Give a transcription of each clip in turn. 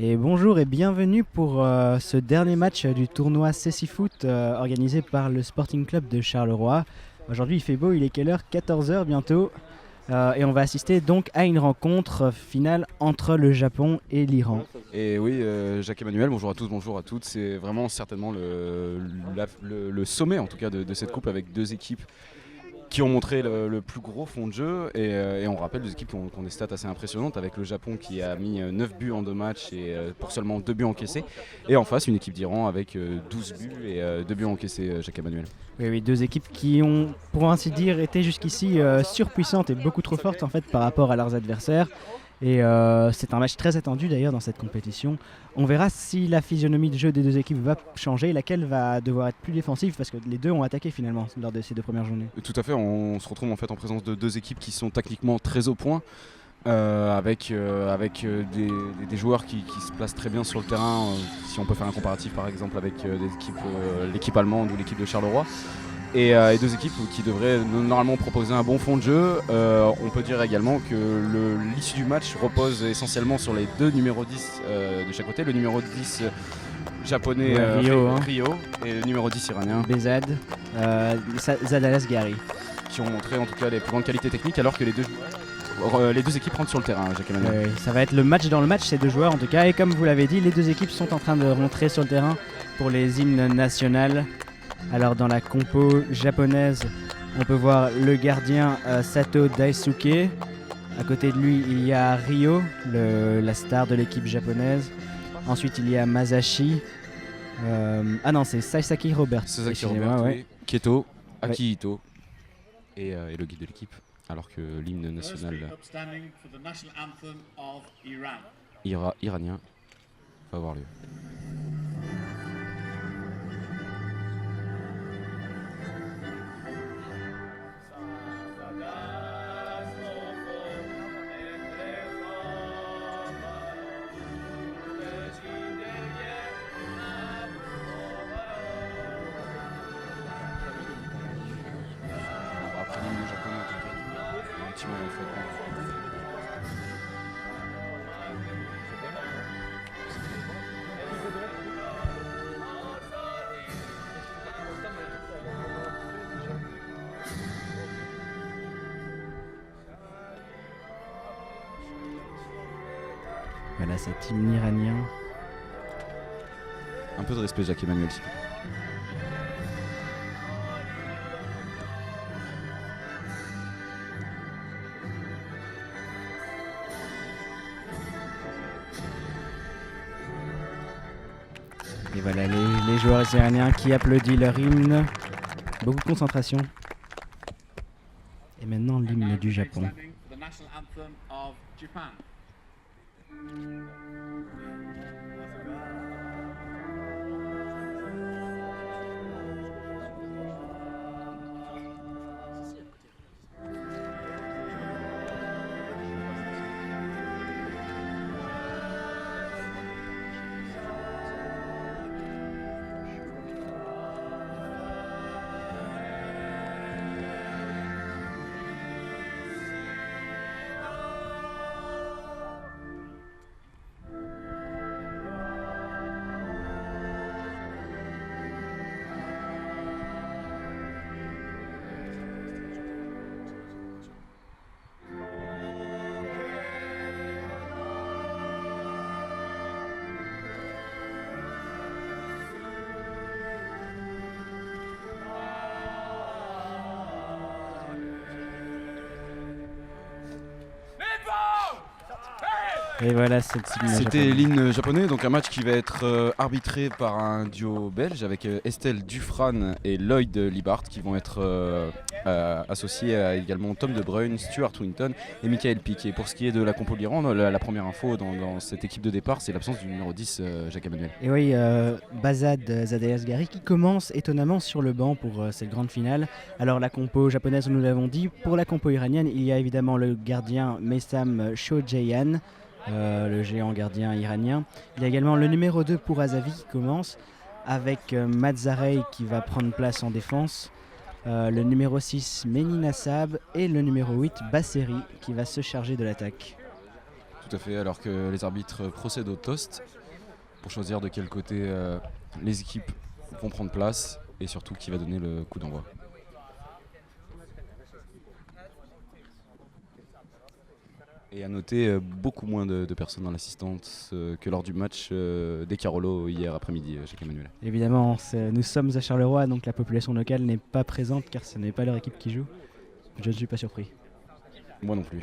Et bonjour et bienvenue pour ce dernier match du tournoi Cécifoot organisé par le Sporting Club de Charleroi. Aujourd'hui il fait beau, il est quelle heure? 14h bientôt. Et on va assister donc à une rencontre finale entre le Japon et l'Iran. Et oui, Jacques-Emmanuel, bonjour à tous, bonjour à toutes. C'est vraiment certainement le sommet en tout cas de cette coupe avec deux équipes qui ont montré le plus gros fond de jeu et on rappelle deux équipes qui ont des stats assez impressionnantes avec le Japon qui a mis 9 buts en 2 matchs et pour seulement 2 buts encaissés et en face une équipe d'Iran avec 12 buts et 2 buts encaissés, Jacques-Emmanuel. Oui, deux équipes qui ont, pour ainsi dire, été jusqu'ici surpuissantes et beaucoup trop fortes en fait par rapport à leurs adversaires. Et c'est un match très attendu d'ailleurs dans cette compétition. On verra si la physionomie de jeu des deux équipes va changer, laquelle va devoir être plus défensive parce que les deux ont attaqué finalement lors de ces deux premières journées. Tout à fait, on se retrouve en fait en présence de deux équipes qui sont techniquement très au point. Avec des joueurs qui se placent très bien sur le terrain. Si on peut faire un comparatif par exemple avec l'équipe allemande ou l'équipe de Charleroi. Et deux équipes qui devraient normalement proposer un bon fond de jeu. On peut dire également que l'issue du match repose essentiellement sur les deux numéros 10 de chaque côté. Le numéro 10 japonais Ryo et le numéro 10 iranien Bezad, Zadalas Gari. Qui ont montré en tout cas les plus grandes qualités techniques alors que les deux équipes rentrent sur le terrain, Jacques-Emmanuel. Ça va être le match dans le match, ces deux joueurs en tout cas. Et comme vous l'avez dit, les deux équipes sont en train de rentrer sur le terrain pour les hymnes nationales. Alors dans la compo japonaise, on peut voir le gardien Sato Daisuke. À côté de lui, il y a Ryo, la star de l'équipe japonaise. Ensuite, il y a Masashi. C'est Sasaki Robert. Sasaki Robert, ouais. Keto, Akihito et le guide de l'équipe. Alors que l'hymne national iranien va avoir lieu. Après l'hymne japonais, en tout cas, un petit moment de flottement. Voilà cet hymne iranien. Un peu de respect, Jacques-Emmanuel, s'il vous plaît. Et voilà les joueurs iraniens qui applaudissent leur hymne. Beaucoup de concentration. Et maintenant l'hymne du Japon. Et voilà cette hymne C'était japonais. l'hymne japonais, donc un match qui va être arbitré par un duo belge avec Estelle Dufran et Lloyd Libart qui vont être associés à également Tom De Bruyne, Stuart Winton et Michael Pic. Et pour ce qui est de la compo de l'Iran, la première info dans cette équipe de départ, c'est l'absence du numéro 10, Jacques-Emmanuel. Et oui, Bazad Zadalas Gari qui commence étonnamment sur le banc pour cette grande finale. Alors la compo japonaise, nous l'avons dit. Pour la compo iranienne, il y a évidemment le gardien Messam Shojayan, le géant gardien iranien. Il y a également le numéro 2 pour Azavi qui commence avec Mazarey qui va prendre place en défense. Le numéro 6 Meni Nassab et le numéro 8 Basseri qui va se charger de l'attaque. Tout à fait, alors que les arbitres procèdent au toast pour choisir de quel côté les équipes vont prendre place et surtout qui va donner le coup d'envoi. Et à noter beaucoup moins de personnes dans l'assistance que lors du match des Carolo hier après-midi, Jacques Emmanuel. Évidemment, nous sommes à Charleroi, donc la population locale n'est pas présente car ce n'est pas leur équipe qui joue. Je ne suis pas surpris. Moi non plus.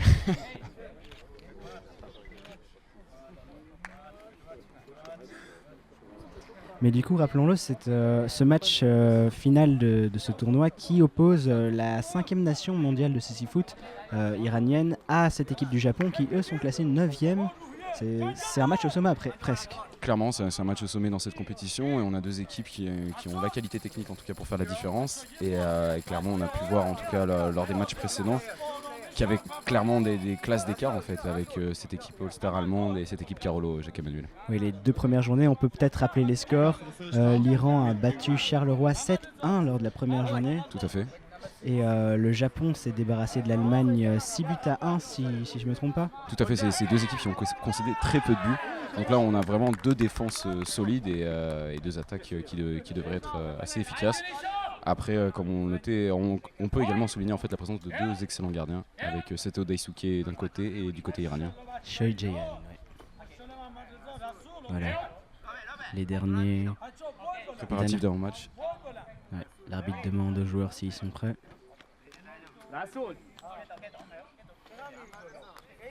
Mais du coup, rappelons-le, c'est ce match final de ce tournoi qui oppose la 5e nation mondiale de cécifoot iranienne à cette équipe du Japon qui, eux, sont classés 9e. C'est un match au sommet presque. Clairement, c'est un match au sommet dans cette compétition et on a deux équipes qui ont la qualité technique en tout cas pour faire la différence. Et clairement, on a pu voir en tout cas lors des matchs précédents qu'il y avait clairement des classes d'écart en fait avec cette équipe All-Star allemande et cette équipe Carolo, Jacques Emmanuel. Oui, les 2 premières journées, on peut peut-être rappeler les scores. L'Iran a battu Charleroi 7-1 lors de la première journée. Tout à fait. Et le Japon s'est débarrassé de l'Allemagne 6-1 si je ne me trompe pas. Tout à fait, c'est deux équipes qui ont concédé très peu de buts. Donc là on a vraiment 2 défenses solides et 2 attaques qui devraient être assez efficaces. Après, comme on notait, on peut également souligner en fait la présence de 2 excellents gardiens avec Seto Daisuke d'un côté et du côté iranien. Choi Jae-han, ouais. Voilà. Les derniers préparatifs d'avant-match. Ouais. L'arbitre demande aux joueurs s'ils sont prêts.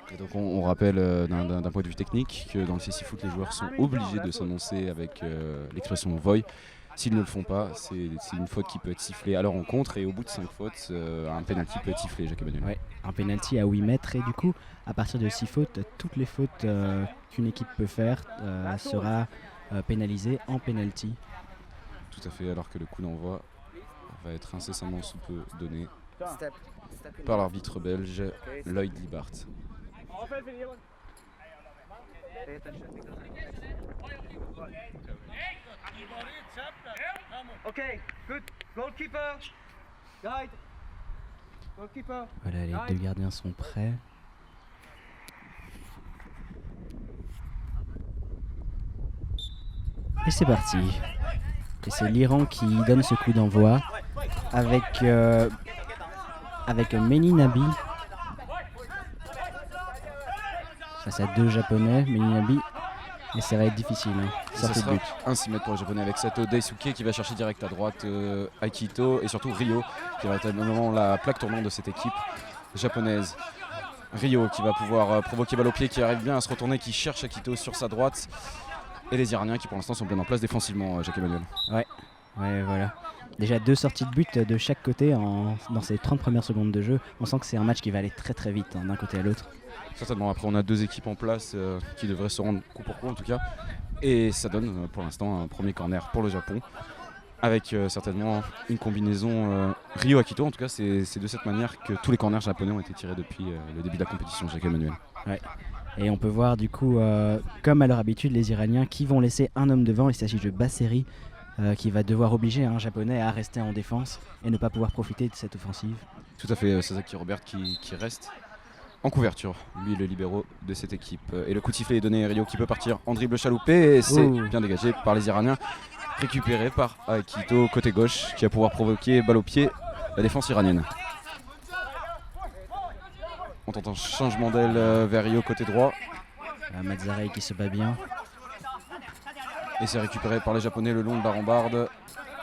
Et donc on rappelle d'un point de vue technique que dans le cécifoot les joueurs sont obligés de s'annoncer avec l'expression voy. S'ils ne le font pas, c'est une faute qui peut être sifflée à leur encontre et au bout de 5 fautes, un penalty peut être sifflé, Jacques Emmanuel. Ouais, un penalty à 8 mètres et du coup, à partir de 6 fautes, toutes les fautes qu'une équipe peut faire sera pénalisée en penalty. Tout à fait, alors que le coup d'envoi va être incessamment sous peu donné par l'arbitre belge Lloyd Libart. Okay, good. Goalkeeper. Guide. Goalkeeper. Voilà, les 2 gardiens sont prêts. Et c'est parti. Et c'est l'Iran qui donne ce coup d'envoi avec Meni Nabi face à 2 Japonais. Meni Nabi, mais ça va être difficile. Ça sera un 6 mètres pour les Japonais avec Sato Daisuke qui va chercher direct à droite Akito et surtout Ryo qui va être vraiment la plaque tournante de cette équipe japonaise. Ryo qui va pouvoir provoquer balle au pied, qui arrive bien à se retourner, qui cherche Akito sur sa droite. Et les Iraniens qui pour l'instant sont bien en place défensivement, Jacques Emmanuel. Ouais, voilà. Déjà 2 sorties de but de chaque côté dans ces 30 premières secondes de jeu. On sent que c'est un match qui va aller très très vite d'un côté à l'autre. Certainement, après on a 2 équipes en place qui devraient se rendre coup pour coup en tout cas. Et ça donne pour l'instant un premier corner pour le Japon. Avec certainement une combinaison Ryo-Akito. En tout cas c'est de cette manière que tous les corners japonais ont été tirés depuis le début de la compétition, Jacques Emmanuel. Ouais. Et on peut voir du coup, comme à leur habitude, les Iraniens qui vont laisser un homme devant. Il s'agit de Basseri qui va devoir obliger un Japonais à rester en défense et ne pas pouvoir profiter de cette offensive. Tout à fait, Sasaki Robert qui reste en couverture, lui le libéraux de cette équipe. Et le coup de sifflet est donné à Ryo qui peut partir en dribble chaloupé et c'est bien dégagé par les Iraniens. Récupéré par Akito côté gauche qui va pouvoir provoquer balle au pied la défense iranienne. On tente un changement d'aile vers Ryo côté droit. Mazzarei qui se bat bien. Et c'est récupéré par les Japonais le long de la rambarde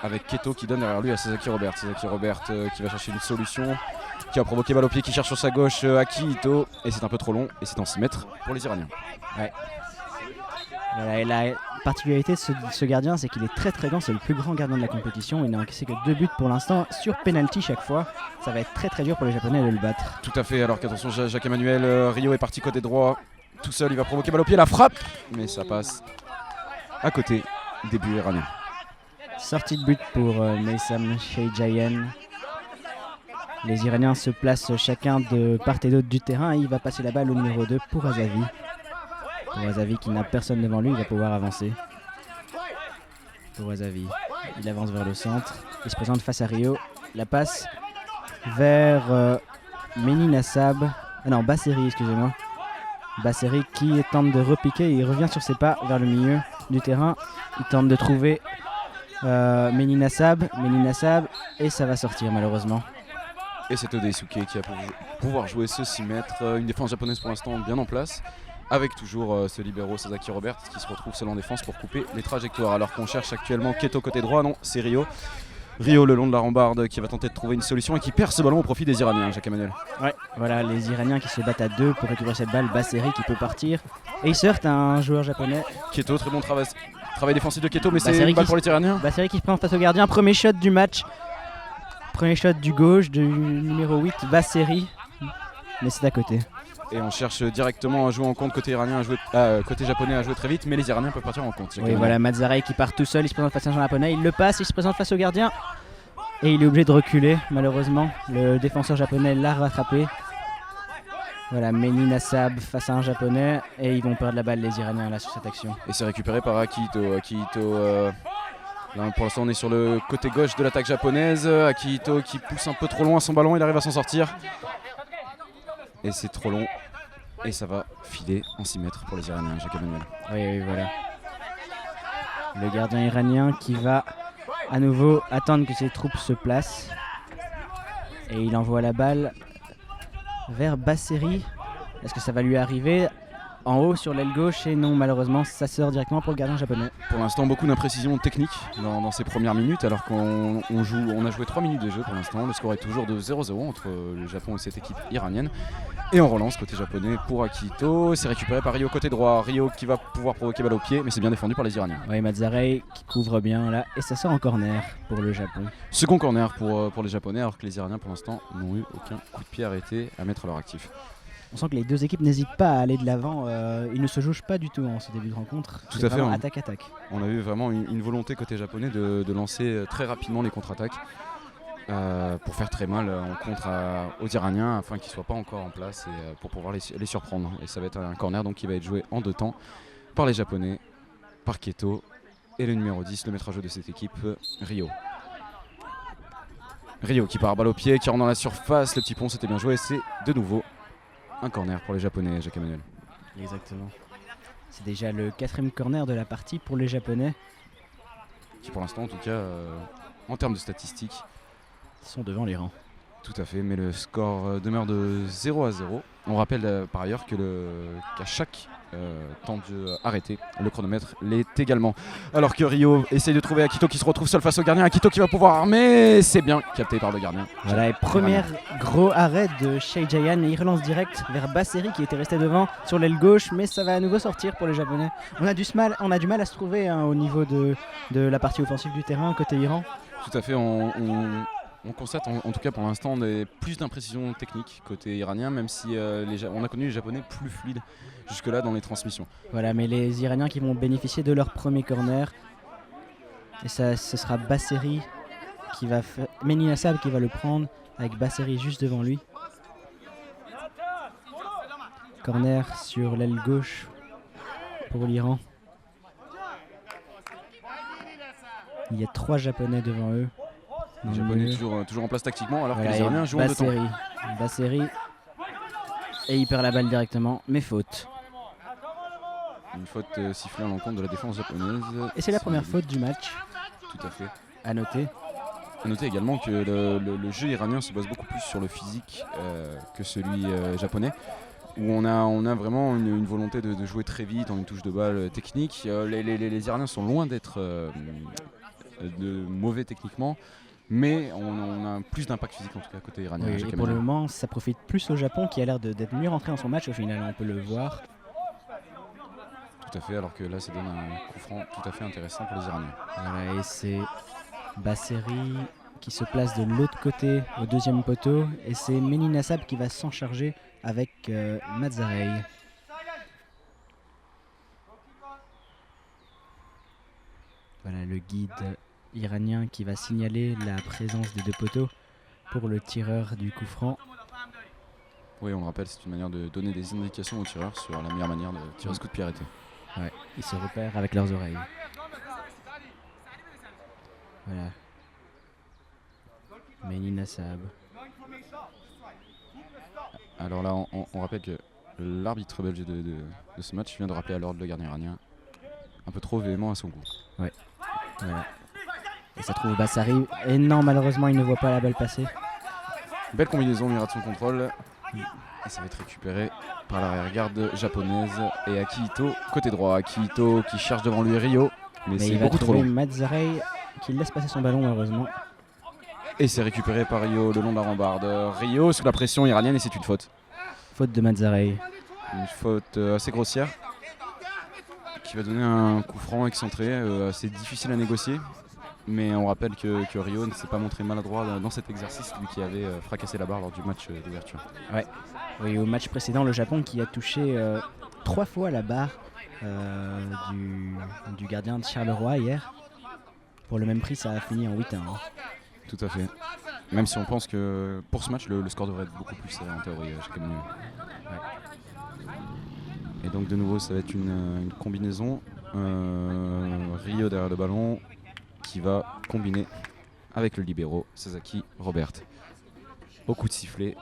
avec Keto qui donne derrière lui à Sasaki Robert. Sasaki Robert qui va chercher une solution, qui va provoquer balle au pied, qui cherche sur sa gauche Akito. Et c'est un peu trop long et c'est en 6 mètres pour les Iraniens. Ouais. Voilà, et la particularité de ce gardien, c'est qu'il est très très grand, c'est le plus grand gardien de la compétition. Il n'a encaissé que 2 buts pour l'instant sur penalty chaque fois. Ça va être très très dur pour les Japonais de le battre. Tout à fait, alors qu'attention Jacques Emmanuel, Ryo est parti côté droit. Tout seul, il va provoquer balle au pied, la frappe. Mais ça passe à côté des buts iraniens. Sortie de but pour Meysam Choi-Jae-han. Les Iraniens se placent chacun de part et d'autre du terrain et il va passer la balle au numéro 2 pour Azavi. Pour Azavi qui n'a personne devant lui, il va pouvoir avancer. Pour Azavi, il avance vers le centre, il se présente face à Ryo. La passe vers Meni Nassab. Ah non, Basseri, excusez-moi. Basseri qui tente de repiquer, il revient sur ses pas vers le milieu du terrain. Il tente de trouver Menina Sab, et ça va sortir malheureusement. Et c'est Odeisuke qui va pouvoir jouer ce 6 mètres. Une défense japonaise pour l'instant bien en place, avec toujours ce libéro Sasaki Robert qui se retrouve seul en défense pour couper les trajectoires. Alors qu'on cherche actuellement Keto côté droit, non, c'est Rio. Rio le long de la rambarde qui va tenter de trouver une solution et qui perd ce ballon au profit des Iraniens, Jacques-Emmanuel. Ouais, voilà les Iraniens qui se battent à deux pour récupérer cette balle. Basseri qui peut partir et il se heurte à un joueur japonais. Keto, très bon travail défensif de Keto, mais c'est Basseri une balle pour les Iraniens. Basseri qui se prend face au gardien, premier shot du match. Premier shot du gauche du numéro 8, Basseri, mais c'est à côté. Et on cherche directement à jouer en compte côté iranien, côté japonais à jouer très vite, mais les Iraniens peuvent partir en compte. Oui, voilà, Mazzarei qui part tout seul, il se présente face à un joueur japonais, il le passe, il se présente face au gardien et il est obligé de reculer malheureusement. Le défenseur japonais l'a rattrapé. Voilà, Menina Sab face à un japonais et ils vont perdre la balle les Iraniens là sur cette action. Et c'est récupéré par Akihito. Là, pour l'instant on est sur le côté gauche de l'attaque japonaise. Akihito qui pousse un peu trop loin son ballon, il arrive à s'en sortir. Et c'est trop long. Et ça va filer en 6 mètres pour les Iraniens, Jacques-Emmanuel. Oui, voilà. Le gardien iranien qui va à nouveau attendre que ses troupes se placent. Et il envoie la balle vers Basseri. Est-ce que ça va lui arriver en haut sur l'aile gauche? Et non, malheureusement, ça sort directement pour le gardien japonais. Pour l'instant, beaucoup d'imprécisions techniques dans ces premières minutes, alors qu'on a joué 3 minutes de jeu pour l'instant. Le score est toujours de 0-0 entre le Japon et cette équipe iranienne. Et on relance côté japonais pour Akihito. C'est récupéré par Rio côté droit. Rio qui va pouvoir provoquer balle au pied, mais c'est bien défendu par les Iraniens. Oui, Mazzarei qui couvre bien là. Et ça sort en corner pour le Japon. Second corner pour les Japonais, alors que les Iraniens pour l'instant n'ont eu aucun coup de pied arrêté à mettre à leur actif. On sent que les deux équipes n'hésitent pas à aller de l'avant. Ils ne se jaugent pas du tout en ce début de rencontre. Tout à fait. Attaque-attaque. On a eu vraiment une volonté côté japonais de lancer très rapidement les contre-attaques pour faire très mal en contre aux Iraniens afin qu'ils ne soient pas encore en place et pour pouvoir les surprendre. Et ça va être un corner donc qui va être joué en 2 temps par les Japonais, par Keto et le numéro 10, le maître à jeu de cette équipe, Rio. Rio qui part balle au pied, qui rentre dans la surface. Le petit pont, c'était bien joué. C'est de nouveau un corner pour les Japonais, Jacques-Emmanuel. Exactement. C'est déjà le 4e corner de la partie pour les Japonais. Qui pour l'instant, en tout cas, en termes de statistiques, ils sont devant les rangs. Tout à fait, mais le score demeure de 0-0. On rappelle par ailleurs qu'à chaque temps de arrêté, le chronomètre l'est également. Alors que Rio essaye de trouver Akihito qui se retrouve seul face au gardien. Akihito qui va pouvoir armer, c'est bien capté par le gardien. Voilà, et premier gros arrêt de Shei Jayan et il relance direct vers Basseri qui était resté devant sur l'aile gauche, mais ça va à nouveau sortir pour les Japonais. On a du mal à se trouver au niveau de la partie offensive du terrain côté Iran. Tout à fait, on constate en tout cas pour l'instant plus d'imprécisions techniques côté iranien, même si on a connu les Japonais plus fluides jusque-là dans les transmissions. Voilà, mais les Iraniens qui vont bénéficier de leur premier corner. Et ça, ce sera Basseri qui va Menina Sab qui va le prendre avec Basseri juste devant lui. Corner sur l'aile gauche pour l'Iran. Il y a 3 Japonais devant eux. Les Japonais toujours en place tactiquement alors que les Iraniens jouent en 2 temps. Basseri. Et il perd la balle directement, mais faute. Une faute sifflée à l'encontre de la défense japonaise. Et c'est la première faute du match. Tout à fait. À noter. À noter également que le jeu iranien se base beaucoup plus sur le physique que celui japonais, où on a vraiment une volonté de jouer très vite en une touche de balle technique. Les Iraniens sont loin d'être de mauvais techniquement, mais on a plus d'impact physique en tout cas côté iranien. Oui, et pour le moment, ça profite plus au Japon qui a l'air d'être mieux rentré dans son match au final, on peut le voir. Tout à fait, alors que là ça donne un coup franc tout à fait intéressant pour les Iraniens. Voilà, et c'est Basseri qui se place de l'autre côté au 2e poteau et c'est Menina Sab qui va s'en charger avec Mazzarei. Voilà le guide iranien qui va signaler la présence des 2 poteaux pour le tireur du coup franc. Oui, on le rappelle, c'est une manière de donner des indications aux tireurs sur la meilleure manière de tirer ce coup de pied arrêté. Ouais, ils se repèrent avec leurs oreilles. Voilà. Menina Sab. Alors là, on rappelle que L'arbitre belge de ce match vient de rappeler à l'ordre le gardien iranien, un peu trop véhément à son goût. Voilà. Et ça trouve Bassari. Et non, malheureusement, il ne voit pas la balle passer. Belle combinaison, il rate son contrôle. Et ça va être récupéré par l'arrière-garde japonaise et Akihito côté droit. Akihito qui cherche devant lui Ryo, mais c'est il va beaucoup trop trouver long. Mazzarei qui laisse passer son ballon malheureusement. Et c'est récupéré par Ryo le long de la rambarde. Ryo sous la pression iranienne et c'est une faute. Faute de Mazzarei. Une faute assez grossière qui va donner un coup franc excentré, assez difficile à négocier. Mais on rappelle que Ryo ne s'est pas montré maladroit dans cet exercice, lui qui avait fracassé la barre lors du match d'ouverture. Oui, au match précédent, le Japon qui a touché 3 fois la barre du gardien de Charleroi hier. Pour le même prix, ça a fini en 8-1. Tout à fait. Même si on pense que pour ce match, le score devrait être beaucoup plus serré en théorie. Et donc de nouveau, ça va être une combinaison. Ryo derrière le ballon qui va combiner avec le libéro Sasaki Robert. Au coup de sifflet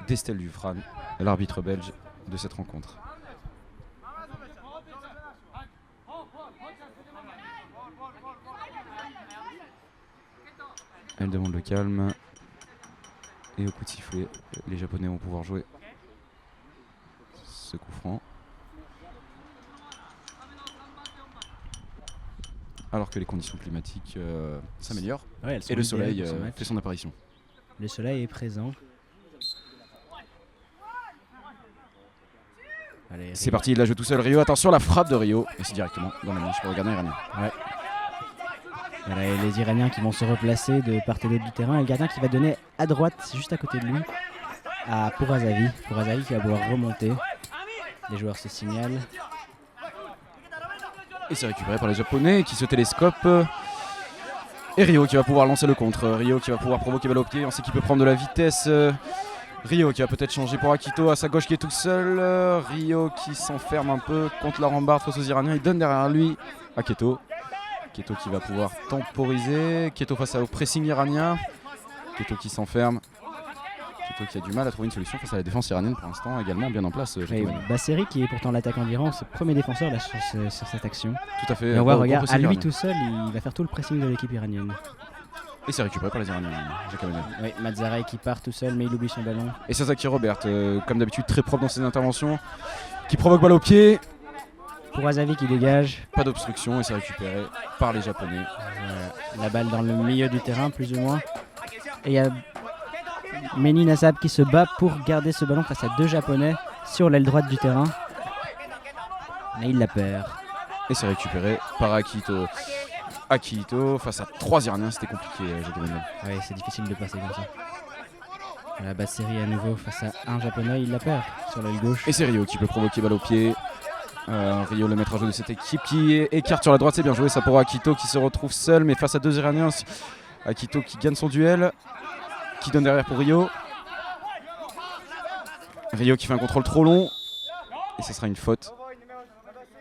d'Estelle Dufran, l'arbitre belge de cette rencontre. Elle demande le calme. Et au coup de sifflet, les Japonais vont pouvoir jouer ce coup franc. Alors que les conditions climatiques s'améliorent et le soleil fait son apparition. Le soleil est présent. Allez, c'est parti, il la joue tout seul Ryo. Attention, la frappe de Ryo. Et c'est directement dans la niche pour le gardien iranien. Voilà, et les Iraniens qui vont se replacer de part et d'autre du terrain. Et le gardien qui va donner à droite, juste à côté de lui, à Purazavi. Purazavi qui va pouvoir remonter. Les joueurs se signalent. Et c'est récupéré par les Japonais qui se télescopent. Et Ryo qui va pouvoir lancer le contre. Ryo qui va pouvoir provoquer balle au pied. On sait qu'il peut prendre de la vitesse. Ryo qui va peut-être changer pour Akihito à sa gauche qui est tout seul. Ryo qui s'enferme un peu contre la rambarde face aux Iraniens. Il donne derrière lui Akihito. Akihito qui va pouvoir temporiser. Akihito face au pressing iranien. Akihito qui s'enferme. Akihito qui a du mal à trouver une solution face à la défense iranienne pour l'instant, également bien en place. Basseri qui est pourtant l'attaquant d'Iran, c'est le premier défenseur là, sur cette action. Tout à fait. Et on voit, regarde, à lui tout seul, il va faire tout le pressing de l'équipe iranienne. Et c'est récupéré par les Iraniens. Oui, Mazzarei qui part tout seul mais il oublie son ballon. Et Sasaki Robert, comme d'habitude très propre dans ses interventions, qui provoque balle au pied. Purazavi qui dégage. Pas d'obstruction et c'est récupéré par les Japonais. La balle dans le milieu du terrain plus ou moins. Et il y a Meni Nassab qui se bat pour garder ce ballon face à 2 Japonais sur l'aile droite du terrain. Mais il la perd. Et c'est récupéré par Akihito. Akihito face à 3 Iraniens, c'était compliqué. Oui, c'est difficile de passer comme ça. La Basseri à nouveau face à un Japonais, il la perd sur l'aile gauche. Et c'est Ryo qui peut provoquer balle au pied. Ryo, le maître à jeu de cette équipe qui écarte sur la droite, c'est bien joué ça pour Akihito qui se retrouve seul mais face à 2 Iraniens. Akihito qui gagne son duel, qui donne derrière pour Ryo. Ryo qui fait un contrôle trop long et ce sera une faute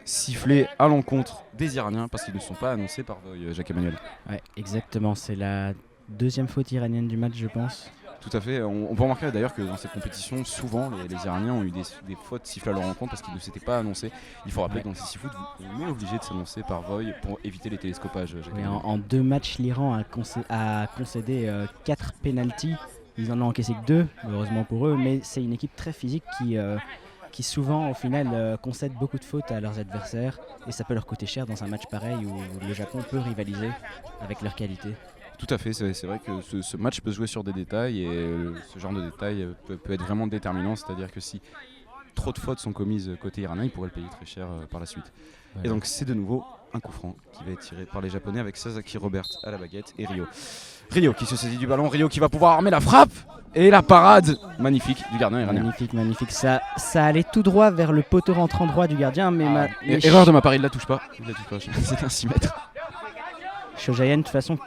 sifflée à l'encontre des Iraniens parce qu'ils ne sont pas annoncés par Jacques-Emmanuel. Ouais, exactement, c'est la 2e faute iranienne du match je pense. Tout à fait, on peut remarquer d'ailleurs que dans cette compétition, souvent les Iraniens ont eu des fautes sifflées à leur rencontre parce qu'ils ne s'étaient pas annoncés. Il faut rappeler que dans ces 6 foot, on est obligé de s'annoncer par Voy pour éviter les télescopages. Mais en 2 matchs, l'Iran a concédé 4 pénaltys. Ils en ont encaissé que 2, heureusement pour eux, mais c'est une équipe très physique qui souvent au final concède beaucoup de fautes à leurs adversaires et ça peut leur coûter cher dans un match pareil où le Japon peut rivaliser avec leur qualité. Tout à fait, c'est vrai que ce match peut se jouer sur des détails et ce genre de détails peut être vraiment déterminant, c'est-à-dire que si trop de fautes sont commises côté iranien, ils pourraient le payer très cher par la suite. Ouais. Et donc c'est de nouveau un coup franc qui va être tiré par les Japonais avec Sasaki Robert à la baguette et Ryo. Ryo qui se saisit du ballon, Ryo qui va pouvoir armer la frappe et la parade magnifique du gardien iranien. Magnifique, ça allait tout droit vers le poteau rentrant droit du gardien, mais erreur de ma part, il la touche pas, c'est un 6 mètres. Shojayan de toute façon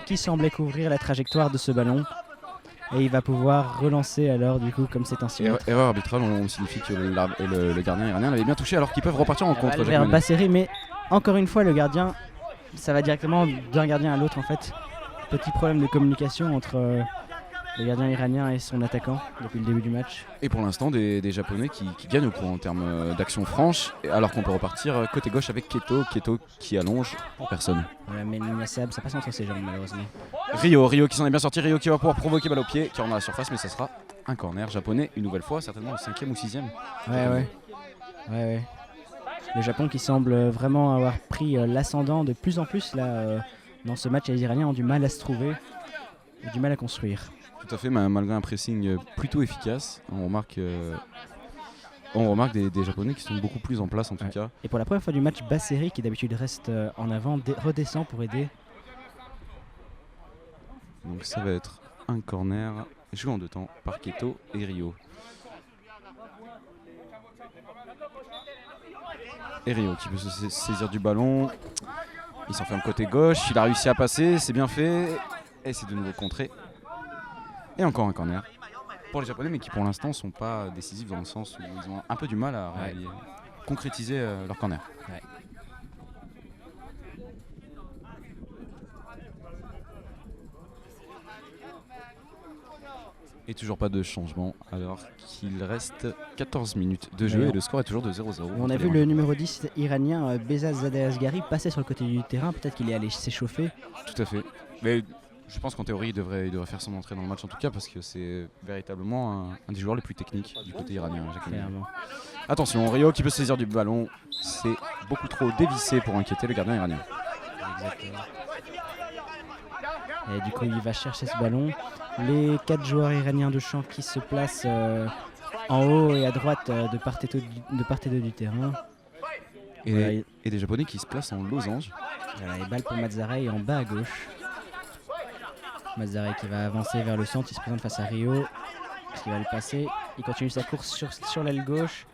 qui semblait couvrir la trajectoire de ce ballon et il va pouvoir relancer alors du coup comme c'est un 6 mètres. Erreur arbitrale, on signifie que le gardien iranien l'avait bien touché alors qu'ils peuvent repartir en contre. Vers Basseri, mais encore une fois le gardien, ça va directement d'un gardien à l'autre en fait. Petit problème de communication entre le gardien iranien et son attaquant depuis le début du match. Et pour l'instant, des Japonais qui gagnent au point en termes d'action franche, alors qu'on peut repartir côté gauche avec Keto qui allonge pour personne. Voilà, mais Nassab, ça passe entre ses jambes malheureusement. Rio qui s'en est bien sorti, Rio qui va pouvoir provoquer balle au pied, qui rentre dans la surface, mais ça sera un corner japonais une nouvelle fois, certainement le 5e ou 6e. Ouais. Le Japon qui semble vraiment avoir pris l'ascendant de plus en plus là, dans ce match. Les Iraniens ont du mal à se trouver et du mal à construire. Tout à fait, malgré un pressing plutôt efficace, on remarque des Japonais qui sont beaucoup plus en place en tout cas. Et pour la première fois du match, Basseri qui d'habitude reste en avant redescend pour aider. Donc ça va être un corner joué en 2 temps par Keto et Rio. Et Rio qui peut se saisir du ballon. Il s'enferme côté gauche, il a réussi à passer, c'est bien fait. Et c'est de nouveau contré. Et encore un corner pour les Japonais, mais qui pour l'instant sont pas décisifs dans le sens où ils ont un peu du mal à concrétiser leur corner. Ouais. Et toujours pas de changement alors qu'il reste 14 minutes de jeu et le score est toujours de 0-0. On a vu le numéro 10 iranien Behzad Zadeh-Asghari passer sur le côté du terrain, peut-être qu'il est allé s'échauffer. Tout à fait. Mais je pense qu'en théorie il devrait faire son entrée dans le match en tout cas parce que c'est véritablement un des joueurs les plus techniques du côté iranien. Attention, Rio qui peut se saisir du ballon, c'est beaucoup trop dévissé pour inquiéter le gardien iranien. Exactement. Et du coup il va chercher ce ballon. Les 4 joueurs iraniens de champ qui se placent en haut et à droite de part et d'autre du terrain. Et des Japonais qui se placent en losange. Voilà, et balle pour Mazzarei en bas à gauche. Mazzarei qui va avancer vers le centre, il se présente face à Rio. Qui va le passer, il continue sa course sur l'aile gauche.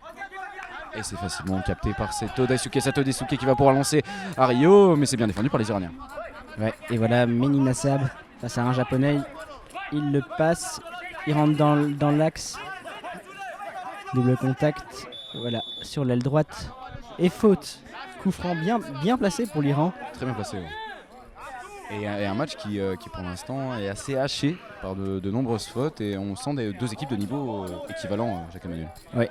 Et c'est facilement capté par Sato Daisuke qui va pouvoir lancer à Rio, mais c'est bien défendu par les Iraniens. Ouais, et voilà Meni Nassab face à un Japonais. Il le passe, il rentre dans l'axe. Double contact, voilà, sur l'aile droite. Et faute. Coup franc bien placé pour l'Iran. Très bien placé, ouais. Et un match qui pour l'instant est assez haché par de nombreuses fautes. Et on sent deux équipes de niveau équivalent, Jacques-Emmanuel. Ouais,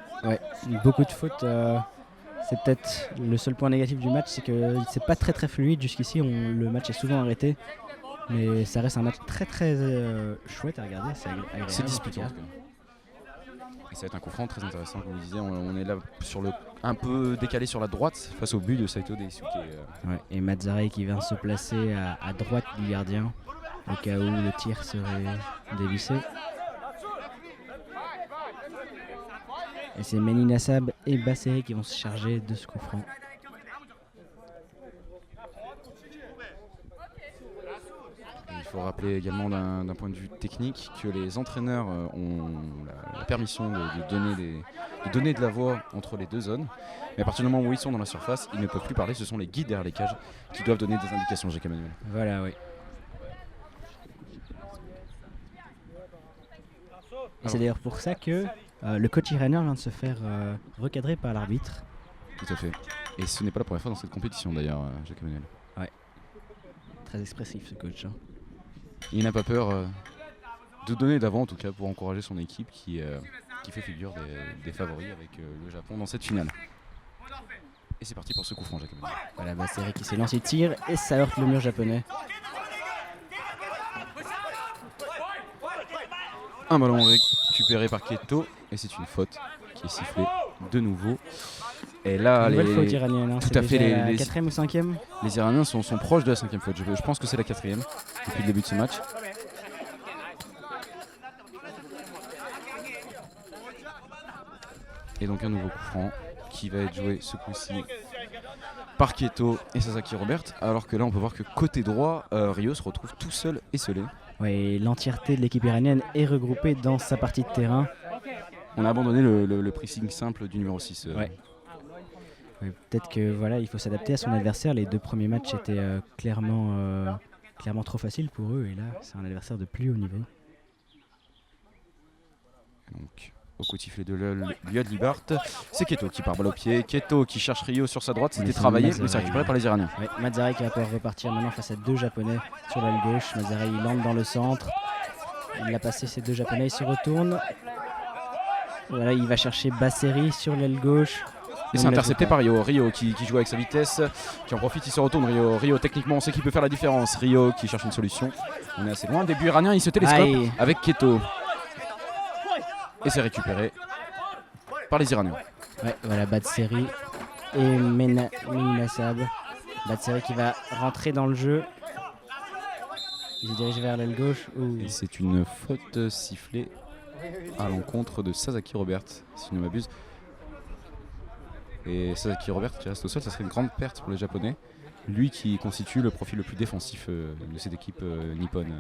beaucoup de fautes. C'est peut-être le seul point négatif du match, c'est que c'est pas très fluide jusqu'ici. Le match est souvent arrêté. Mais ça reste un match très chouette à regarder. C'est disputé. Et ça va être un coup franc très intéressant, comme vous disiez. On est là un peu décalé sur la droite face au but de Saito Daisuke. Ouais, et Mazzarei qui vient se placer à droite du gardien au cas où le tir serait dévissé. Et c'est Meni Nassab et Basseri qui vont se charger de ce coup franc. Il faut rappeler également d'un point de vue technique que les entraîneurs ont la permission de donner de la voix entre les deux zones. Mais à partir du moment où ils sont dans la surface, ils ne peuvent plus parler. Ce sont les guides derrière les cages qui doivent donner des indications, Jacques-Emmanuel. Voilà, oui. Et c'est d'ailleurs pour ça que le coach iranien vient de se faire recadrer par l'arbitre. Tout à fait. Et ce n'est pas la première fois dans cette compétition d'ailleurs, Jacques-Emmanuel. Ouais. Très expressif ce coach. Il n'a pas peur de donner d'avant, en tout cas, pour encourager son équipe qui fait figure des favoris avec le Japon dans cette finale. Et c'est parti pour ce coup franc, Jacques-Emmanuel. Voilà, Basseri qui s'est lancé, tire et ça heurte le mur japonais. Un ballon récupéré par Keto et c'est une faute qui est sifflée de nouveau. Et là, nouvelle faute iranienne, tout à fait, la 4e ou 5e. Les Iraniens sont proches de la 5e faute. Je pense que c'est la 4e depuis le début de ce match. Et donc un nouveau coup franc qui va être joué ce coup-ci par Keto et Sasaki Robert. Alors que là, on peut voir que côté droit, Rio se retrouve tout seul esselé. Oui, l'entièreté de l'équipe iranienne est regroupée dans sa partie de terrain. On a abandonné le pressing simple du numéro 6. Ouais. Oui, peut-être que voilà, il faut s'adapter à son adversaire. Les 2 premiers matchs étaient clairement trop faciles pour eux. Et là, c'est un adversaire de plus haut niveau. Donc, au coup de sifflet de Liad Libart, c'est Keto qui part balle au pied. Keto qui cherche Rio sur sa droite. C'était travaillé, mais c'est récupéré par les Iraniens. Ouais, Mazzarei qui va pouvoir repartir maintenant face à 2 Japonais sur l'aile gauche. Mazzarei il entre dans le centre. Il l'a passé, ces deux japonais, il se retourne. Voilà, il va chercher Basseri sur l'aile gauche. Et c'est intercepté par Rio. Rio qui joue avec sa vitesse, qui en profite, il se retourne. Rio techniquement, on sait qu'il peut faire la différence. Rio qui cherche une solution. On est assez loin. Début iranien, il se télescope avec Keto. Et c'est récupéré par les Iraniens. Ouais, voilà, Batseri et Meninasab. Batseri qui va rentrer dans le jeu. Il se dirige vers l'aile gauche. Et c'est une faute sifflée à l'encontre de Sasaki Robert, si je ne m'abuse. Et Sasaki Robert qui reste au sol, ça serait une grande perte pour les Japonais. Lui qui constitue le profil le plus défensif de cette équipe nippone,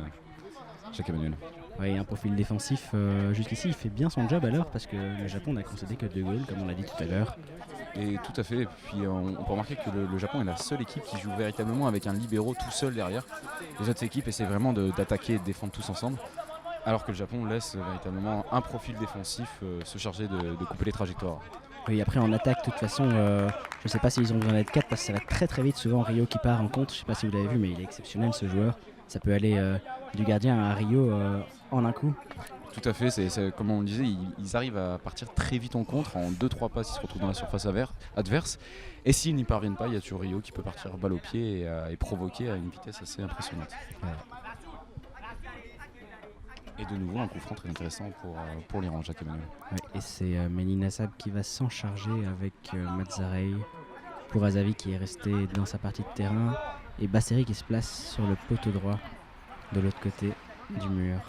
Jacques Emmanuel. Oui, un profil défensif. Jusqu'ici, il fait bien son job alors, parce que le Japon n'a concédé que 2 goals, comme on l'a dit tout à l'heure. Et tout à fait. Et puis on peut remarquer que le Japon est la seule équipe qui joue véritablement avec un libéro tout seul derrière. Les autres équipes essaient vraiment d'attaquer et de défendre tous ensemble. Alors que le Japon laisse véritablement un profil défensif se charger de couper les trajectoires. Oui, après en attaque, de toute façon, je ne sais pas s'ils ont besoin d'être 4 parce que ça va très très vite. Souvent Rio qui part en contre, je ne sais pas si vous l'avez vu, mais il est exceptionnel ce joueur. Ça peut aller du gardien à Rio en un coup. Tout à fait, c'est comme on le disait, ils arrivent à partir très vite en contre, en 2-3 passes ils se retrouvent dans la surface adverse. Et s'ils n'y parviennent pas, il y a toujours Rio qui peut partir balle au pied et provoquer à une vitesse assez impressionnante. Ouais. Et de nouveau un coup franc très intéressant pour l'Iran, Jacques Emmanuel. Ouais, et c'est Meninasab qui va s'en charger avec Mazzarei pour Azavi qui est resté dans sa partie de terrain et Basseri qui se place sur le poteau droit de l'autre côté du mur.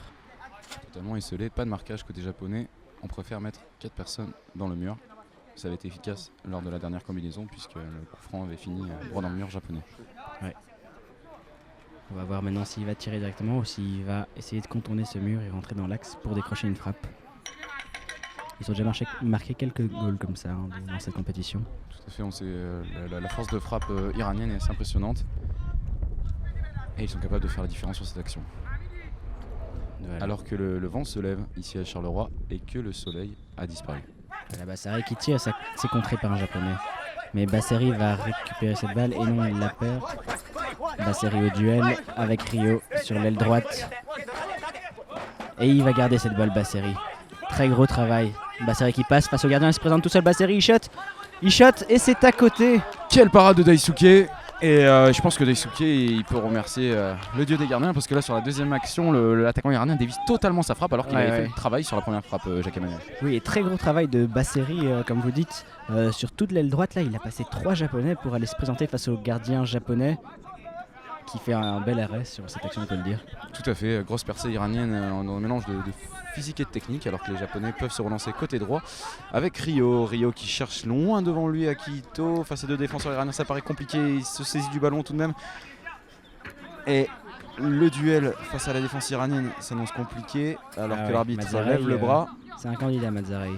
Totalement esselé, pas de marquage côté japonais. On préfère mettre 4 personnes dans le mur. Ça avait été efficace lors de la dernière combinaison puisque le coup franc avait fini droit dans le mur japonais. Ouais. On va voir maintenant s'il va tirer directement ou s'il va essayer de contourner ce mur et rentrer dans l'axe pour décrocher une frappe. Ils ont déjà marqué quelques goals comme ça dans cette compétition. Tout à fait, on sait, la force de frappe iranienne est assez impressionnante. Et ils sont capables de faire la différence sur cette action. Voilà. Alors que le vent se lève ici à Charleroi et que le soleil a disparu. Voilà Basseri qui tire, c'est contré par un japonais. Mais Basseri va récupérer cette balle et non, il la perd. Basseri au duel avec Rio sur l'aile droite. Et il va garder cette balle, Basseri. Très gros travail. Basseri qui passe face au gardien, il se présente tout seul. Basseri, il shot et c'est à côté. Quelle parade de Daisuke. Et je pense que Daisuke il peut remercier le dieu des gardiens parce que là sur la deuxième action l'attaquant iranien dévisse totalement sa frappe alors qu'il avait fait le travail sur la première frappe, Jacques Emmanuel. Oui, et très gros travail de Basseri comme vous dites sur toute l'aile droite là, il a passé 3 japonais pour aller se présenter face au gardien japonais qui fait un bel arrêt sur cette action, on peut le dire. Tout à fait, grosse percée iranienne en mélange de physique et de technique alors que les japonais peuvent se relancer côté droit avec Rio qui cherche loin devant lui Akito face à 2 défenseurs iraniens, ça paraît compliqué, il se saisit du ballon tout de même et le duel face à la défense iranienne s'annonce compliqué alors que l'arbitre lève le bras. C'est un candidat Mazzarei.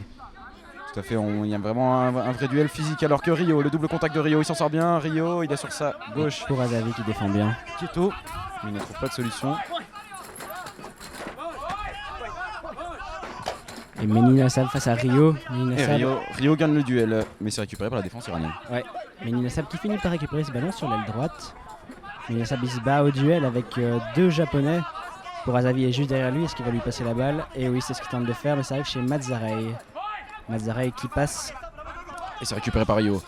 Tout à fait, il y a vraiment un vrai duel physique alors que Rio, le double contact de Rio, il s'en sort bien. Rio, il est sur sa gauche. Pour Azavi qui défend bien. Keto, mais il ne trouve pas de solution. Et Meninasab face à Rio. Rio gagne le duel, mais c'est récupéré par la défense iranienne. Ouais, Meninasab qui finit par récupérer ce ballon sur l'aile droite. Meninasab il se bat au duel avec 2 japonais. Pour Azavi est juste derrière lui, est-ce qu'il va lui passer la balle? Et oui, c'est ce qu'il tente de faire, mais ça arrive chez Mazzarei. Mazzarei qui passe. Et c'est récupéré par Rio.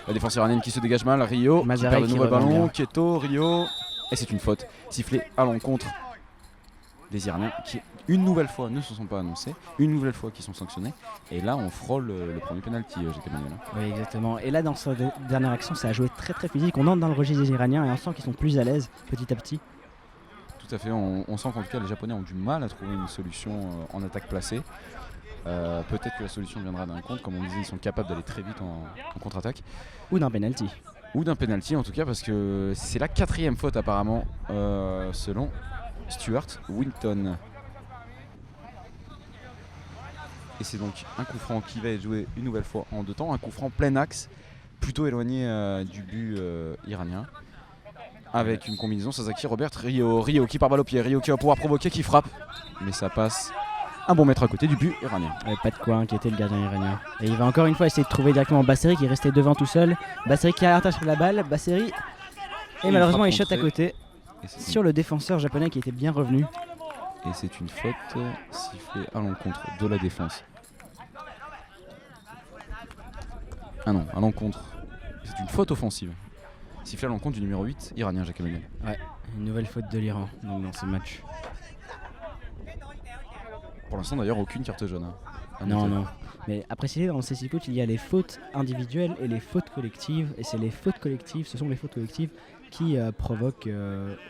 La défense iranienne qui se dégage mal. Rio Mazzarei qui perd le nouveau ballon. Keto, Rio. Et c'est une faute sifflée à l'encontre des Iraniens qui, une nouvelle fois, ne se sont pas annoncés. Une nouvelle fois qui sont sanctionnés. Et là, on frôle le premier penalty, Jacques Emmanuel. Oui, exactement. Et là, dans cette dernière action, ça a joué très très physique. On entre dans le registre des Iraniens et on sent qu'ils sont plus à l'aise petit à petit. Tout à fait. On sent qu'en tout cas, les Japonais ont du mal à trouver une solution en attaque placée. Peut-être que la solution viendra d'un contre, comme on disait, ils sont capables d'aller très vite en contre-attaque. Ou d'un penalty. Ou d'un penalty en tout cas, parce que c'est la 4e faute apparemment, selon Stuart Winton. Et c'est donc un coup franc qui va être joué une nouvelle fois en 2 temps, un coup franc plein axe, plutôt éloigné du but iranien. Avec une combinaison Sasaki, Robert, Rio qui part balle au pied, Rio qui va pouvoir provoquer, qui frappe, mais ça passe. Un bon mètre à côté du but iranien. Pas de quoi inquiéter le gardien iranien. Et il va encore une fois essayer de trouver directement Basseri qui est resté devant tout seul. Basseri qui a sur la balle. Basseri. Et malheureusement il shot à côté. Sur le défenseur japonais qui était bien revenu. Et c'est une faute sifflée à l'encontre de la défense. Ah non, à l'encontre. C'est une faute offensive. Sifflée à l'encontre du numéro 8, iranien Jacques Emmanuel. Ouais, une nouvelle faute de l'Iran donc dans ce match. Pour l'instant d'ailleurs, aucune carte jaune. Non, non. Mais à préciser, dans le CC Foot, il y a les fautes individuelles et les fautes collectives. Et c'est les fautes collectives, ce sont les fautes collectives qui provoquent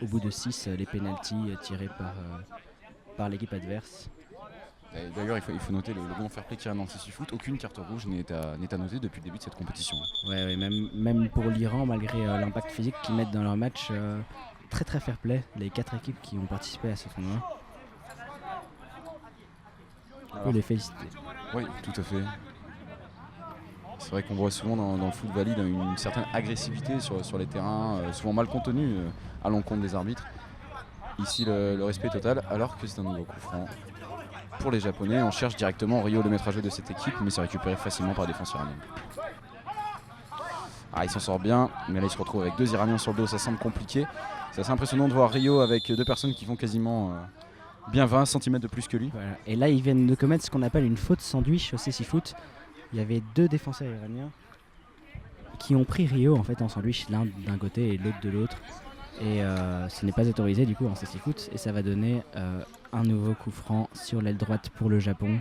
au bout de 6 les pénaltys tirés par l'équipe adverse. Et d'ailleurs, il faut noter le bon fair play qu'il y a dans le CC Foot. Aucune carte rouge n'est à noter depuis le début de cette compétition. Ouais, même pour l'Iran, malgré l'impact physique qu'ils mettent dans leur match, très très fair play, les 4 équipes qui ont participé à ce tournoi. On peut les féliciter. Oui, tout à fait. C'est vrai qu'on voit souvent dans le foot valide une certaine agressivité sur les terrains, souvent mal contenue à l'encontre des arbitres. Ici, le respect total, alors que c'est un nouveau coup franc pour les Japonais. On cherche directement Rio, le maître à jeu de cette équipe, mais c'est récupéré facilement par la défense iranienne. Ah, il s'en sort bien, mais là il se retrouve avec 2 Iraniens sur le dos, ça semble compliqué. C'est assez impressionnant de voir Rio avec 2 personnes qui font quasiment bien 20 cm de plus que lui. Voilà. Et là, ils viennent de commettre ce qu'on appelle une faute sandwich au CC Foot. Il y avait 2 défenseurs iraniens qui ont pris Rio en fait en sandwich, l'un d'un côté et l'autre de l'autre. Et ce n'est pas autorisé du coup en CC Foot. Et ça va donner un nouveau coup franc sur l'aile droite pour le Japon,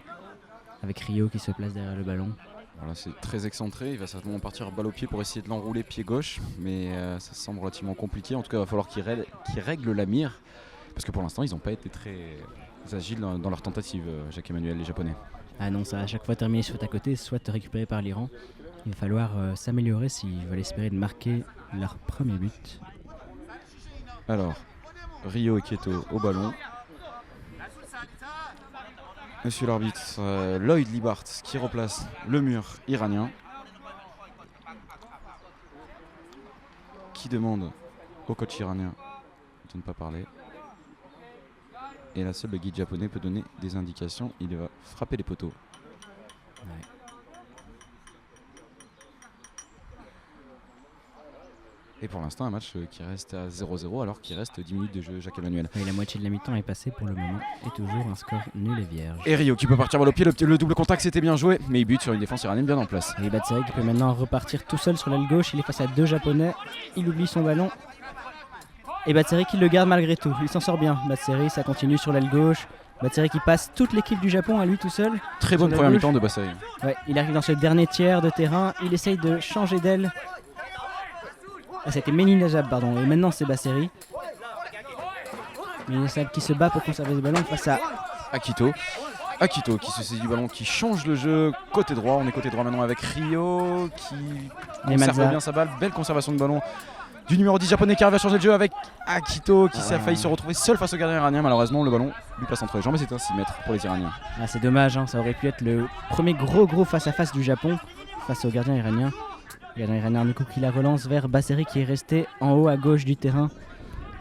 avec Rio qui se place derrière le ballon. Voilà, c'est très excentré, il va certainement partir balle au pied pour essayer de l'enrouler pied gauche, mais ça semble relativement compliqué. En tout cas, il va falloir qu'il règle la mire, parce que pour l'instant, ils n'ont pas été très agiles dans leur tentative, Jacques Emmanuel, les Japonais. Ah non, ça va à chaque fois terminer soit à côté, soit récupéré par l'Iran. Il va falloir s'améliorer s'ils veulent espérer de marquer leur premier but. Alors, Rio et Keto au ballon. Monsieur l'arbitre, Lloyd Libart qui replace le mur iranien, qui demande au coach iranien de ne pas parler. Et là seul le guide japonais peut donner des indications, il va frapper les poteaux. Ouais. Et pour l'instant un match qui reste à 0-0 alors qu'il reste 10 minutes de jeu, Jacques Emmanuel. Et la moitié de la mi-temps est passée pour le moment et toujours un score nul et vierge. Et Rio qui peut partir balle au pied, le double contact c'était bien joué, mais il bute sur une défense iranienne bien en place. Et Batseri qui peut maintenant repartir tout seul sur l'aile gauche, il est face à 2 Japonais, il oublie son ballon. Et Batseri qui le garde malgré tout, il s'en sort bien. Batseri, ça continue sur l'aile gauche. Batseri qui passe toute l'équipe du Japon à lui tout seul. Très bonne première mi-temps de Batseri. Ouais, il arrive dans ce dernier tiers de terrain, il essaye de changer d'aile. Ah, c'était Méni Najab, pardon, et maintenant c'est Batseri. Méni Najab qui se bat pour conserver ce ballon face à Akito. Akito qui se saisit du ballon, qui change le jeu côté droit. On est côté droit maintenant avec Rio qui conserve bien sa balle. Belle conservation de ballon du numéro 10 japonais qui arrive à changer le jeu avec Akito qui s'est failli se retrouver seul face au gardien iranien. Malheureusement, le ballon lui passe entre les jambes et c'est un 6 mètres pour les Iraniens. Ah, c'est dommage, hein, ça aurait pu être le premier gros face-à-face du Japon face au gardien iranien. Le gardien iranien du coup qui la relance vers Batseri qui est resté en haut à gauche du terrain.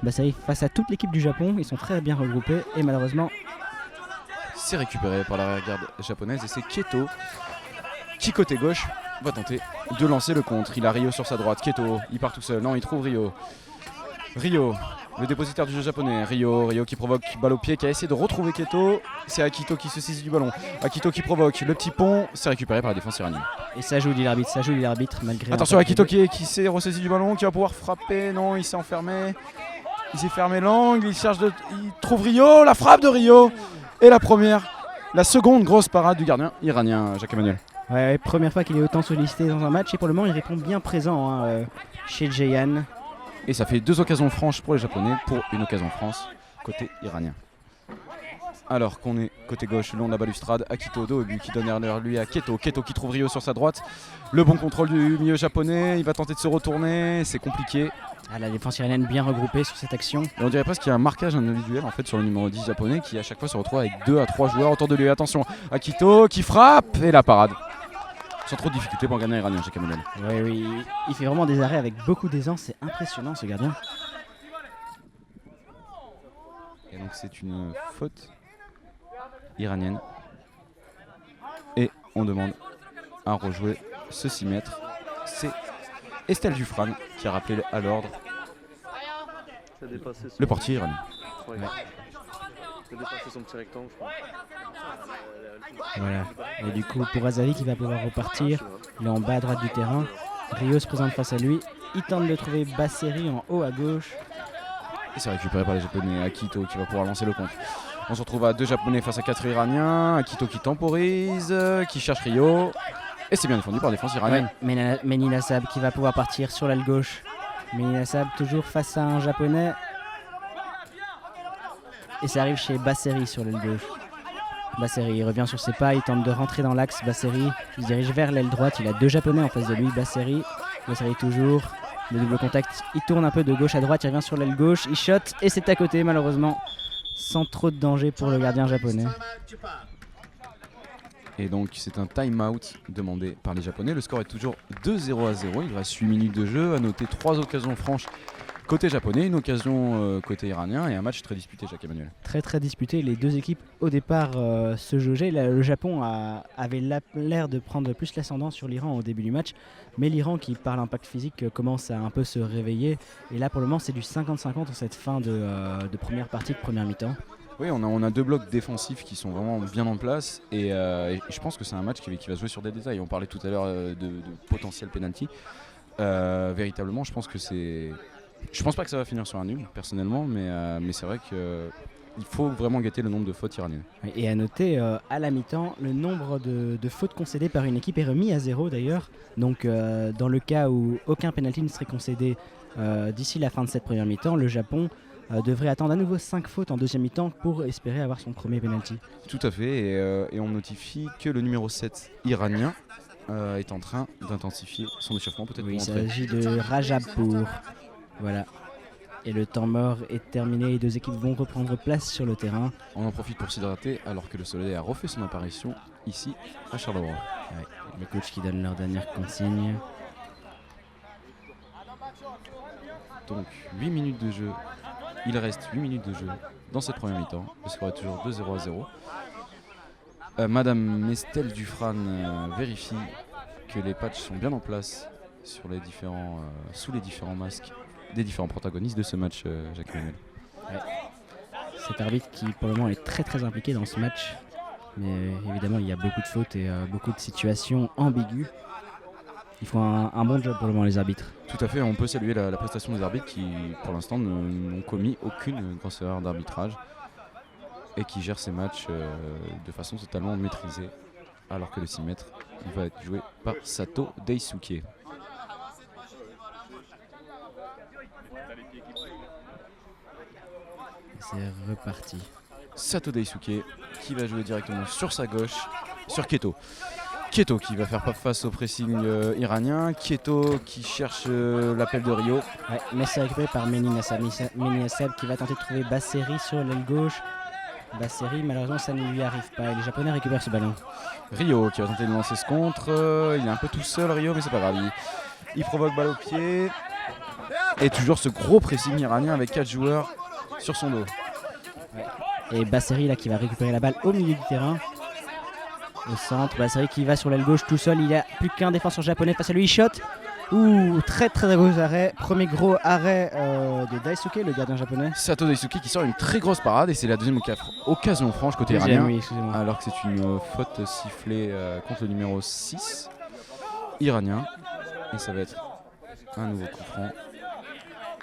Batseri face à toute l'équipe du Japon, ils sont très bien regroupés et malheureusement c'est récupéré par l'arrière-garde japonaise et c'est Keto qui côté gauche va tenter de lancer le contre. Il a Rio sur sa droite, Keto il part tout seul, non il trouve Rio. Rio, le dépositaire du jeu japonais, Rio qui provoque balle au pied, qui a essayé de retrouver Keto. C'est Akito qui se saisit du ballon. Akito qui provoque le petit pont, c'est récupéré par la défense iranienne. Et ça joue l'arbitre malgré. Attention Akito qui s'est ressaisi du ballon, qui va pouvoir frapper, non il s'est enfermé. Il s'est fermé l'angle, il trouve Rio, la frappe de Rio. Et la seconde grosse parade du gardien iranien, Jacques Emmanuel. Ouais, première fois qu'il est autant sollicité dans un match et pour le moment il répond bien présent chez Jayan. Et ça fait 2 occasions franches pour les Japonais pour une occasion France côté iranien. Alors qu'on est côté gauche, le long de la balustrade, Akito dos au but qui donne l'erreur lui à Keto. Keto qui trouve Rio sur sa droite. Le bon contrôle du milieu japonais, il va tenter de se retourner, c'est compliqué. Ah, la défense iranienne bien regroupée sur cette action. Et on dirait presque qu'il y a un marquage individuel en fait sur le numéro 10 japonais qui à chaque fois se retrouve avec 2 à 3 joueurs autour de lui. Attention, Akito qui frappe et la parade. Sans trop de difficulté pour un gardien iranien, Jacques Emmanuel. Oui, il fait vraiment des arrêts avec beaucoup d'aisance, c'est impressionnant ce gardien. Et donc c'est une faute iranienne. Et on demande à rejouer ce 6 mètres. C'est Estelle Dufran qui a rappelé à l'ordre le portier iranien. Ouais. Il a dépassé son petit rectangle, je crois. Voilà. Et du coup, pour Azavi qui va pouvoir repartir, il est en bas à droite du terrain. Rio se présente face à lui. Il tente de trouver Basseri en haut à gauche. Et c'est récupéré par les Japonais. Akito qui va pouvoir lancer le compte. On se retrouve à 2 Japonais face à 4 Iraniens. Akito qui temporise, qui cherche Rio. Et c'est bien défendu par la défense iranienne. Ouais, Menina Sab qui va pouvoir partir sur l'aile gauche. Menina Sab toujours face à un Japonais. Et ça arrive chez Basseri sur l'aile gauche. Basseri revient sur ses pas, il tente de rentrer dans l'axe. Basseri il se dirige vers l'aile droite. Il a 2 Japonais en face de lui. Basseri toujours. Le double contact, il tourne un peu de gauche à droite, il revient sur l'aile gauche, il shot et c'est à côté malheureusement. Sans trop de danger pour le gardien japonais. Et donc c'est un time-out demandé par les Japonais. Le score est toujours 2-0 à 0. Il reste 8 minutes de jeu. À noter 3 occasions franches côté japonais, une occasion côté iranien et un match très disputé, Jacques-Emmanuel. Très très disputé. Les deux équipes au départ se jaugeaient. Le Japon avait l'air de prendre plus l'ascendant sur l'Iran au début du match. Mais l'Iran qui par l'impact physique commence à un peu se réveiller. Et là pour le moment c'est du 50-50 en cette fin de première partie, de première mi-temps. Oui, on a 2 blocs défensifs qui sont vraiment bien en place et je pense que c'est un match qui va se jouer sur des détails. On parlait tout à l'heure de potentiel penalty. Véritablement, je pense pas que ça va finir sur un nul personnellement, mais c'est vrai qu'il faut vraiment guetter le nombre de fautes iraniennes. Et à noter, à la mi-temps, le nombre de fautes concédées par une équipe est remis à 0 d'ailleurs. Donc dans le cas où aucun penalty ne serait concédé d'ici la fin de cette première mi-temps, le Japon devrait attendre à nouveau 5 fautes en deuxième mi-temps pour espérer avoir son premier penalty. Tout à fait, et on notifie que le numéro 7 iranien est en train d'intensifier son échauffement, peut-être Oui, il pour entrer. s'agit de Rajapur. Voilà. Et le temps mort est terminé, les deux équipes vont reprendre place sur le terrain. On en profite pour s'hydrater alors que le soleil a refait son apparition ici à Charleroi. Ouais, le coach qui donne leur dernière consigne. Donc 8 minutes de jeu, il reste 8 minutes de jeu dans cette première mi-temps. Le score est toujours 2-0 à 0. Madame Mestel Dufran vérifie que les patchs sont bien en place sur les sous les différents masques des différents protagonistes de ce match, Jacques-Emmanuel. Ouais. Cet arbitre qui pour le moment est très très impliqué dans ce match. Mais évidemment il y a beaucoup de fautes et beaucoup de situations ambiguës. Ils font un bon job pour le moment les arbitres. Tout à fait, on peut saluer la prestation des arbitres qui pour l'instant n'ont commis aucune grosse erreur d'arbitrage et qui gèrent ces matchs de façon totalement maîtrisée, alors que le 6 mètres va être joué par Sato Daisuke. C'est reparti. Sato Daisuke qui va jouer directement sur sa gauche, sur Keto. Keto qui va faire face au pressing iranien. Keto qui cherche l'appel de Rio. Ouais, mais c'est récupéré par Menina Sab qui va tenter de trouver Basseri sur l'aile gauche. Basseri, malheureusement ça ne lui arrive pas et les Japonais récupèrent ce ballon. Rio qui va tenter de lancer ce contre. Il est un peu tout seul Rio, mais c'est pas grave. Il provoque balle au pied. Et toujours ce gros pressing iranien avec 4 joueurs sur son dos. Ouais. Et Basseri là qui va récupérer la balle au milieu du terrain. Au centre, Basseri qui va sur l'aile gauche tout seul. Il n'y a plus qu'un défenseur japonais face à lui. Il shot. Ouh, très très gros arrêt. Premier gros arrêt de Daisuke, le gardien japonais. Sato Daisuke qui sort une très grosse parade et c'est la deuxième occasion franche côté iranien. Oui, excusez-moi. Alors que c'est une faute sifflée contre le numéro 6 iranien. Et ça va être un nouveau coup franc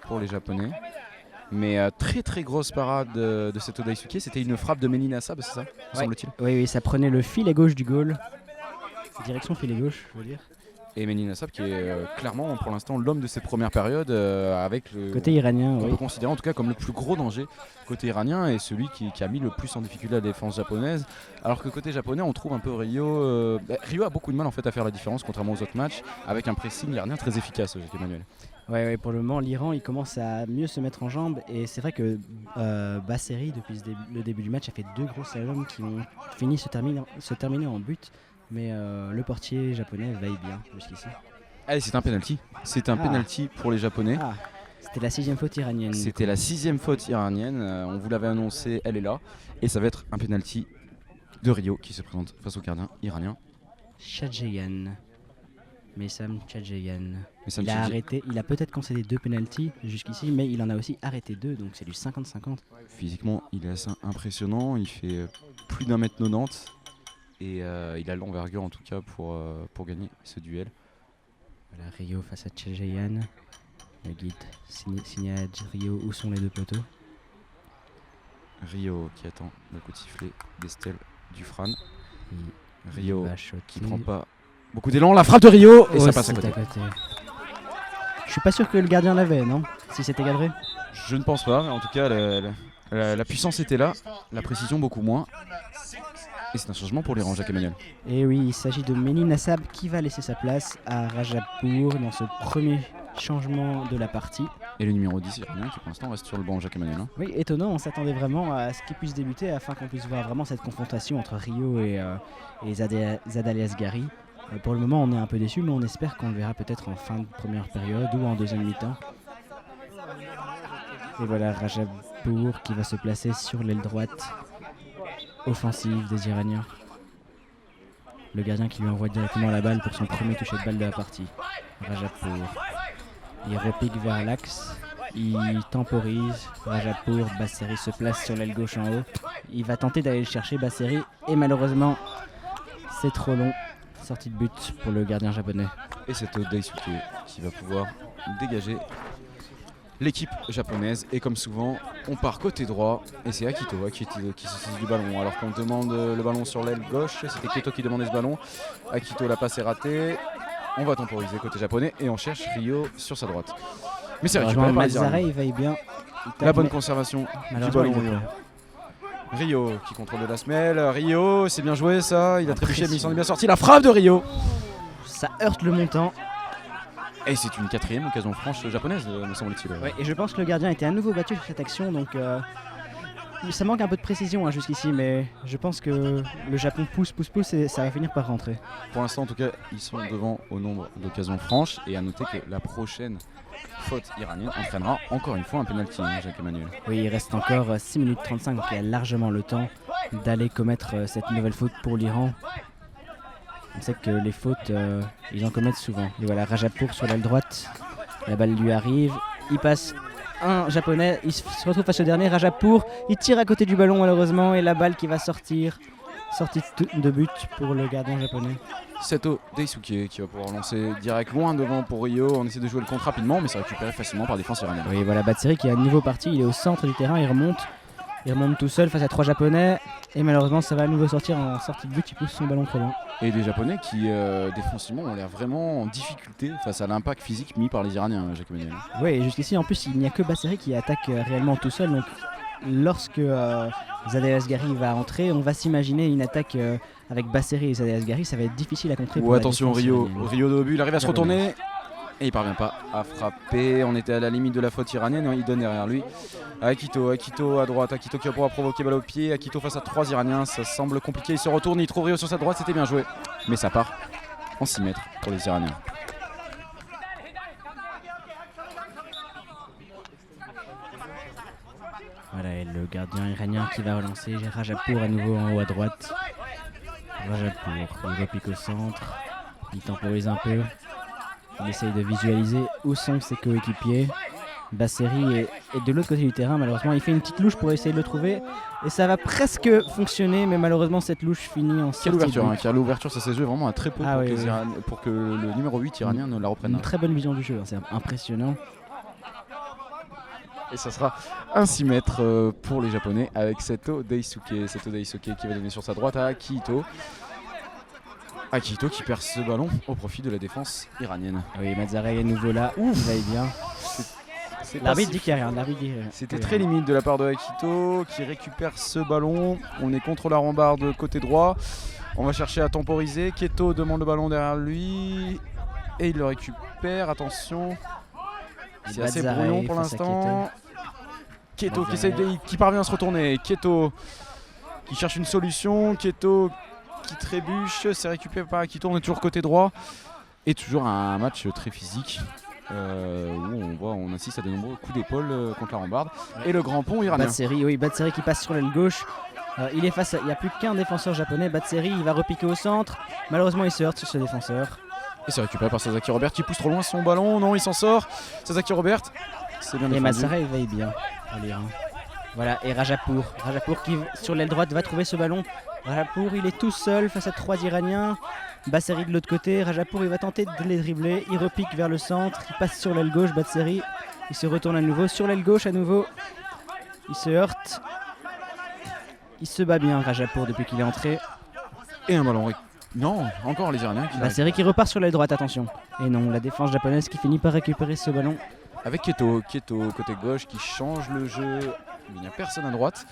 pour les Japonais. Mais très très grosse parade de Sato Daisuke. C'était une frappe de Menina Sab, c'est ça, semble-t-il? Oui, ça prenait le filet gauche du goal. Direction filet gauche, je veux dire. Et Menina Sab qui est clairement pour l'instant l'homme de cette première période avec le côté iranien, on oui. peut considérer en tout cas comme le plus gros danger côté iranien et celui qui a mis le plus en difficulté la défense japonaise. Alors que côté japonais on trouve un peu Rio. Rio a beaucoup de mal en fait à faire la différence contrairement aux autres matchs avec un pressing iranien très efficace, Emmanuel. Ouais, pour le moment l'Iran il commence à mieux se mettre en jambes et c'est vrai que Basseri depuis le début du match a fait 2 gros slaloms qui ont fini se terminer en but. Mais le portier japonais veille bien jusqu'ici. Allez, c'est un penalty. C'est un penalty pour les Japonais. C'était la 6e faute iranienne. C'était la 6e faute iranienne. On vous l'avait annoncé, elle est là. Et ça va être un penalty de Rio qui se présente face au gardien iranien. Shadjeyan. Messam Tchadjeyan. Mais ça me Il a dit- arrêté, il a peut-être concédé 2 pénaltys jusqu'ici, mais il en a aussi arrêté 2, donc c'est du 50-50. Physiquement, il est assez impressionnant. Il fait plus d'1m90 et il a l'envergure en tout cas pour gagner ce duel. Voilà, Rio face à Tchadjeyan. Le guide signale Rio, où sont les 2 poteaux? Rio qui attend le coup de sifflet d'Estelle Dufran. Il Rio va shotter. qui prend pas beaucoup d'élan. La frappe de Rio et Oh, ça passe à c'est côté. Je suis pas sûr que le gardien l'avait, non? Si c'était cadré. Je ne pense pas, mais en tout cas la puissance était là, la précision beaucoup moins. Et c'est un changement pour l'Iran, Jacques Emmanuel. Et oui, il s'agit de Meni Nassab qui va laisser sa place à Rajapur dans ce premier changement de la partie. Et le numéro 10 iranien qui pour l'instant reste sur le banc, Jacques Emmanuel. Oui, étonnant, on s'attendait vraiment à ce qu'il puisse débuter afin qu'on puisse voir vraiment cette confrontation entre Rio et Zadali Asghari. Pour le moment, on est un peu déçus, mais on espère qu'on le verra peut-être en fin de première période ou en deuxième mi-temps. Et voilà Rajapur qui va se placer sur l'aile droite offensive des Iraniens. Le gardien qui lui envoie directement la balle pour son premier toucher de balle de la partie. Rajapur. Il repique vers l'axe. Il temporise. Rajapur. Basseri se place sur l'aile gauche en haut. Il va tenter d'aller le chercher, Basseri. Et malheureusement, c'est trop long. Sortie de but pour le gardien japonais. Et c'est Daisuke qui va pouvoir dégager l'équipe japonaise. Et comme souvent, on part côté droit. Et c'est Akito qui se saisit du ballon. Alors qu'on demande le ballon sur l'aile gauche, c'était Keto qui demandait ce ballon. Akito, la passe est ratée. On va temporiser côté japonais et on cherche Rio sur sa droite. Mais c'est récupéré par les Iraniens. Mazzaré, il veille bien. Il tape, La bonne mais conservation du malheureusement, ballon. il le perd. Rio qui contrôle de la semelle. Rio, c'est bien joué ça. Il a trébuché mais il s'en est Impressionnant. bien sorti. La frappe de Rio. Ça heurte le montant. Et c'est une 4e occasion franche japonaise, me semble-t-il. Ouais, et je pense que le gardien était à nouveau battu sur cette action, donc ça manque un peu de précision jusqu'ici, mais je pense que le Japon pousse et ça va finir par rentrer. Pour l'instant, en tout cas, ils sont devant au nombre d'occasions franches. Et à noter que la prochaine faute iranienne entraînera encore une fois un penalty, Jacques Emmanuel. Oui, il reste encore 6 minutes 35, donc il y a largement le temps d'aller commettre cette nouvelle faute pour l'Iran. On sait que les fautes, ils en commettent souvent. Et voilà, Rajapur sur l'aile droite, la balle lui arrive, il passe un japonais, il se retrouve face au dernier, Rajapur, il tire à côté du ballon malheureusement, et la balle qui va sortir, sortie de but pour le gardien japonais. Seto Daisuke qui va pouvoir lancer direct loin devant pour Rio. On essaie de jouer le contre rapidement, mais c'est récupéré facilement par défense iranienne. Oui, voilà, Batseri qui est à nouveau parti, il est au centre du terrain, il remonte tout seul face à 3 japonais, et malheureusement ça va à nouveau sortir en sortie de but, il pousse son ballon trop loin. Et des japonais qui défensivement ont l'air vraiment en difficulté face à l'impact physique mis par les Iraniens, Jacques Emmanuel. Oui, et jusqu'ici en plus il n'y a que Basseri qui attaque réellement tout seul, donc lorsque Zadeh Asghari va entrer, on va s'imaginer une attaque avec Basseri et Zadeh Asghari, ça va être difficile à contrer. Ou pour la attention défense Rio, iranienne. Rio de Obu, il arrive à se Japonais. retourner et il parvient pas à frapper. On était à la limite de la faute iranienne et il donne derrière lui Akito à droite, Akito qui va pouvoir provoquer balle au pied, Akito face à 3 Iraniens, ça semble compliqué, il se retourne, il trouve Rio sur sa droite, c'était bien joué, mais ça part en 6 mètres pour les Iraniens. Voilà, et le gardien iranien qui va relancer, Rajapur à nouveau en haut à droite. Rajapur, il repique au centre, il temporise un peu, il essaye de visualiser où sont ses coéquipiers. Basseri est de l'autre côté du terrain, malheureusement il fait une petite louche pour essayer de le trouver et ça va presque fonctionner, mais malheureusement cette louche finit en Quelle sortie de ouverture, but. car l'ouverture ça s'est joué vraiment à très peu Ah pour, oui, que les oui. pour que le numéro 8 iranien ne la reprenne. Une très bonne vision du jeu, hein, c'est impressionnant. Et ça sera un 6 mètres pour les Japonais avec Seto Daisuke qui va donner sur sa droite à Akito. Akito qui perd ce ballon au profit de la défense iranienne. Oui, Mazzaré est nouveau là, il va bien. L'arbitre dit qu'il n'y a rien, C'était très limite de la part de Akito qui récupère ce ballon. On est contre la rambarde côté droit. On va chercher à temporiser. Keto demande le ballon derrière lui et il le récupère. Attention, c'est assez Bazzaré brouillon pour face à l'instant. Keto Bazzaré. qui parvient à se retourner. Keto qui cherche une solution. Keto qui trébuche. C'est récupéré par Akito. On est toujours côté droit et toujours un match très physique. Où on assiste à de nombreux coups d'épaule contre la rambarde et le grand pont iranien. Batseri qui passe sur l'aile gauche. Il n'y a plus qu'un défenseur japonais. Batseri, il va repiquer au centre. Malheureusement, il se heurte sur ce défenseur. Et c'est récupéré par Sasaki Robert qui pousse trop loin son ballon. Non, il s'en sort. Sasaki Robert, c'est bien Et défendu. Massara éveille bien pour l'Iran. Voilà, et Rajapour. Rajapour qui, sur l'aile droite, va trouver ce ballon. Rajapour, il est tout seul face à 3 Iraniens. Basseri de l'autre côté. Rajapour, il va tenter de les dribbler. Il repique vers le centre. Il passe sur l'aile gauche. Basseri, il se retourne à nouveau. Sur l'aile gauche à nouveau. Il se heurte. Il se bat bien, Rajapour, depuis qu'il est entré. Et un ballon. Non, encore les Iraniens qui Basseri qui repart sur l'aile droite, attention. Et non, la défense japonaise qui finit par récupérer ce ballon. avec Keto côté gauche qui change le jeu. Il n'y a personne à droite.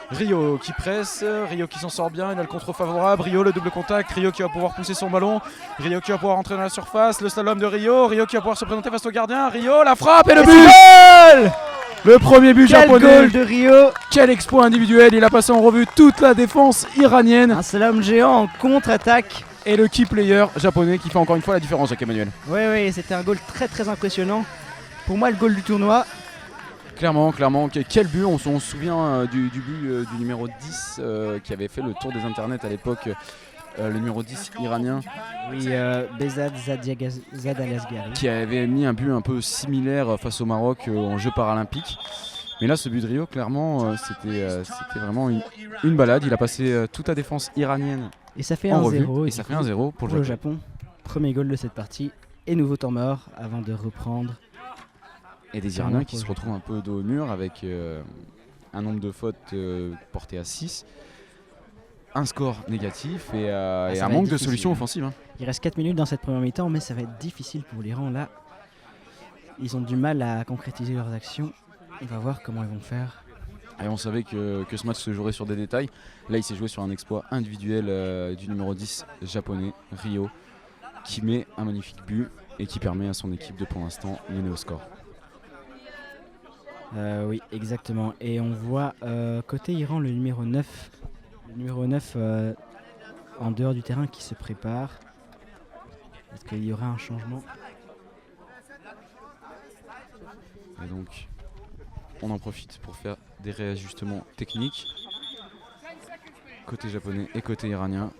Rio qui presse, Rio qui s'en sort bien, il a le contre favorable, Rio le double contact, Rio qui va pouvoir pousser son ballon, Rio qui va pouvoir entrer dans la surface, le slalom de Rio, Rio qui va pouvoir se présenter face au gardien, Rio la frappe et le but. Le premier but Quel japonais. goal de Rio! Quel exploit individuel, il a passé en revue toute la défense iranienne. Un slalom géant en contre-attaque. Et le key player japonais qui fait encore une fois la différence, Jacques-Emmanuel. Oui, c'était un goal très très impressionnant. Pour moi, le goal du tournoi. Clairement, quel but, on se souvient du but du numéro 10 qui avait fait le tour des internets à l'époque, le numéro 10 iranien. Oui, Bezad Zadaliasgari. Qui avait mis un but un peu similaire face au Maroc en Jeux paralympiques. Mais là, ce but de Rio, clairement, c'était vraiment une balade. Il a passé toute la défense iranienne Et ça fait en 1-0. revue. Et ça fait 1-0 pour le Japon. Premier goal de cette partie. Et nouveau temps mort avant de reprendre. Et des Iraniens qui se retrouvent un peu dos au mur avec un nombre de fautes porté à 6. Un score négatif et un manque de solutions offensives. Hein. Il reste 4 minutes dans cette première mi-temps, mais ça va être difficile pour l'Iran. Là, ils ont du mal à concrétiser leurs actions. On va voir comment ils vont faire. Et on savait que ce match se jouerait sur des détails. Là, il s'est joué sur un exploit individuel du numéro 10 japonais, Rio, qui met un magnifique but et qui permet à son équipe de, pour l'instant, mener au score. Oui, exactement. Et on voit côté Iran le numéro 9. Le numéro 9 en dehors du terrain qui se prépare. Est-ce qu'il y aura un changement? Et donc, on en profite pour faire des réajustements techniques côté japonais et côté iranien.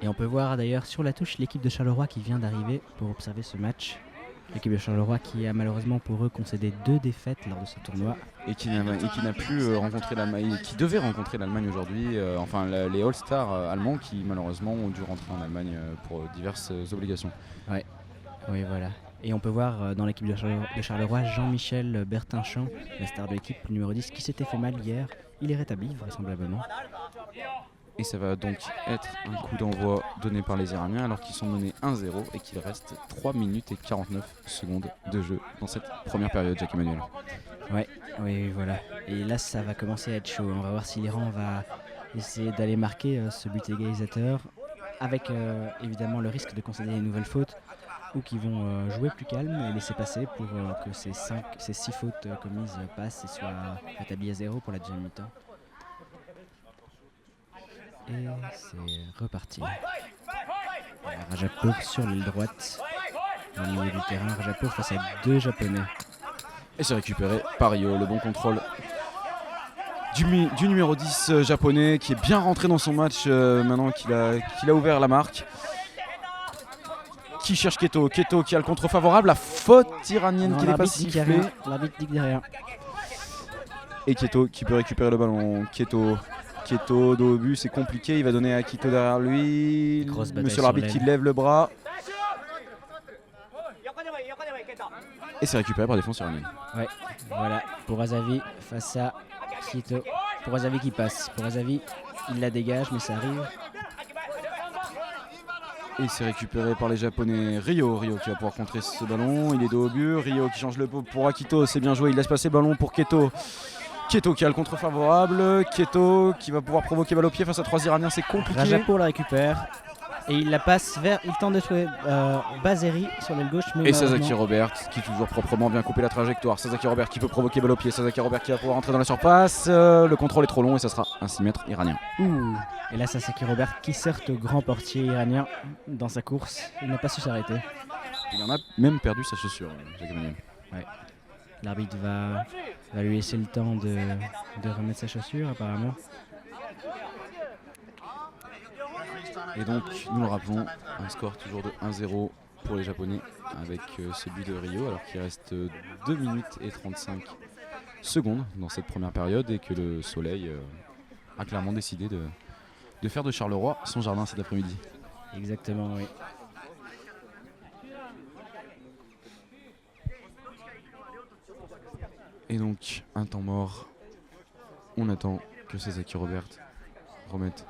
Et on peut voir d'ailleurs sur la touche l'équipe de Charleroi qui vient d'arriver pour observer ce match. L'équipe de Charleroi qui a malheureusement pour eux concédé 2 défaites lors de ce tournoi. Et qui n'a pu rencontrer l'Allemagne, qui devait rencontrer l'Allemagne aujourd'hui, les All-Stars allemands qui malheureusement ont dû rentrer en Allemagne pour diverses obligations. Ouais. Oui, voilà. Et on peut voir dans l'équipe de Charleroi Jean-Michel Bertinchamp, la star de l'équipe numéro 10, qui s'était fait mal hier. Il est rétabli vraisemblablement. Et ça va donc être un coup d'envoi donné par les Iraniens alors qu'ils sont menés 1-0 et qu'il reste 3 minutes et 49 secondes de jeu dans cette première période, Jacques-Emmanuel. Ouais, oui, voilà. Et là, ça va commencer à être chaud. On va voir si l'Iran va essayer d'aller marquer ce but égalisateur avec évidemment le risque de concéder une nouvelle faute ou qu'ils vont jouer plus calme et laisser passer pour que ces 6 fautes commises passent et soient rétablies à 0 pour la deuxième mi-temps. Et c'est reparti. Rajapour sur l'aile droite au niveau du terrain. Rajapour face à 2 Japonais. Et c'est récupéré par Rio, le bon contrôle du numéro 10 japonais qui est bien rentré dans son match maintenant qu'il a ouvert la marque. Qui cherche Keto qui a le contre favorable, la faute iranienne qui n'est pas sifflée. L'arbitre dit derrière. Et Keto qui peut récupérer le ballon. Keto dos au but, c'est compliqué, il va donner à Keto derrière lui. Monsieur l'arbitre qui lève le bras. Et c'est récupéré par la défense iranienne. Ouais, voilà, pour Azavi face à Keto. Pour Azavi qui passe. Pour Azavi, il la dégage, mais ça arrive. Et c'est récupéré par les Japonais. Rio qui va pouvoir contrer ce ballon. Il est dos au but. Rio qui change le pot pour Akito. C'est bien joué. Il laisse passer le ballon pour Keto. Keto qui a le contre favorable. Keto qui va pouvoir provoquer balle au pied face à 3 Iraniens. C'est compliqué. Rajapour la récupère. Et il la passe vers. Il tente de trouver Basseri sur l'aile gauche. Mais et Sasaki Robert qui toujours proprement vient couper la trajectoire. Sasaki Robert qui peut provoquer balle au pied. Sasaki Robert qui va pouvoir entrer dans la surface. Le contrôle est trop long et ça sera un 6 mètres iranien. Ouh. Et là, Sasaki Robert qui sert au grand portier iranien dans sa course. Il n'a pas su s'arrêter. Il en a même perdu sa chaussure, Jacques-Emmanuel. Ouais. L'arbitre va lui laisser le temps de remettre sa chaussure apparemment. Et donc, nous le rappelons, un score toujours de 1-0 pour les Japonais avec ce but de Rio, alors qu'il reste 2 minutes et 35 secondes dans cette première période et que le Soleil a clairement décidé de faire de Charleroi son jardin cet après-midi. Exactement, oui. Et donc, un temps mort. On attend que Sasaki Robert remette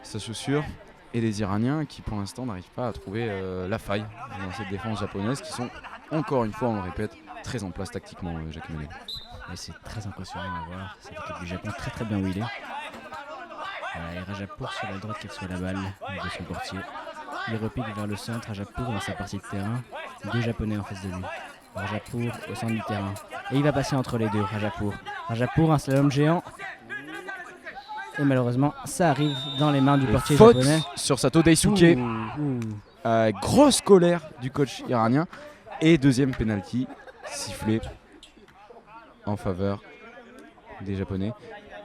sa chaussure. Et les Iraniens qui, pour l'instant, n'arrivent pas à trouver la faille dans cette défense japonaise, qui sont, encore une fois, on le répète, très en place tactiquement, Jacques Emmanuel. Et c'est très impressionnant à voir. Cette équipe du Japon très très bien wheelée. Et Rajapour sur la droite qui reçoit la balle de son portier. Il repique vers le centre, Rajapour dans sa partie de terrain. 2 Japonais en face de lui. Rajapour au centre du terrain. Et il va passer entre les deux, Rajapour. Rajapour, un slalom géant. Et malheureusement, ça arrive dans les mains du portier faute japonais. sur Sato Daisuke. Grosse colère du coach iranien. Et deuxième penalty sifflé en faveur des Japonais.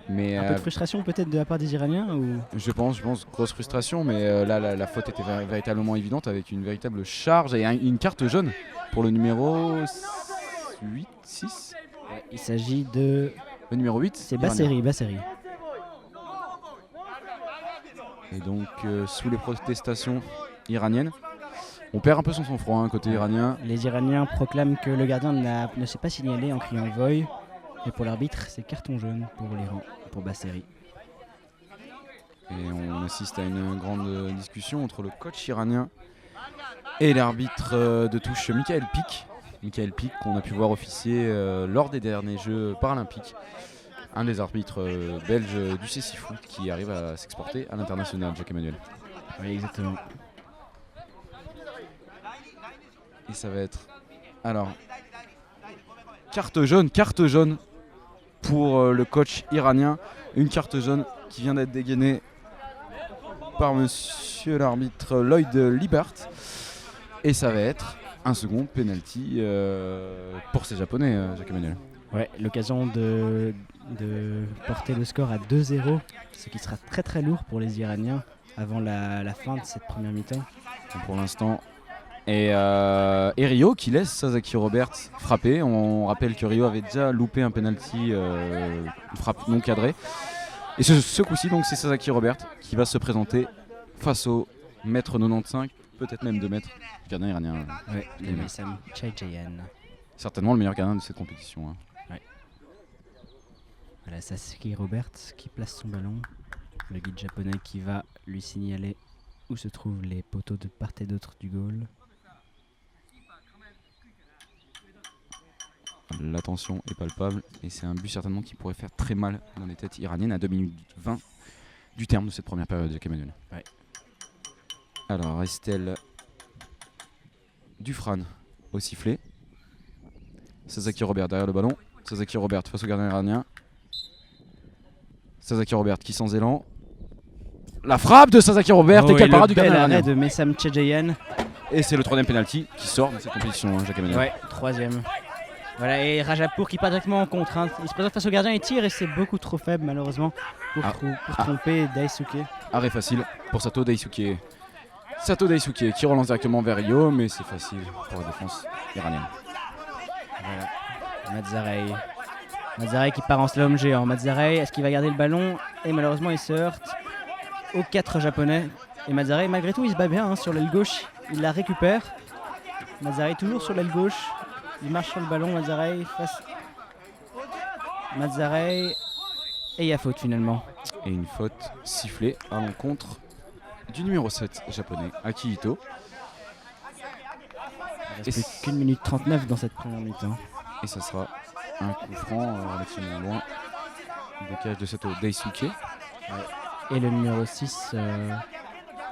Mais Un peu de frustration peut-être de la part des Iraniens ou... je pense, grosse frustration, mais là la faute était véritablement évidente avec une véritable charge et une carte jaune pour le numéro 8, 6. Il s'agit de... Le numéro 8, C'est Basseri. Et donc sous les protestations iraniennes, on perd un peu son sang-froid côté iranien. Les Iraniens proclament que le gardien ne s'est pas signalé en criant Voy. Et pour l'arbitre, c'est carton jaune pour l'Iran, pour Basseri. Et on assiste à une grande discussion entre le coach iranien et l'arbitre de touche Michael Pic. Michael Pic qu'on a pu voir officier lors des derniers Jeux paralympiques. Un des arbitres belges du CC Foot qui arrive à s'exporter à l'international, Jacques Emmanuel. Oui, exactement. Et ça va être... Alors... Carte jaune pour le coach iranien. Une carte jaune qui vient d'être dégainée par monsieur l'arbitre Lloyd Liebert. Et ça va être un second penalty pour ces Japonais, Jacques Emmanuel. Ouais, l'occasion de porter le score à 2-0, ce qui sera très très lourd pour les Iraniens avant la fin de cette première mi-temps. Pour l'instant... Et Rio qui laisse Sasaki Robert frapper. On rappelle que Rio avait déjà loupé un penalty frappe non cadré. Et ce coup-ci, donc, c'est Sasaki Robert qui va se présenter face au mètre 95, peut-être même 2 mètres, gardien iranien. Ouais, le Messam Chajayan. Certainement le meilleur gardien de cette compétition. Ouais. Voilà, Sasaki Robert qui place son ballon. Le guide japonais qui va lui signaler où se trouvent les poteaux de part et d'autre du goal. La tension est palpable et c'est un but certainement qui pourrait faire très mal dans les têtes iraniennes à 2 minutes 20 du terme de cette première période, Jacques Emmanuel. Ouais. Alors Estelle Dufran au sifflet. Sasaki Robert derrière le ballon. Sasaki Robert face au gardien iranien. Sasaki Robert qui sans élan. La frappe de Sasaki Robert et quelle parade du gardien iranien de Messam Chajayan. Et c'est le 3e penalty qui sort de cette compétition, Jacques Emmanuel. Ouais, 3e. Voilà, et Rajapour qui part directement en contre. Il se présente face au gardien et tire et c'est beaucoup trop faible malheureusement pour tromper Daisuke. Arrêt facile pour Sato Daisuke. Sato Daisuke qui relance directement vers Rio, mais c'est facile pour la défense iranienne. Voilà, Mazzarei qui part en slalom géant. Mazzarei, est-ce qu'il va garder le ballon? Et malheureusement il se heurte aux 4 japonais. Et Mazzarei malgré tout il se bat bien sur l'aile gauche, il la récupère. Mazzarei toujours sur l'aile gauche. Il marche sur le ballon, Mazzarei face. Mazzarei. Et il y a faute finalement. Et une faute sifflée à l'encontre du numéro 7 japonais, Akihito. Il reste plus qu'1 minute 39 dans cette première mi-temps. Et ça sera un coup franc relativement loin. Le décalage de Sato Daisuke. Ouais. Et le numéro 6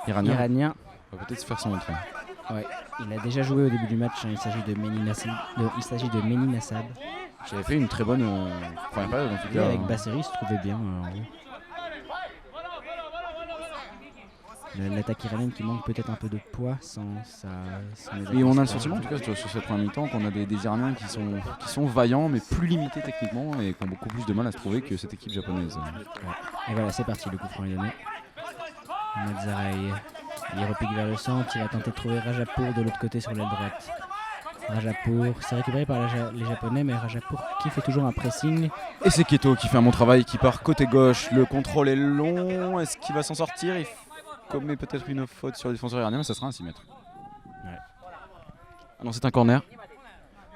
iranien va peut-être se faire son entrée. Ouais, il a déjà joué au début du match, il s'agit de Meni Nassab. J'avais fait une très bonne première période en tout cas. Avec Basseri, il se trouvait bien. L'attaque iranienne qui manque peut-être un peu de poids sans et on a le sentiment en tout cas sur cette première mi-temps qu'on a des Iraniens qui sont vaillants mais plus limités techniquement et qui ont beaucoup plus de mal à se trouver que cette équipe japonaise. Ouais. Et voilà, c'est parti, le coup franc est donné. Mazzaray, il repique vers le centre, il va tenter de trouver Rajapour de l'autre côté sur l'aile droite. Rajapour, c'est récupéré par les Japonais, mais Rajapour qui fait toujours un pressing. Et c'est Keto qui fait un bon travail, qui part côté gauche. Le contrôle est long. Est-ce qu'il va s'en sortir? Il commet peut-être une faute sur le défenseur iranien, mais ça sera un 6 mètres. Ouais. Ah non, c'est un corner.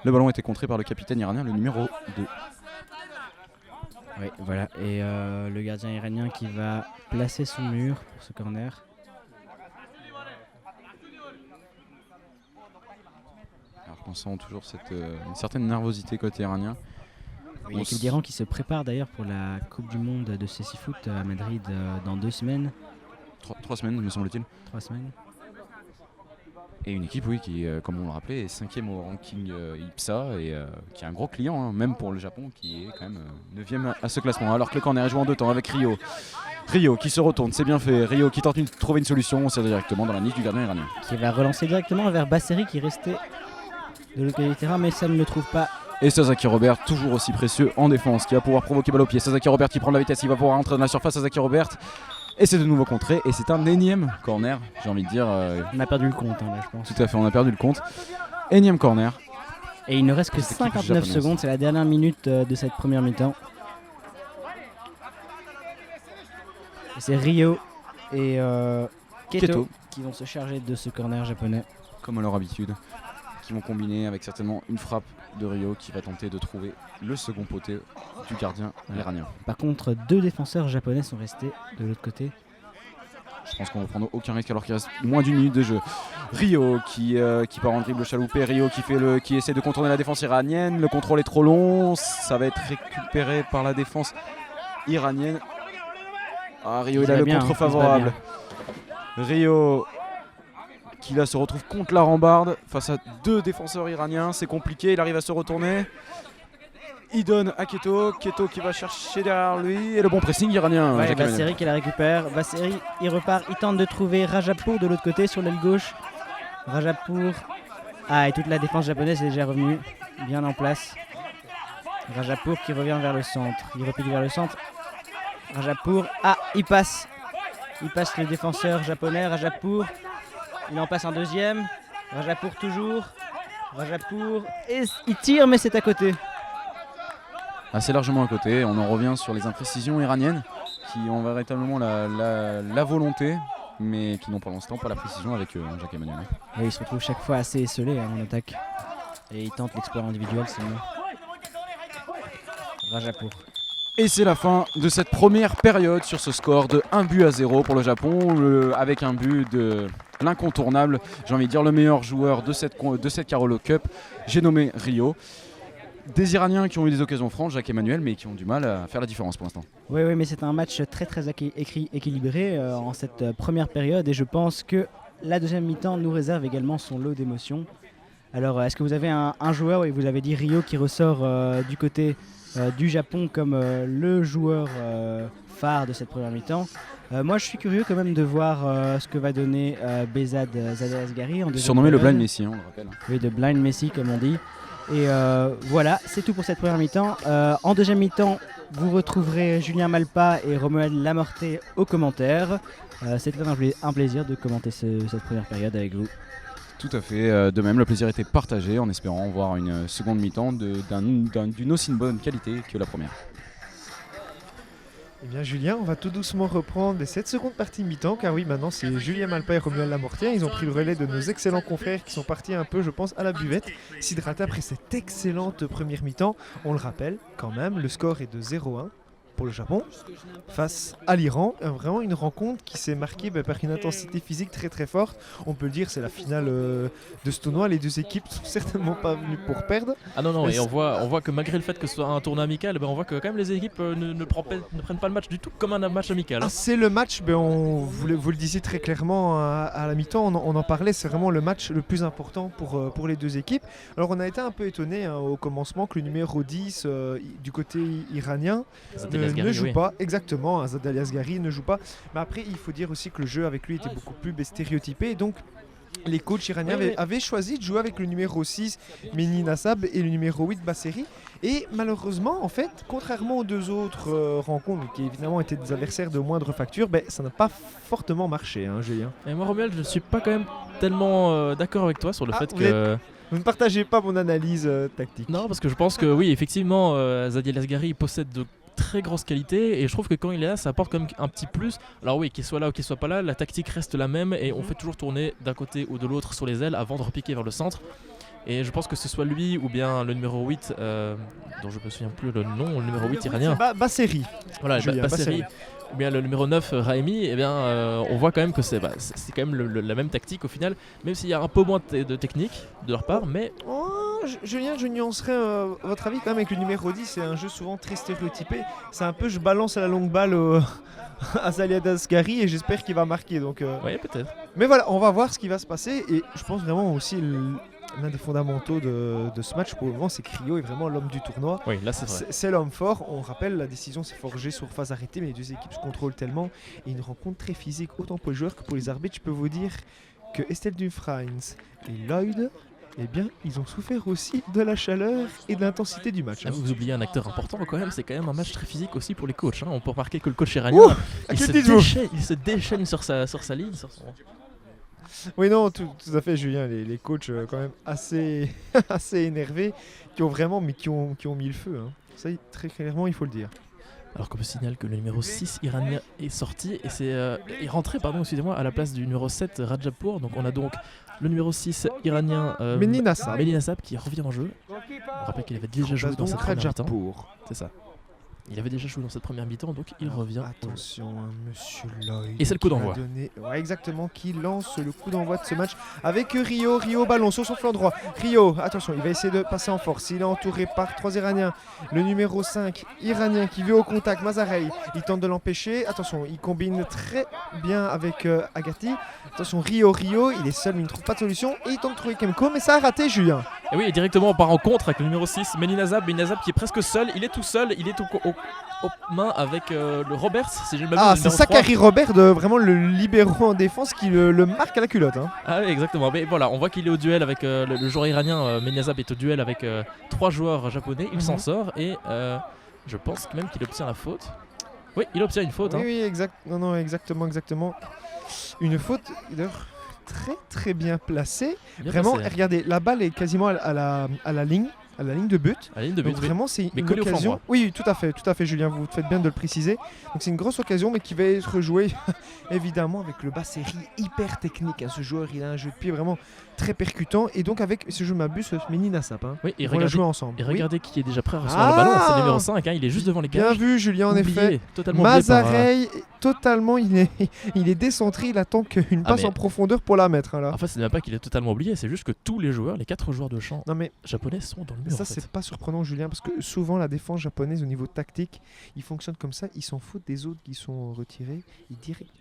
Le ballon a été contré par le capitaine iranien, le numéro 2. Oui, voilà. Et le gardien iranien qui va placer son mur pour ce corner. Alors qu'on sent toujours une certaine nervosité côté iranien. Oui, l'équipe d'Iran qui se prépare d'ailleurs pour la Coupe du Monde de CC Foot à Madrid dans 2 semaines. 3 semaines, me semble-t-il. 3 semaines. Et une équipe, oui, qui, comme on le rappelait, est 5e au ranking IPSA et qui est un gros client, hein, même pour le Japon, qui est quand même 9e à ce classement. Alors que le corner est joué en 2 temps avec Rio. Rio qui se retourne, c'est bien fait. Rio qui tente de trouver une solution, on sert directement dans la niche du gardien iranien. Qui va relancer directement vers Basseri qui restait de l'autre côté du terrain, mais ça ne le trouve pas. Et Sasaki Robert, toujours aussi précieux en défense, qui va pouvoir provoquer balle au pied. Sasaki Robert qui prend de la vitesse, il va pouvoir rentrer dans la surface. Sasaki Robert. Et c'est de nouveau contré, et c'est un énième corner, j'ai envie de dire. On a perdu le compte, là, je pense. Tout à fait, on a perdu le compte. Énième corner. Et il ne reste que 59 secondes, c'est la dernière minute de cette première mi-temps. Et c'est Rio et Keto qui vont se charger de ce corner japonais. Comme à leur habitude, qui vont combiner avec certainement une frappe de Rio qui va tenter de trouver le second poteau du gardien iranien. Par contre, 2 défenseurs japonais sont restés de l'autre côté. Je pense qu'on ne va prendre aucun risque alors qu'il reste moins d'1 minute de jeu. Rio qui part en dribble chaloupé. Rio qui essaie de contourner la défense iranienne. Le contrôle est trop long. Ça va être récupéré par la défense iranienne. Ah, Rio, il a le contre favorable. Rio qui là se retrouve contre la rambarde face à 2 défenseurs iraniens. C'est compliqué, il arrive à se retourner. Il donne à Keto, Keto qui va chercher derrière lui et le bon pressing iranien. Ouais, Basseri qui la récupère. Basseri, il repart, il tente de trouver Rajapour de l'autre côté sur l'aile gauche. Rajapour. Ah, et toute la défense japonaise est déjà revenue bien en place. Rajapour qui revient vers le centre. Il repique vers le centre. Rajapour. Ah, il passe. Il passe le défenseur japonais. Rajapour. Il en passe un deuxième. Rajapour toujours. Rajapour. Et il tire, mais c'est à côté. Assez largement à côté. On en revient sur les imprécisions iraniennes qui ont véritablement la volonté, mais qui n'ont pour l'instant pas la précision avec Jacques Emmanuel. Et il se retrouve chaque fois assez esselé en attaque. Et il tente l'exploit individuel, c'est mieux. Rajapour. Et c'est la fin de cette première période sur ce score de 1-0 pour le Japon, avec un but de l'incontournable, j'ai envie de dire le meilleur joueur de cette Carolo Cup, j'ai nommé Rio. Des Iraniens qui ont eu des occasions franches, Jacques Emmanuel, mais qui ont du mal à faire la différence pour l'instant. Oui, mais c'est un match très équilibré en cette première période, et je pense que la deuxième mi-temps nous réserve également son lot d'émotions. Alors, est-ce que vous avez un joueur, et vous avez dit Rio, qui ressort du côté du Japon comme le joueur phare de cette première mi-temps? Moi, je suis curieux quand même de voir ce que va donner Behzad Zadeh-Asghari. Surnommé le Blind Messi, on le rappelle. Oui, de Blind Messi, comme on dit. Et voilà, c'est tout pour cette première mi-temps. En deuxième mi-temps, vous retrouverez Julien Malpa et Romuald Lamorté aux commentaires. C'était un plaisir de commenter cette première période avec vous. Tout à fait, de même le plaisir était partagé en espérant voir une seconde mi-temps d'une aussi bonne qualité que la première. Eh bien Julien, on va tout doucement reprendre cette seconde partie mi-temps, car oui, maintenant c'est Julien Malpa et Romuald Lamortier. Ils ont pris le relais de nos excellents confrères qui sont partis un peu, je pense, à la buvette, s'hydrater après cette excellente première mi-temps. On le rappelle quand même, le score est de 0-1 pour le Japon face à l'Iran. Vraiment une rencontre qui s'est marquée par une intensité physique très forte. On peut le dire, c'est la finale de ce tournoi. Les deux équipes sont certainement pas venues pour perdre. Ah non, et on voit que malgré le fait que ce soit un tournoi amical, on voit que quand même les équipes ne prennent pas le match du tout comme un match amical. Ah, c'est le match, vous le disiez très clairement à la mi-temps, on en parlait, c'est vraiment le match le plus important pour les deux équipes. Alors on a été un peu étonné au commencement que le numéro 10 du côté iranien ne joue pas, exactement, Zadeh Asghari ne joue pas, mais après il faut dire aussi que le jeu avec lui était beaucoup plus stéréotypé, et donc les coachs iraniens Oui. avaient choisi de jouer avec le numéro 6 Meni Nassab et le numéro 8 Basseri. Et malheureusement, en fait, contrairement aux deux autres rencontres qui évidemment étaient des adversaires de moindre facture, ça n'a pas fortement marché, hein, Julien. Et moi, Romuald, je ne suis pas quand même tellement d'accord avec toi sur le fait vous que... Vous ne partagez pas mon analyse tactique. Non, parce que je pense que oui, effectivement, Zadiel Asgari possède de très grosses qualités et je trouve que quand il est là, ça apporte quand même un petit plus. Alors oui, qu'il soit là ou qu'il soit pas là, la tactique reste la même et on fait toujours tourner d'un côté ou de l'autre sur les ailes avant de repiquer vers le centre. Et je pense que ce soit lui ou bien le numéro 8, dont je me souviens plus le nom, le numéro 8 iranien. Basseri. Voilà, Julien Basseri. Ou bien le numéro 9, Raimi, eh bien, on voit quand même que c'est quand même la même tactique au final, même s'il y a un peu moins de technique de leur part, mais... Julien, je nuancerais votre avis quand même avec le numéro 10, c'est un jeu souvent très stéréotypé. C'est un peu je balance à la longue balle à Zadiel Asgari et j'espère qu'il va marquer. Donc, Oui, peut-être. Mais voilà, on va voir ce qui va se passer et je pense vraiment aussi l'un des fondamentaux de ce match pour le moment, c'est que Rio est vraiment l'homme du tournoi. Oui, là c'est vrai. C'est l'homme fort. On rappelle, la décision s'est forgée sur phase arrêtée, mais les deux équipes se contrôlent tellement. Et une rencontre très physique, autant pour les joueurs que pour les arbitres. Je peux vous dire que Estelle Dufresne et Lloyd, eh bien, ils ont souffert aussi de la chaleur et de l'intensité du match. Ah, vous oubliez un acteur important quand même, c'est quand même un match très physique aussi pour les coachs. On peut remarquer que le coach iranien, il se déchaîne sur sa ligne, sur son... Oui, non, tout à fait, Julien. Les coachs, quand même, assez, assez énervés, qui ont mis le feu. Hein. Ça, très clairement, il faut le dire. Alors qu'on me signale que le numéro 6 iranien est sorti et est rentré excusez-moi, à la place du numéro 7 Rajapur. Donc on a donc le numéro 6 iranien Meni Nassab qui revient en jeu. On Goalkeeper. rappelle qu'il avait déjà joué dans cette première mi-temps. Rajapur. C'est ça. Il avait déjà joué dans cette première mi-temps, donc il revient. Attention, monsieur Lloyd. Et c'est le coup qui va d'envoi. Ouais, exactement, qui lance le coup d'envoi de ce match avec Rio. Rio ballon sur son flanc droit. Rio, attention, il va essayer de passer en force. Il est entouré par 3 Iraniens. Le numéro 5 iranien qui veut au contact, Mazarey. Il tente de l'empêcher. Attention, il combine très bien avec Agati. Attention, Rio, il est seul, mais il ne trouve pas de solution. Et il tente de trouver Kemko, mais ça a raté, Julien. Et oui, et directement on part en contre avec le numéro 6, Meni Nassab qui est presque seul. Il est tout seul, il est aux mains avec le Roberts, si j'ai le même nom, le C'est numéro 3. Sakari Robert, vraiment le libéraux en défense qui le marque à la culotte. Hein. Ah oui, exactement. Mais voilà, on voit qu'il est au duel avec le joueur iranien. Meni Nassab est au duel avec 3 joueurs japonais. Il s'en sort et je pense même qu'il obtient la faute. Oui, il obtient une faute. Oui, exact. Non, exactement. Une faute d'ailleurs très bien placée. Bien Vraiment, placé. regardez, la balle est quasiment à la ligne de but. À la ligne de but. Donc vraiment, c'est Mais une collé au flanc occasion. droit. Oui, tout à fait, Julien. Vous faites bien de le préciser. Donc c'est une grosse occasion, mais qui va être jouée évidemment avec le Basseri hyper technique. Hein. Ce joueur, il a un jeu de pied vraiment très percutant. Et donc avec, si je m'abuse, Meni Nassab. Hein. Oui, et On l'a joué ensemble. Et Oui. regardez qui est déjà prêt à recevoir le ballon. C'est le numéro 5. Il est juste devant les Bien cages. vu, Julien, en Oublié, effet. totalement oublié par, Mazarey, totalement, il est décentré. Il attend qu'une passe mais- en profondeur pour la mettre. Hein, là. En fait, c'est même pas qu'il est totalement oublié, c'est juste que tous les joueurs, les 4 joueurs de champ Non mais japonais sont dans le mur. ça en fait. c'est pas surprenant Julien parce que souvent la défense japonaise au niveau tactique ils fonctionnent comme ça, ils s'en foutent des autres qui sont retirés,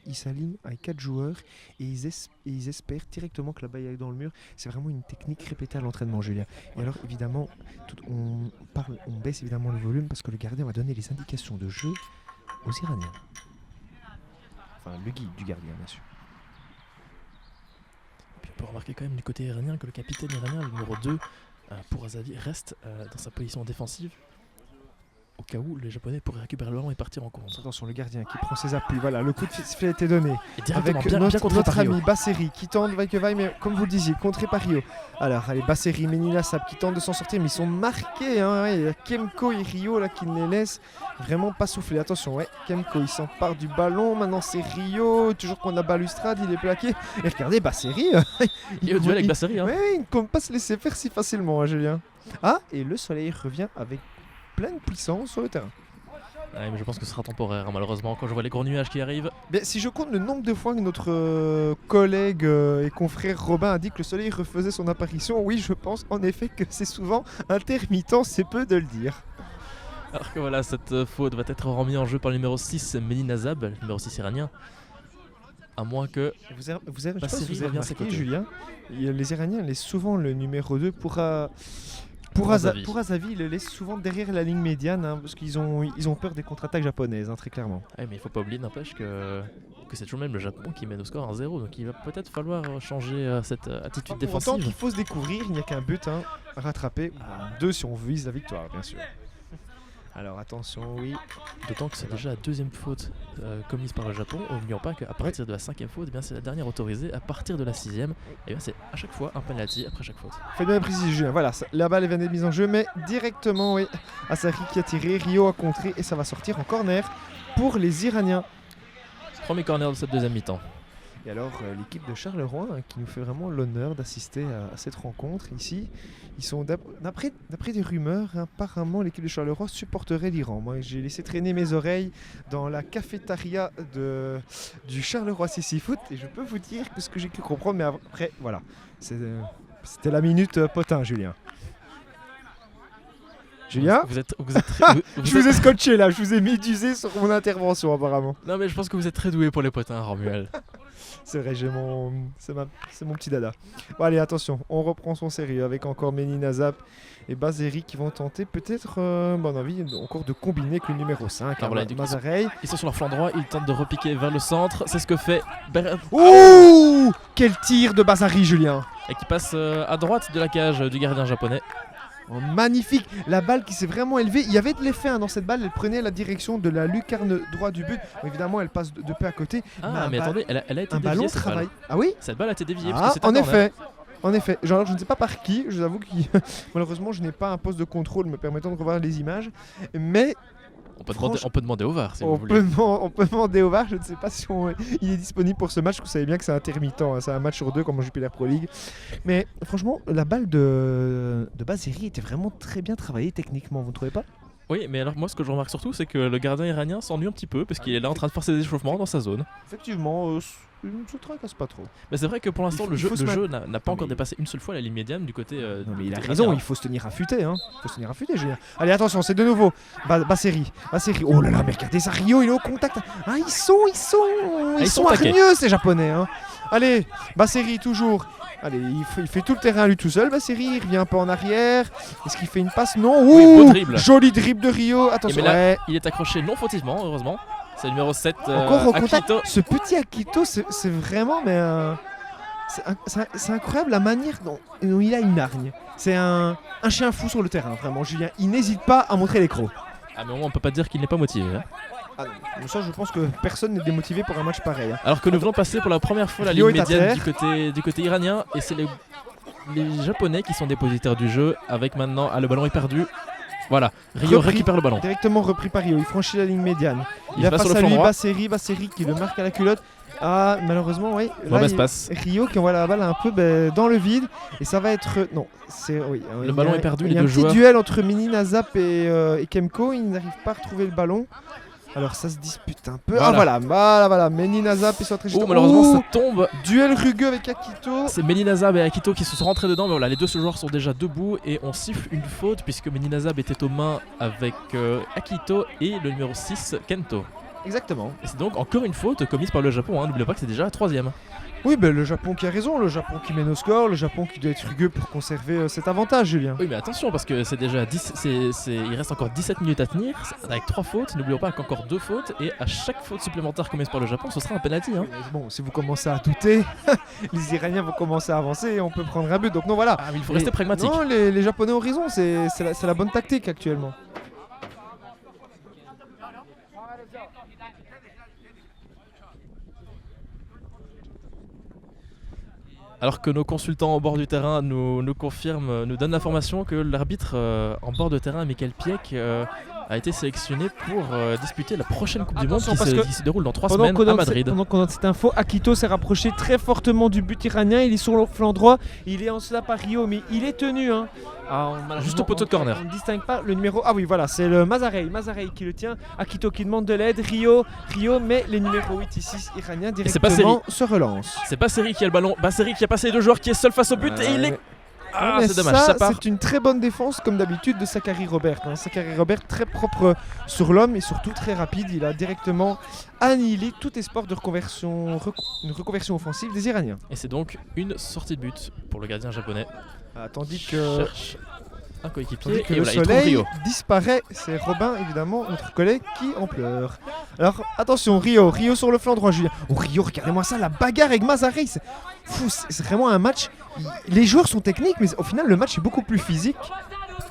ils s'alignent avec 4 joueurs et ils espèrent directement que la balle aille dans le mur. C'est vraiment une technique répétée à l'entraînement Julien. Et alors évidemment on baisse évidemment le volume parce que le gardien va donner les indications de jeu aux Iraniens. Enfin le guide du gardien bien sûr. Puis on peut remarquer quand même du côté iranien que le capitaine iranien, le numéro 2, pour Azavi, rest dans sa position défensive au cas où les japonais pourraient récupérer le ballon et partir en contre. Attention le gardien qui prend ses appuis, voilà le coup de sifflet a été donné. Et directement, Avec bien contré notre par Rio. ami Basseri qui tente Vaikevaille, mais comme vous le disiez, contré par Rio. Alors, allez, Basseri, Meni Nassab qui tentent de s'en sortir, mais ils sont marqués. Hein, ouais, il y a Kemko et Rio là, qui ne les laissent vraiment pas souffler. Attention, ouais, Kemko il s'empare du ballon. Maintenant, c'est Rio, toujours qu'on a balustrade, il est plaqué. Et regardez, Basseri, Il est au duel avec Basseri. Hein. ouais, il ne compte pas se laisser faire si facilement, hein, Julien. Ah, et le soleil revient avec pleine puissance sur le terrain. Ouais, mais je pense que ce sera temporaire, hein, malheureusement, quand je vois les gros nuages qui arrivent. Bien, si je compte le nombre de fois que notre collègue et confrère Robin a dit que le soleil refaisait son apparition, oui, je pense en effet que c'est souvent intermittent, c'est peu de le dire. Alors que voilà, cette faute va être remise en jeu par le numéro 6, Meni Nassab, le numéro 6 iranien. À moins que... Vous avez, je sais pas Basseri si vous avez revient à ses remarqué, côtés. Julien, les Iraniens laissent souvent le numéro 2 pour Pour Azavi. Azavi, il le laisse souvent derrière la ligne médiane hein, parce qu'ils ont peur des contre-attaques japonaises, hein, très clairement. Ouais, mais il faut pas oublier, n'empêche que c'est toujours même le Japon qui mène au score 1-0. Donc il va peut-être falloir changer cette attitude Pour autant défensive. qu'il faut se découvrir, il n'y a qu'un but hein, à rattraper, deux si on vise la victoire, bien sûr. Alors attention, oui. D'autant que c'est déjà la deuxième faute commise par le Japon. N'oublions pas qu'à partir de la cinquième faute, eh bien, c'est la dernière autorisée. À partir de la sixième, eh bien, c'est à chaque fois un penalty après chaque faute. Faites bien préciser, Julien. Voilà, la balle est mise en jeu, mais directement, oui. Asari qui a tiré, Rio a contré et ça va sortir en corner pour les Iraniens. Premier corner de cette deuxième mi-temps. Et alors, l'équipe de Charleroi hein, qui nous fait vraiment l'honneur d'assister à cette rencontre ici. Ils sont d'après des rumeurs, hein, apparemment l'équipe de Charleroi supporterait l'Iran. Moi, j'ai laissé traîner mes oreilles dans la cafétéria du Charleroi CC Foot et je peux vous dire que ce que j'ai pu comprendre, mais après, voilà. C'était la minute potin, Julien. Julien, vous êtes très- je vous ai scotché là, je vous ai médusé sur mon intervention apparemment. Non mais je pense que vous êtes très doué pour les potins, Romuald. C'est vrai, c'est mon petit dada. Bon allez, attention, on reprend son sérieux avec encore Ménina Zap et Bazeri qui vont tenter peut-être, bon envie encore de combiner avec le numéro 5, Alors voilà, Mazarey. Ils sont sur leur flanc droit, ils tentent de repiquer vers le centre. C'est ce que fait Ouh, quel tir de Bazari, Julien. et qui passe à droite de la cage du gardien japonais. Oh, magnifique, la balle qui s'est vraiment élevée. Il y avait de l'effet hein, dans cette balle, elle prenait la direction de la lucarne droit du but. Bon, évidemment, elle passe de peu à côté. Ah mais attendez, elle a été un ballon déviée cette travaille. balle. Ah oui. Cette balle a été déviée parce Ah, que c'est un en corner. effet. En effet, genre je ne sais pas par qui, je vous avoue que malheureusement je n'ai pas un poste de contrôle me permettant de revoir les images, mais On peut demander au VAR si vous on voulez. peut demander au VAR, je ne sais pas si il est disponible pour ce match, vous savez bien que c'est intermittent, hein, c'est un match sur deux comme en Jupiler Pro League. Mais franchement, la balle de Bazeri était vraiment très bien travaillée techniquement, vous ne trouvez pas? Oui, mais alors moi ce que je remarque surtout c'est que le gardien iranien s'ennuie un petit peu parce qu'il est là en train de faire ses échauffements dans sa zone. Effectivement, je ne se tracasse pas trop. Mais c'est vrai que pour l'instant Il le faut jeu se n'a pas Non, encore mais- dépassé une seule fois la ligne médiane du côté Non mais il a des raison, Iraniens. il faut se tenir affûté, hein. Il faut se tenir affûté, Julien. Allez, attention, c'est de nouveau Basseri. Oh là là, mais regardez ça, Rio, il est au contact. Ah, ils sont ils sont taqués. hargneux ces Japonais, hein. Allez, Basseri toujours. Allez, il fait tout le terrain lui tout seul, Basseri, il revient un peu en arrière. Est-ce qu'il fait une passe? Non. Oui, Ouh, beau dribble. joli dribble de Rio. Attention, Et mais là, ouais. il est accroché non fautivement, heureusement. C'est le numéro 7, Encore au contact. Akito. Ce petit Akito, c'est vraiment mais c'est incroyable la manière dont il a une hargne. C'est un chien fou sur le terrain, vraiment, Julien. Il n'hésite pas à montrer les crocs. Ah mais au moins on peut pas dire qu'il n'est pas motivé. Hein. Ah non, ça je pense que personne n'est démotivé pour un match pareil. Hein. Alors que nous venons passer pour la première fois la Rio ligne est à médiane terre. du côté iranien et c'est les Japonais qui sont dépositaires du jeu avec maintenant le ballon est perdu. Voilà, Rio Repris. récupère le ballon. Directement repris par Rio, il franchit la ligne médiane. Il Il a va sur face le à flanc lui droit. Basseri qui le marque à la culotte. Ah, malheureusement, oui. Là, Mauvaise il- passe. Rio qui envoie la balle un peu dans le vide. Et ça va être. Non, c'est. Oui, Le ballon est perdu, Il y les a un deux petit joueurs. duel entre Ménina Zap et Kemko. Ils n'arrivent pas à retrouver le ballon. Alors ça se dispute un peu. Voilà. Ah voilà. Ménina Zap est centré juste. Oh malheureusement Ouh, ça tombe. duel rugueux avec Akito. C'est Meninazab et Akito qui se sont rentrés dedans, mais voilà, les deux joueurs sont déjà debout et on siffle une faute puisque Meninazab était aux mains avec Akito et le numéro 6, Kento. Exactement. Et c'est donc encore une faute commise par le Japon, hein. N'oubliez pas que c'est déjà la troisième. Oui, ben le Japon qui a raison, le Japon qui mène au score, le Japon qui doit être rugueux pour conserver cet avantage, Julien. Oui mais attention parce que c'est déjà 10, il reste encore 17 minutes à tenir avec 3 fautes, n'oublions pas qu'encore 2 fautes et à chaque faute supplémentaire commise par le Japon ce sera un penalty. Hein. Mais bon, si vous commencez à douter, les Iraniens vont commencer à avancer et on peut prendre un but. Donc non, voilà. Ah mais il faut rester pragmatique. Non, les Japonais ont raison, c'est la bonne tactique actuellement. Alors que nos consultants au bord du terrain nous confirment, nous donnent l'information que l'arbitre en bord de terrain, Michael Piek, a été sélectionné pour disputer la prochaine Coupe du Monde Attention, parce que qui se déroule dans 3 Pendant semaines qu'on à donne Madrid. pendant qu'on donne cette info, Akito s'est rapproché très fortement du but iranien. Il est sur le flanc droit, il est en cela par Rio, mais il est tenu. Hein. Juste au poteau de corner. On ne distingue pas le numéro. Ah oui, voilà, c'est le Mazarey qui le tient. Akito qui demande de l'aide. Rio, mais les numéros 8 et 6 iraniens c'est pas directement se relancent. C'est Basseri qui a le ballon, Basseri qui a passé les deux joueurs, qui est seul face au but et il est... Ah mais c'est dommage, ça part. C'est une très bonne défense comme d'habitude de Sakari Robert. Hein. Sakari Robert très propre sur l'homme et surtout très rapide. Il a directement annihilé tout espoir de reconversion, une reconversion offensive des Iraniens. Et c'est donc une sortie de but pour le gardien japonais. Tandis que un Tandis coéquipier. que Et le voilà, il trouve soleil Rio. disparaît. C'est Robin, évidemment, notre collègue, qui en pleure. Alors, attention, Rio sur le flanc droit, Julien. Oh, Rio, regardez-moi ça, la bagarre avec Mazarey. C'est vraiment un match. Les joueurs sont techniques, mais au final, le match est beaucoup plus physique.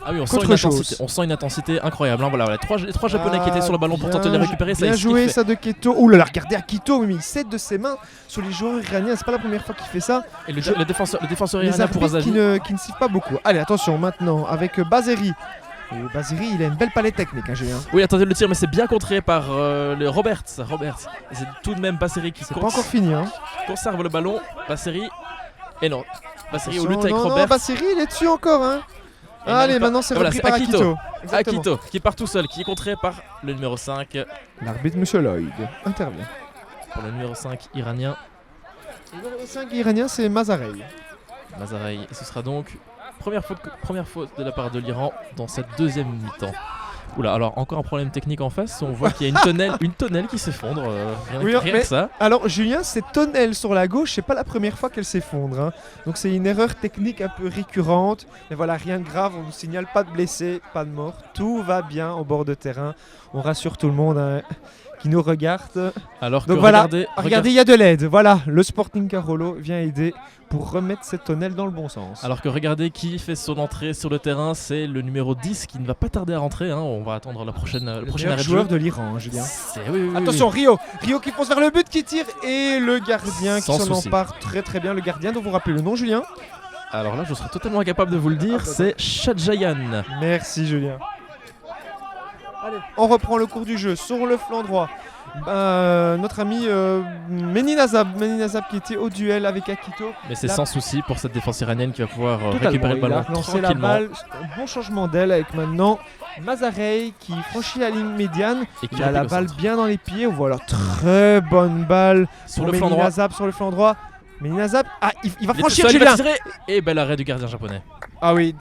Ah oui, on sent, Qu'autre chose. on sent une intensité incroyable. Hein. Voilà, les trois japonais qui étaient sur le ballon pour tenter de les récupérer. Ça, Bien ils joué kiffaient. ça de Keto. Ouh là là, regardez Akito, mais il cède de ses mains sur les joueurs iraniens. C'est pas la première fois qu'il fait ça. Et le défenseur Les iranien pour arbitres Azavi. qui ne sifflent pas beaucoup. Allez, attention maintenant avec Bazeri. Et Bazeri, il a une belle palette technique, hein, Julien. Oui, attendez le tir, mais c'est bien contré par le Roberts. Et c'est tout de même Basseri qui C'est pas encore fini, hein. conserve le ballon. Basseri. Et non. Basseri au Attention, lutte avec non, Roberts. non, Bazeri, il est dessus encore, hein. Et Allez, même pas- maintenant c'est voilà, repris c'est par Akito. Akito. Exactement. Akito qui part tout seul, qui est contré par le numéro 5. L'arbitre, Monsieur Lloyd, intervient. Pour le numéro 5 iranien, Le numéro 5 iranien, c'est Mazarey. Mazarey. Et ce sera donc première faute de la part de l'Iran dans cette deuxième mi-temps. Oula, alors encore un problème technique en face. On voit qu'il y a une tonnelle qui s'effondre. Oui, Rien mais- que ça. Alors, Julien, cette tonnelle sur la gauche, c'est pas la première fois qu'elle s'effondre, hein. Donc, c'est une erreur technique un peu récurrente. Mais voilà, rien de grave. On ne signale pas de blessés, pas de morts. Tout va bien au bord de terrain. On rassure tout le monde, hein, qui nous regarde. Alors que Donc voilà, regardez, Regardez, il y a de l'aide. Voilà, le Sporting Carolo vient aider pour remettre cette tonnelle dans le bon sens. Alors que regardez qui fait son entrée sur le terrain, c'est le numéro 10 qui ne va pas tarder à rentrer. Hein. On va attendre le prochain le arrêt meilleur de jeu. joueur de l'Iran, hein, Julien. Oui, Attention, Rio qui fonce vers le but, qui tire, et le gardien qui Sans s'en souci. empare très très bien. Le gardien dont vous rappelez le nom, Julien. Alors là, je serais totalement incapable de vous le dire. Ah, bah, C'est Shadjayan. Merci, Julien. Allez, on reprend le cours du jeu sur le flanc droit. Notre ami Meninazab qui était au duel avec Akito. Mais c'est Là- sans souci pour cette défense iranienne qui va pouvoir Totalement, récupérer le il a ballon relancé la tranquillement balle, un bon changement d'aile avec maintenant Mazarey qui franchit la ligne médiane. et qui Il a la repique au balle centre. bien dans les pieds. Voilà, très bonne balle Sur pour le flanc droit. Meninazab sur le flanc droit. Meninazab, il va Il est tout franchir seul, il va Julien. tirer. Et bel arrêt du gardien japonais. Ah oui,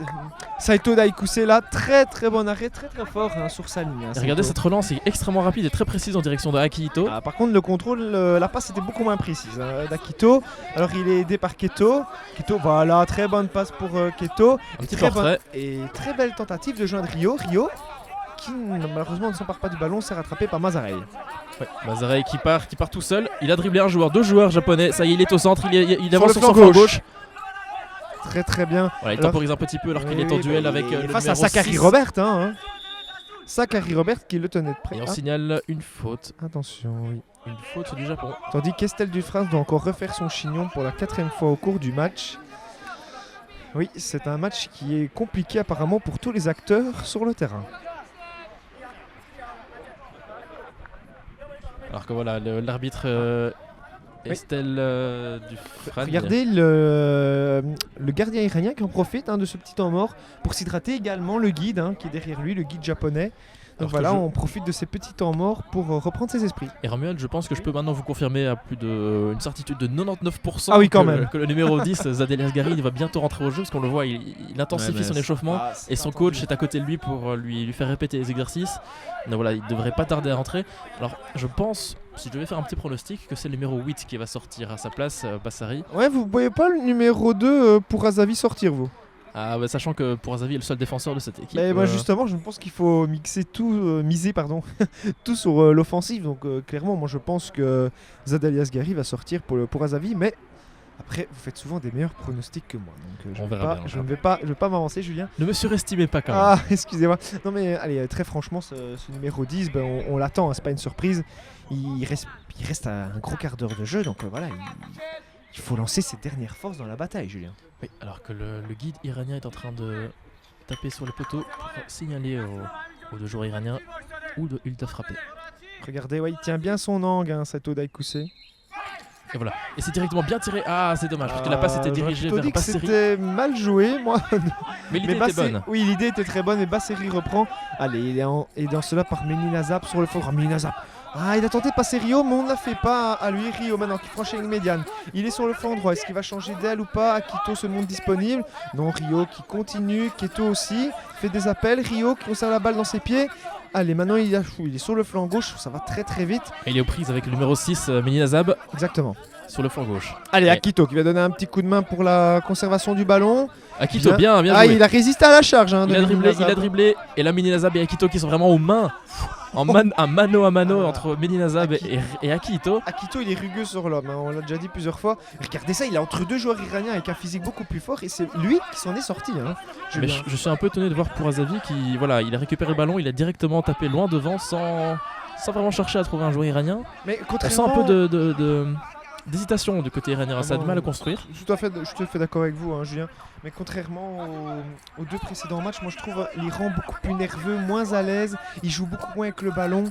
Saito Daikuse là, très très bon arrêt, très très fort, hein, sur sa ligne. hein, Et regardez, Saito. cette relance est extrêmement rapide et très précise en direction de Akihito. Ah, par contre, le contrôle, la passe était beaucoup moins précise, hein, d'Akito. Alors, il est aidé par Keto. Keto, voilà, très bonne passe pour Keto. Un petit Très portrait. Et très belle tentative de joindre Rio. Rio, qui malheureusement ne s'empare pas du ballon, s'est rattrapé par Mazarey. Ouais, Mazarey qui part tout seul. Il a dribblé deux joueurs japonais. Ça y est, il est au centre. Il Sur avance le sur flanc son flanc gauche. gauche. Très très bien. Voilà, il Alors- temporise un petit peu alors qu'il Oui, est en oui, duel bah, avec il est le face à numéro Sakari 6. Robert. Hein. Sakari Robert qui le tenait de près. Et on Ah, signale une faute. attention, oui. Une faute du Japon. Tandis qu'Estelle Dufresne doit encore refaire son chignon pour la 4e fois au cours du match. Oui, c'est un match qui est compliqué apparemment pour tous les acteurs sur le terrain. Alors que voilà, l'arbitre Oui. Estelle Dufresne. Regardez le gardien iranien qui en profite, hein, de ce petit temps mort pour s'hydrater également, le guide, hein, qui est derrière lui, le guide japonais. Donc Alors que voilà, je- on profite de ces petits temps morts pour reprendre ses esprits. Et Romuald, je pense que je peux maintenant vous confirmer à plus de une certitude de 99% Ah oui, quand que, même. que le numéro 10, Zadel Asgari, il va bientôt rentrer au jeu parce qu'on le voit, il intensifie son échauffement. Et son coach est à côté de lui pour lui faire répéter les exercices. Donc voilà, il devrait pas tarder à rentrer. Alors je pense, si je devais faire un petit pronostic, que c'est le numéro 8 qui va sortir à sa place, Bassari. Ouais, vous voyez pas le numéro 2 pour Azavi sortir, vous? Ah, bah, sachant que pour Azavi est le seul défenseur de cette équipe. Mais moi justement, je pense qu'il faut miser tout sur l'offensive. Donc clairement, moi je pense que Zadel Asgari va sortir pour Azavi, mais après vous faites souvent des meilleurs pronostics que moi. Donc On verra bien, on je ne vais pas m'avancer, Julien. Ne me surestimez pas quand même. Ah, excusez-moi. Non mais allez, très franchement, ce numéro 10, ben, on l'attend, hein, c'est pas une surprise. Il reste un gros quart d'heure de jeu, donc voilà, il faut lancer ses dernières forces dans la bataille, Julien. Oui, alors que le guide iranien est en train de taper sur les poteaux pour signaler aux deux joueurs iraniens où il doit frapper. Regardez, ouais, il tient bien son angle, hein, Saito Daikuse. Et voilà. Et c'est directement bien tiré. Ah, c'est dommage, parce que la passe était dirigée J'aurais vers plutôt dit que Basseri. c'était mal joué, moi. Mais l'idée était Basseri- bonne. Oui, l'idée était très bonne, et Basseri reprend. Allez, il est dans cela par Meninazab sur le fond. Meninazab. Ah, il a tenté de passer Rio, mais on ne la fait pas à lui. Rio maintenant qui franchit une médiane. Il est sur le flanc droit. Est-ce qu'il va changer d'aile ou pas? Akito se montre disponible. Non, Rio qui continue. Keto aussi fait des appels. Rio qui conserve la balle dans ses pieds. Allez, maintenant il est sur le flanc gauche. Ça va très très vite. Et il est aux prises avec le numéro 6, Meninazab. Exactement. sur le flanc gauche. Allez, Et- Akito qui va donner un petit coup de main pour la conservation du ballon. Akito, bien joué. Ah, il a résisté à la charge. Hein, Il de a dribblé, Medina il a dribblé, et là Medinazab et Akito qui sont vraiment aux mains, un mano à mano Ah. entre Medinazab et Akito. Akito, il est rugueux sur l'homme, hein, on l'a déjà dit plusieurs fois. Regardez ça, il est entre deux joueurs iraniens avec un physique beaucoup plus fort et c'est lui qui s'en est sorti. Hein, Mais Julien. je suis un peu étonné de voir Pourazavi qui, voilà, il a récupéré le ballon, il a directement tapé loin devant sans vraiment chercher à trouver un joueur iranien. Mais On sent contrairement, un peu d'hésitation du côté iranien, ça a du mal à construire. Je suis tout à fait d'accord avec vous, hein, Julien. Mais contrairement aux deux précédents matchs, moi je trouve l'Iran beaucoup plus nerveux, moins à l'aise. Ils jouent beaucoup moins avec le ballon.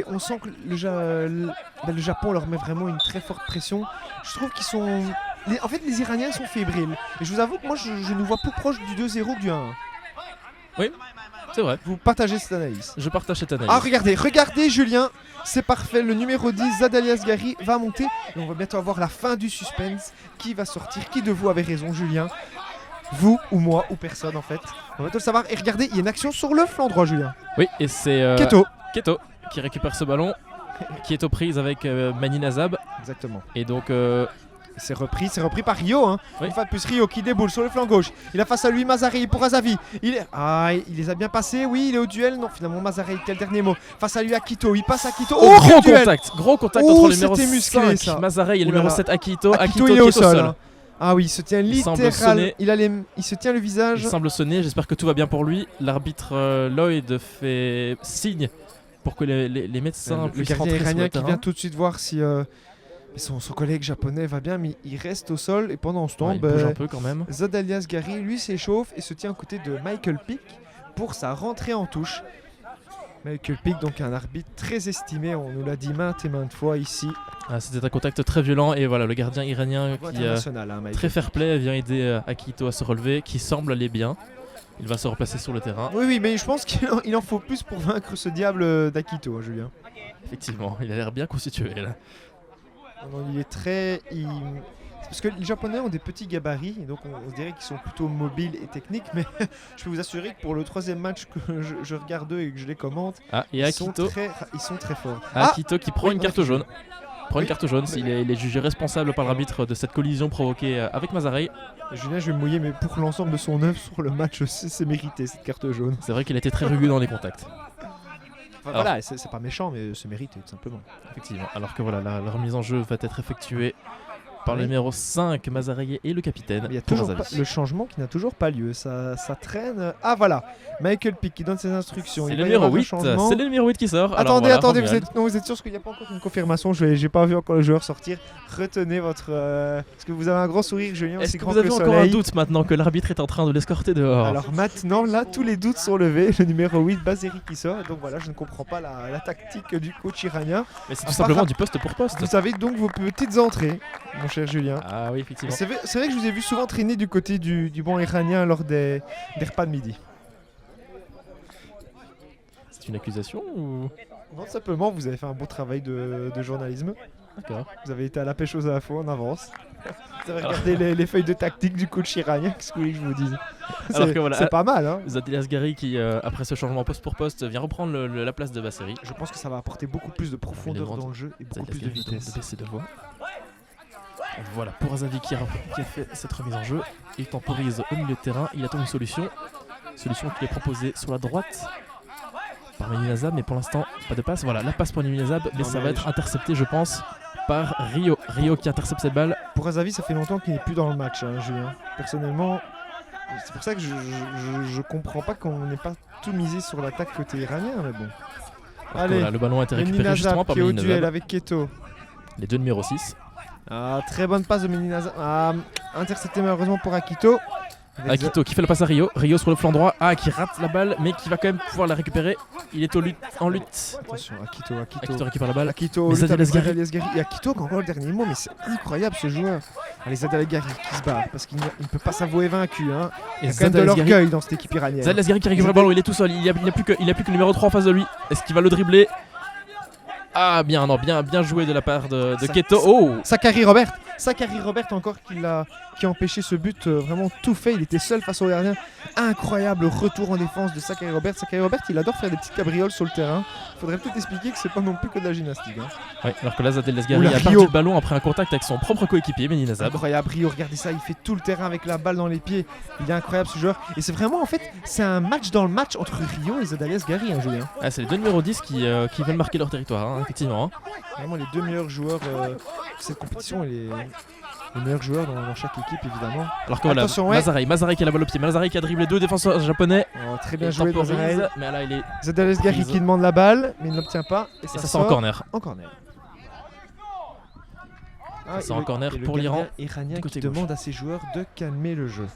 On sent que le Japon leur met vraiment une très forte pression. Je trouve qu'ils sont. En fait, les Iraniens sont fébriles. Et je vous avoue que moi je nous vois plus proche du 2-0 que du 1-1. C'est vrai, Vous partagez cette analyse. je partage cette analyse. Ah, regardez Julien, c'est parfait. Le numéro 10, Zadali Asghari, va monter. Et on va bientôt avoir la fin du suspense. Qui va sortir? Qui de vous avait raison, Julien? Vous ou moi ou personne en fait. On va bientôt le savoir. Et regardez, il y a une action sur le flanc droit, Julien. Oui, et c'est Keto. qui récupère ce ballon, qui est aux prises avec Medinazab. Exactement. Et donc, C'est repris par Rio. Hein. Oui. Une fois de plus, Rio qui déboule sur le flanc gauche. Il a face à lui Mazarei pour Azavi. Il les a bien passés. Oui, il est au duel. Non, finalement, Mazarei, quel dernier mot. Face à lui Akito. Il passe Akito. oh, quel duel. gros contact Oh, entre le numéro c'était musclé, 5 ça. Mazarei et le Ouh là numéro là. 7 Akito. Akito, qui il est au sol. sol. Hein. Ah oui, il se tient Il semble littéral. sonner. Il se tient le visage. Il semble sonner, j'espère que tout va bien pour lui. L'arbitre Lloyd fait signe pour que les médecins Le puissent gardien rentrer sur iranien le qui terrain. vient tout de suite voir si son collègue japonais va bien, mais il reste au sol et pendant ce temps, Ouais, il bouge un peu quand même. Zadali Asghari lui s'échauffe et se tient à côté de Michael Pick pour sa rentrée en touche. Michael Pick, donc un arbitre très estimé, on nous l'a dit maintes et maintes fois ici. Ah, c'était un contact très violent et voilà le gardien iranien qui International, hein, Michael. très fair play vient aider Akito à se relever, qui semble aller bien. Il va se replacer sur le terrain. Oui, mais je pense qu'il en faut plus pour vaincre ce diable d'Akito, hein, Julien. Effectivement, il a l'air bien constitué là. Non, il est très. Parce que les Japonais ont des petits gabarits, et donc on dirait qu'ils sont plutôt mobiles et techniques, mais je peux vous assurer que pour le troisième match que je regarde eux et que je les commente, Ah, et ils sont Akito, très forts. Akito qui prend oui, une on a carte fait jaune. Prend une Oui. carte jaune, il est jugé responsable par l'arbitre de cette collision provoquée avec Mazarei. Julien, je vais me mouiller, mais pour l'ensemble de son œuvre sur le match, c'est mérité cette carte jaune. C'est vrai qu'il a été très rugueux dans les contacts. Enfin, Alors. voilà, c'est pas méchant, mais c'est mérité tout simplement. Effectivement. Alors que voilà, la remise en jeu va être effectuée par le Oui. numéro 5, Mazarei et le capitaine. Il y a pour toujours Azavi. pas, le changement qui n'a toujours pas lieu, ça traîne. Ah voilà, Michael Pick qui donne ses instructions. C'est Il le va y numéro avoir un 8, changement. c'est le numéro 8 qui sort. Alors Attendez, voilà, vous êtes sûr qu'il n'y a pas encore une confirmation? J'ai pas vu encore le joueur sortir. Retenez votre. Parce que vous avez un grand sourire, Julien, Est-ce aussi que grand vous avez le encore un soleil. doute maintenant que l'arbitre est en train de l'escorter dehors? Alors maintenant, là, tous les doutes sont levés. Le numéro 8, Bazeri qui sort. Donc voilà, je ne comprends pas la tactique du coach iranien. Mais c'est à tout simplement part- du poste pour poste. Vous avez donc vos petites entrées, mon cher Julien. Ah oui, effectivement. C'est vrai que je vous ai vu souvent traîner du côté du banc iranien lors des repas de midi. C'est une accusation ou... Non, simplement, vous avez fait un beau travail de journalisme. D'accord. Vous avez été à la pêche aux infos en avance. Vous avez regardé les feuilles de tactique du coach iranien. Qu'est-ce que vous voulez que je vous dise? Alors C'est que voilà, c'est pas mal, hein. Zadeli Asghari qui, après ce changement poste pour poste, vient reprendre la place de Basseri. Je pense que ça va apporter beaucoup plus de profondeur demande dans le jeu et beaucoup Zadeli plus de Asghari vitesse. de baisser de voix. Voilà, pour Azavi qui a fait cette remise en jeu, il temporise au milieu de terrain, il attend une solution. Solution qui est proposée sur la droite par Medinazab, mais pour l'instant, pas de passe. Voilà, la passe pour Medinazab, mais Non, ça mais va être intercepté, je pense, par Rio. Rio qui intercepte cette balle. Pour Azavi, ça fait longtemps qu'il n'est plus dans le match, hein, Julien. Personnellement, c'est pour ça que je comprends pas qu'on n'ait pas tout misé sur l'attaque côté iranien, mais bon. Allez, Voilà, le ballon a été récupéré justement Medinazab par qui est au duel Medinazab. avec Keto. Les deux numéros 6. Ah, très bonne passe de Medinazab. Ah, intercepté malheureusement pour Akito. Avec Akito qui fait la passe à Rio. Rio sur le flanc droit. Ah, qui rate la balle, mais qui va quand même pouvoir la récupérer. Il est en lutte. Attention, Akito. Akito récupère la balle. Akito, Mais lutte Zadel avec Asghari. Zadel Asghari. Et Akito qui a encore le dernier mot, mais c'est incroyable ce joueur. Allez, Zadel Asghari qui se bat parce qu'il ne peut pas s'avouer vaincu. Hein. Il y a quand même de l'orgueil dans cette équipe iranienne. Zadel Asghari qui récupère le ballon, il est tout seul. Il n'y a plus que le numéro 3 en face de lui. Est-ce qu'il va le dribbler? Ah bien, non, bien joué de la part de Ça- Keto. Oh Sakari Robert encore qui a empêché ce but, vraiment tout fait, il était seul face au gardien. Incroyable retour en défense de Sakari Robert. Sakari Robert, il adore faire des petites cabrioles sur le terrain. Faudrait peut-être expliquer que c'est pas non plus que de la gymnastique. Hein. Ouais, alors que là, Zadel Lasgari Oula, a Rio. perdu le ballon après un contact avec son propre coéquipier, Mehdi Nazab. Incroyable, Rio, regardez ça, il fait tout le terrain avec la balle dans les pieds. Il est incroyable ce joueur. Et c'est vraiment, en fait, c'est un match dans le match entre Rio et Zadel Lasgari, hein, Julien. Ah, c'est les deux numéros 10 qui veulent marquer leur territoire, hein, effectivement. Hein. Vraiment les deux meilleurs joueurs de cette compétition et les meilleurs joueurs dans chaque équipe, évidemment. Alors que voilà, Attention, ouais. Mazarei qui a la balle au pied, Mazarei qui a dribblé deux défenseurs japonais. Oh, très bien Il joué, temporise, Mazarei. mais là il est. Zadel Lasgari prise. qui demande la balle, mais il ne l'obtient pas. Et Et ça ça sort en corner. en corner. Ah, sort et en le- corner et le pour l'Iran, gardien iranien du qui côté gauche. demande à ses joueurs de calmer le jeu.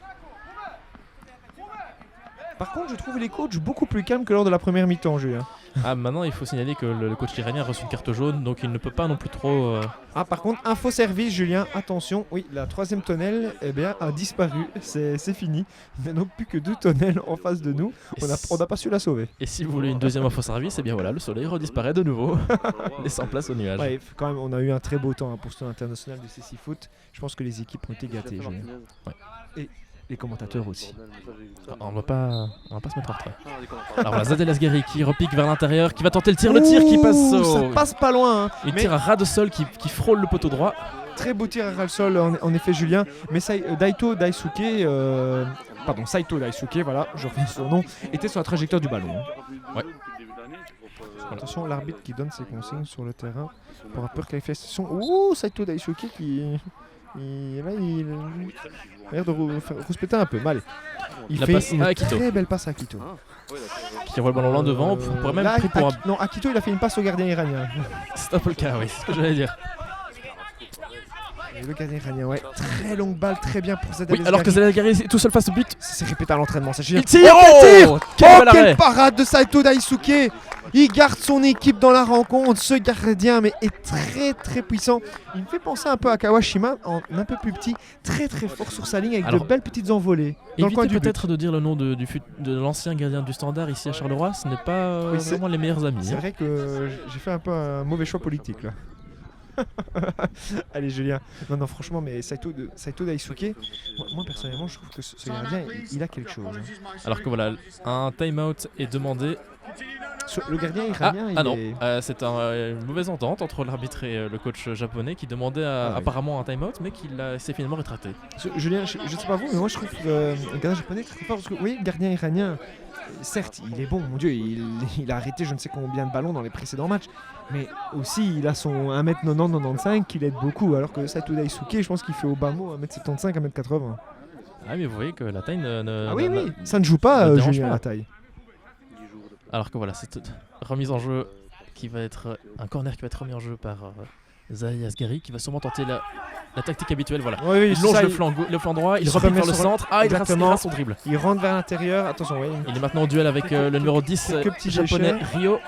Par contre, je trouve les coachs beaucoup plus calmes que lors de la première mi-temps, Julien. Ah, maintenant il faut signaler que le coach iranien a reçu une carte jaune, donc il ne peut pas non plus trop. Ah, par contre, info service, Julien, attention, oui, la troisième tonnelle eh bien, a disparu, c'est fini. Il n'y a donc plus que 2 tonnelles en face de nous. On n'a pas su la sauver. Et si vous voulez une deuxième info service, et bien voilà, le soleil redisparaît de nouveau, laissant place au nuage. Ouais, quand même, on a eu un très beau temps pour ce tournoi international de CC Foot. Je pense que les équipes ont été gâtées, Julien. Ouais. Et les commentateurs aussi. Ah, on va pas se mettre en retrait. Alors voilà, Zadel Lasgari qui repique vers l'intérieur, qui va tenter le tir qui passe Ouh, au. ça passe pas loin. Hein. Il Mais tire à ras de sol qui frôle le poteau droit. très beau tir à ras le sol, en effet, Julien. Mais Saito Daisuke, voilà, je reviens sur son nom, était sur la trajectoire du ballon. Hein. Ouais. Attention, l'arbitre qui donne ses consignes sur le terrain pour un peu de qualification. Ouh, Saito Daisuke qui. Il a l'air de rouspéter un peu. Mal. Il La fait passe une à Akito. très belle passe à Akito. Qui envoie le ballon loin devant. On pourrait même Là, pris pour un. Non, Akito, il a fait une passe au gardien iranien. C'est un peu le cas, oui, c'est ce que j'allais dire. Et le gardien iranien, ouais. Très longue balle, très bien pour Zadel Oui, alors que Zadel Lasgari est tout seul face au but. Ça s'est répété à l'entraînement, ça Julien. Il tire. Quel tir Oh, quel bel quelle arrêt. parade de Saito Daisuke. Il garde son équipe dans la rencontre. Ce gardien mais est très puissant. Il me fait penser un peu à Kawashima, en un peu plus petit, très fort sur sa ligne avec Alors, de belles petites envolées. Dans le coin Évitez du but. peut-être de dire le nom de l'ancien gardien du Standard ici à Charleroi, ce n'est pas Oui, c'est- vraiment les meilleurs amis. C'est hein. vrai que j'ai fait un peu un mauvais choix politique là. Allez Julien. Non franchement mais Saito Daisuke, moi personnellement je trouve que ce gardien il a quelque chose. Hein. Alors que voilà, un time-out est demandé. Le gardien iranien il non, est... c'est une mauvaise entente entre l'arbitre et le coach japonais qui demandait Ah oui. apparemment un time-out, mais qui s'est finalement rétracté. Julien, je sais pas vous, mais moi je trouve que le gardien japonais est très fort parce que oui, le gardien iranien, certes, il est bon, mon dieu, il a arrêté je ne sais combien de ballons dans les précédents matchs, mais aussi il a son 1m90-95 qui l'aide beaucoup, alors que Saito Daisuke, je pense qu'il fait au bas mot 1m75, 1m80. Ah, mais vous voyez que la taille ne. Ah oui, ça ne joue pas, ne dérange Julien, pas. la taille. Alors que voilà, cette remise en jeu qui va être un corner qui va être remis en jeu par Zadel Lasgari qui va sûrement tenter la tactique habituelle. Voilà. Oui, Il c'est longe ça, le flanc droit, il se repique remet vers le sur- centre. Ah, il rate Exactement. son dribble. il rentre vers l'intérieur, attention, oui. Il est maintenant en duel avec le numéro 10 quelques petits japonais, déchets.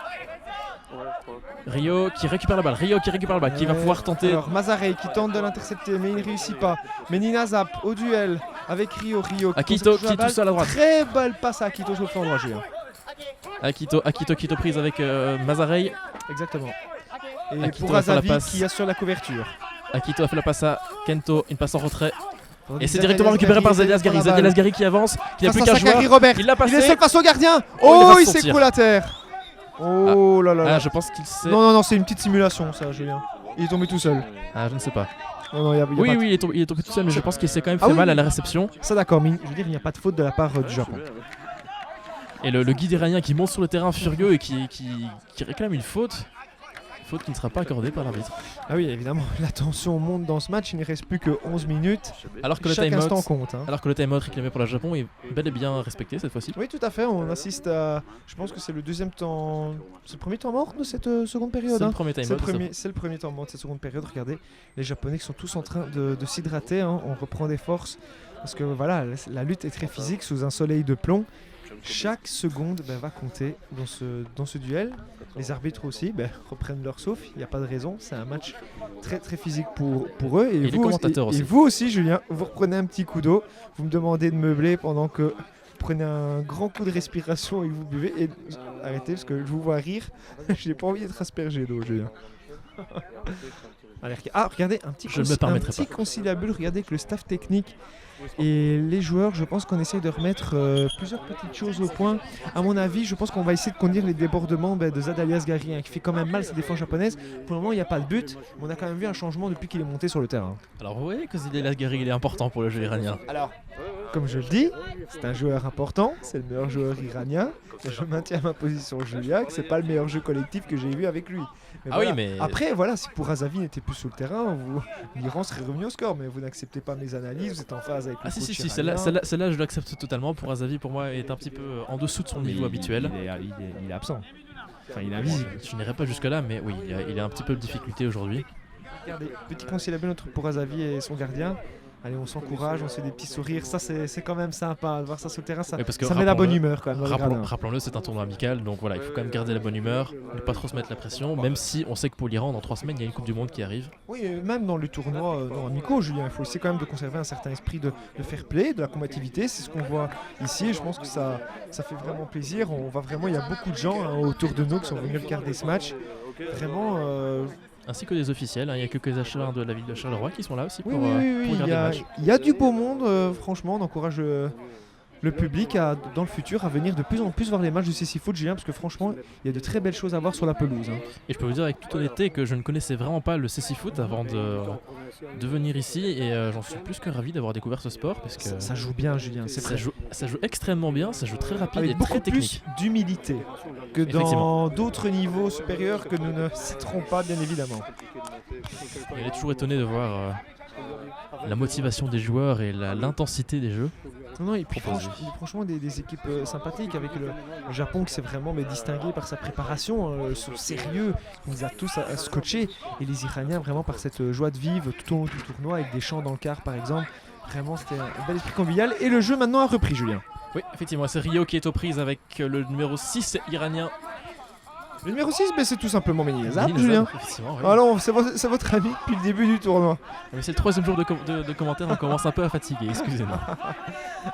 Rio qui récupère la balle, qui va pouvoir tenter. Alors Mazarei qui tente de l'intercepter mais il ne réussit pas. Mais Nina Zap au duel avec Rio qui Akito conserve toujours la qui est tout balle. seul à droite. Très belle passe à Akito sur le flanc droit, Julien. Akito qui est prise avec Mazarei. Exactement. Et Akito pour va faire la Azavi passe. qui assure la couverture. Akito a fait la passe à Kento, une passe en retrait. Et c'est Zadel directement récupéré par Zadel Lasgari. Zadel Lasgari qui avance, qui n'a Face plus à qu'un joueur. Sakari Robert. Il l'a passé. Il est seul face au gardien. Oh, il Oh, va il sortir. s'écroule à terre. Oh là là là. Ah, je pense qu'il sait. Non, c'est une petite simulation ça, Julien. Il est tombé tout seul. Ah, je ne sais pas. Non, il y a Oui, pas de- il est tombé tout seul, mais je pense qu'il s'est quand même Ah fait oui, mal oui. à la réception. Ça d'accord, mais je veux dire, il n'y a pas de faute de la part du Japon. Et le guide iranien qui monte sur le terrain furieux et qui réclame une faute. Faute qui ne sera pas accordée par l'arbitre. Ah oui, évidemment, la tension monte dans ce match, il ne reste plus que 11 minutes. Alors que le Chaque instant time-out compte. Hein. alors que le time-out réclamé pour le Japon est bel et bien respecté cette fois-ci. Oui, tout à fait, on assiste à... Je pense que c'est le deuxième temps... C'est le premier temps mort de cette seconde période. C'est hein. le premier time-out. C'est le premier temps mort de cette seconde période. Regardez, les Japonais qui sont tous en train de s'hydrater. Hein. On reprend des forces. Parce que voilà, la lutte est très physique sous un soleil de plomb. Chaque seconde va compter dans ce duel. Les arbitres aussi reprennent leur souffle. Il n'y a pas de raison. C'est un match très physique pour eux. Et les vous, commentateurs aussi. Et vous aussi, Julien, vous reprenez un petit coup d'eau. Vous me demandez de meubler pendant que prenez un grand coup de respiration et que vous buvez. Et arrêtez parce que je vous vois rire. Je n'ai pas envie d'être aspergé d'eau, Julien. Allez, regardez, un petit, Je ne me permettrai pas. conciliabule, regardez que le staff technique et les joueurs, je pense qu'on essaye de remettre plusieurs petites choses au point. À mon avis, je pense qu'on va essayer de contenir les débordements de Zadalias Asghari, qui fait quand même mal ses défenses japonaises. Pour le moment, il n'y a pas de but, mais on a quand même vu un changement depuis qu'il est monté sur le terrain. Alors vous voyez que Zadalias Asghari il est important pour le jeu iranien. Alors, comme je le dis, c'est un joueur important, c'est le meilleur joueur iranien. Et je maintiens ma position, Julien, que c'est pas le meilleur jeu collectif que j'ai vu avec lui. Mais Ah voilà. oui, mais Après, voilà, si Pourazavi n'était plus sur le terrain, l'Iran serait revenu au score, mais vous n'acceptez pas mes analyses, vous êtes en phase avec le ah si coach si si, iranien. celle-là je l'accepte totalement. Pourazavi pour moi est un petit peu en dessous de son niveau habituel. Il est absent. Enfin, il est invisible. Je n'irai pas jusque là, mais oui, il est un petit peu de difficulté aujourd'hui. Regardez, petit conciliabule entre Pourazavi et son gardien. Allez, on s'encourage, on se fait des petits sourires. Ça, c'est quand même sympa de voir ça sur le terrain. Ça, Oui, parce que ça met la bonne rappelons-le- humeur quand même. dans les gradins. Rappelons-le, c'est un tournoi amical, donc voilà, il faut quand même garder la bonne humeur, ne pas trop se mettre la pression, même si on sait que pour l'Iran, dans 3 semaines, il y a une Coupe du Monde qui arrive. Oui, même dans les tournois non amicaux, Julien, il faut essayer quand même de conserver un certain esprit de fair play, de la combativité. C'est ce qu'on voit ici et je pense que ça fait vraiment plaisir. On va vraiment, il y a beaucoup de gens autour de nous qui sont venus regarder ce match. Vraiment, Ainsi que des officiels, hein, il y a quelques acheteurs de la ville de Charleroi qui sont là aussi pour, oui, pour regarder le match. il y a du beau monde, franchement, on encourage le public dans le futur à venir de plus en plus voir les matchs du CC Foot, Julien, parce que franchement, il y a de très belles choses à voir sur la pelouse. Hein. Et je peux vous dire avec toute honnêteté que je ne connaissais vraiment pas le CC Foot avant de venir ici et j'en suis plus que ravi d'avoir découvert ce sport parce que Ça joue bien, Julien, c'est ça vrai. joue extrêmement bien, ça joue très rapide Avec et beaucoup très technique. plus d'humilité que dans d'autres niveaux supérieurs que nous ne citerons pas, bien évidemment. Il est toujours étonné de voir la motivation des joueurs et l'intensité des jeux. Non, et puis Proposé. franchement des équipes sympathiques avec le Japon qui s'est vraiment distingué par sa préparation, son sérieux, il nous a tous à scotcher, et les Iraniens vraiment par cette joie de vivre tout au long du tournoi avec des chants dans le quart par exemple. Vraiment c'était un bel esprit convivial et le jeu maintenant a repris, Julien. Oui, effectivement, c'est Rio qui est aux prises avec le numéro 6 iranien. Le numéro 6, c'est tout simplement Meninazab, Meninazab, Julien. effectivement, oui. Alors c'est votre ami depuis le début du tournoi. Mais c'est le 3e jour de commentaires, on commence un peu à fatiguer, excusez-moi.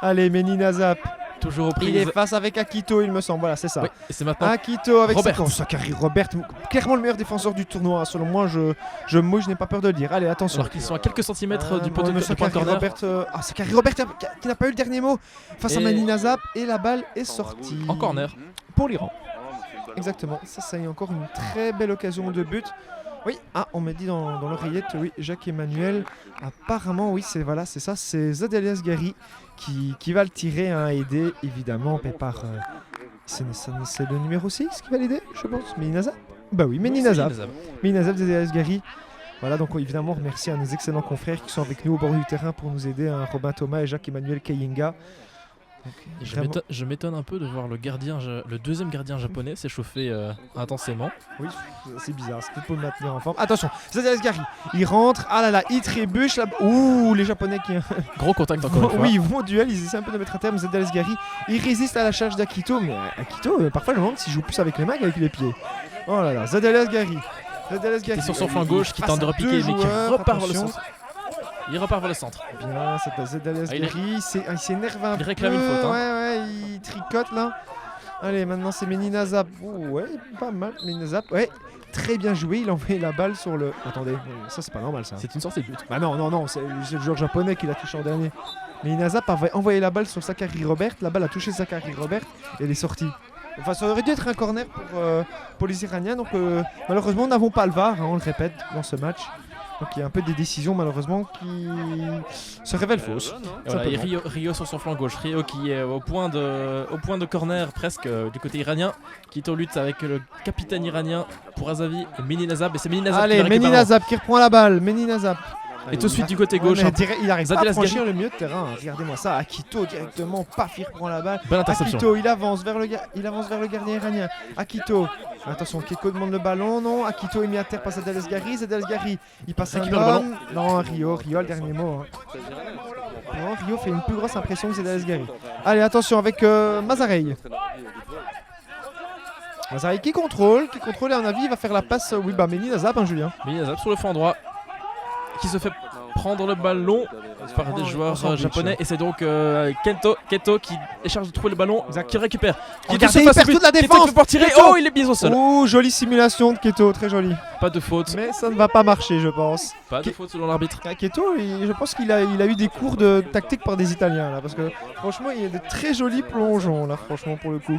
Allez, Meninazab, Toujours aux prises. il est face avec Akito, il me semble, voilà c'est ça. Oui, et c'est maintenant Akito avec Robert. Sakari Robert, clairement le meilleur défenseur du tournoi. Selon moi, je n'ai pas peur de le dire. Allez, attention. alors qu'ils sont à quelques centimètres du Bon, poteau mais du point Sakari de corner. Robert, Sakari Robert qui n'a pas eu le dernier mot face à Et- Meninazab et la balle est sortie. En corner. Pour l'Iran. Exactement. Ça y est encore une très belle occasion de but. Oui, on m'a dit dans l'oreillette, oui, Jacques-Emmanuel. Apparemment, oui, c'est ça, c'est Zadalias Asghari qui va le tirer, aidé évidemment par. C'est le numéro 6 qui va l'aider, je pense. Meninazab. Bah oui, Meninazab. Meninazab, Zadalias Asghari. Voilà, donc évidemment, remercie à nos excellents confrères qui sont avec nous au bord du terrain pour nous aider, Robin Thomas et Jacques-Emmanuel Kayinga. Donc, Et vraiment- je m'étonne un peu de voir le deuxième gardien japonais s'échauffer intensément. Oui, c'est bizarre, c'est peut-être pour le maintenir en forme. Attention, Zadalias Asghari, il rentre, ah là là, il trébuche là. Ouh, les Japonais qui. Gros contact encore une fois. Oui, ils vont au duel, ils essaient un peu de mettre à terme Zadalias Asghari. Il résiste à la charge d'Akito, mais Akito, parfois je me demande s'il joue plus avec les mains qu'avec les pieds. Oh là là, Zadalias Asghari. Zadalias Asghari. Qui est sur son flanc gauche, qui Face tente de à repiquer, deux mais qui joueurs, repart vers le attention. centre. Il repart vers le centre. Bien, c'est Zadalias Ah, il est- Asghari, il s'énerve un peu. Il réclame une faute, hein. Ouais, il tricote là. Allez, maintenant c'est Meninazab. Ouais, pas mal, Meninazab. Ouais, très bien joué, il a envoyé la balle sur le. Attendez, ça c'est pas normal ça. C'est une sortie de but. Bah non, c'est le joueur japonais qui l'a touché en dernier. Meninazab a envoyé la balle sur Sakari Robert, la balle a touché Sakari Robert et elle est sortie. Enfin, ça aurait dû être un corner pour les Iraniens, donc malheureusement, nous n'avons pas le VAR, on le répète, dans ce match. Donc il y a un peu des décisions malheureusement qui se révèlent fausses. Et voilà, et Simplement. Rio sur son flanc gauche. Rio qui est au point de corner presque du côté iranien, qui est en lutte avec le capitaine iranien Pourazavi et Meninazab. Et c'est Meninazab qui Allez, la récupère. Meninazab qui reprend la balle, Meninazab. Et tout de suite du côté Ouais, gauche, mais un il arrive pas à Zadalias franchir le milieu de terrain. Regardez-moi ça, Akito directement, paf, il reprend la balle. belle interception. Akito, il avance vers le gardien iranien. Akito, attention, Keko demande le ballon, non. Akito est mis à terre par Zadalias Asghari. Zadalias Asghari, il passe un Récupère le homme. Non, Rio a le dernier mot. Non, Rio fait une plus grosse impression que Zadalias Asghari. Allez, attention avec Mazarey. Mazarey qui contrôle, et à mon avis, il va faire la passe. Oui, bah Meninazab, Julien. Meninazab sur le flanc droit, qui se fait prendre le ballon par des joueurs japonais. Et c'est donc Kento qui écharge de trouver le ballon, qui récupère. Regardez, il perd toute la Kento défense. qui peut pouvoir tirer. Keto. Oh, il est mis au sol. Oh, jolie simulation de Keto, très jolie. Pas de faute. Mais ça ne va pas marcher, je pense. Pas de faute selon l'arbitre. Keto, je pense qu'il a eu des cours de tactique par des Italiens là, parce que franchement, il y a de très jolis plongeons là, franchement pour le coup.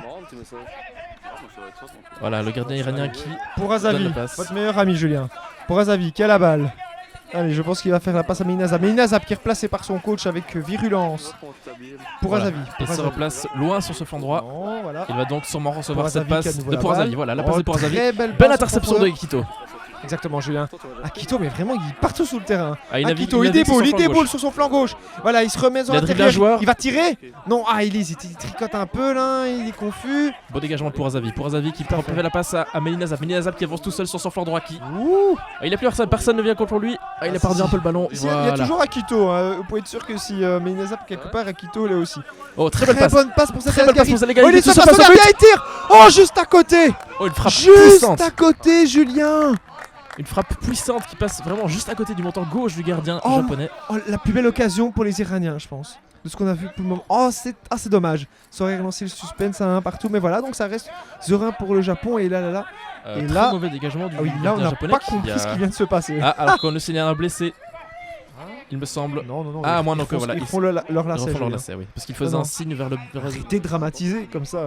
Voilà, le gardien iranien qui Pour donne Azavi, la passe. votre meilleur ami Julien. Pour Azavi, qui a la balle. Allez, je pense qu'il va faire la passe à Melinazab. Melinazab qui est replacé par son coach avec virulence. Pour Voilà. Azavi. Il se replace loin sur ce flanc droit. Non, voilà. Il va donc sûrement recevoir Pour cette Azavi qui a passe nouveau de la Pourazavi. balle. Voilà, la passe Oh, de Pourazavi. très belle Belle passe en interception de profondeur. Akito. Exactement, Julien. Akito, mais vraiment, il est partout sous le terrain. Ah, il Akito, navigue il sur son flanc déboule gauche. sur son flanc gauche. Voilà, il se remet sur Il a dribblé un l'intérieur. joueur. Il va tirer. Non, il hésite, il tricote un peu là, il est confus. Beau dégagement de Pourazavi. Pourazavi qui Tout à fait la passe à Melinazab. Melinazab qui avance tout seul sur son flanc droit. Ouh. Il n'a plus personne, personne ne vient contre lui. Il a perdu un peu le ballon. Il y a Voilà. toujours Akito, hein. Vous pouvez être sûr que si Melinazab quelque part, Akito là aussi. Oh, très belle passe. bonne passe pour cette Très belle passe pour Zalesgari. Oh, il est Tout sur seul face face au au but. gardien, il tire. Oh, juste à côté. Oh, une frappe Juste puissante. à côté, Julien. Une frappe puissante qui passe vraiment juste à côté du montant gauche du gardien Oh, japonais. Oh, la plus belle occasion pour les Iraniens, je pense. De ce qu'on a vu pour le moment. Oh, c'est dommage. Ça aurait relancé le suspense à un partout. Mais voilà, donc ça reste 0-1 pour le Japon. Et là. Et Très là- mauvais dégagement du Ah oui, là, on gardien n'a japonais. pas qui compris a- ce qui vient de se passer. Ah, alors qu'on le signale un blessé. Il me semble. Non. Ah, ils moi, font- donc, voilà, Ils ils- font leur Ils lacet. refont leur Julien. lacet, oui. Parce qu'il faisait Non. un signe vers le. Arrêtez de dramatiser comme ça.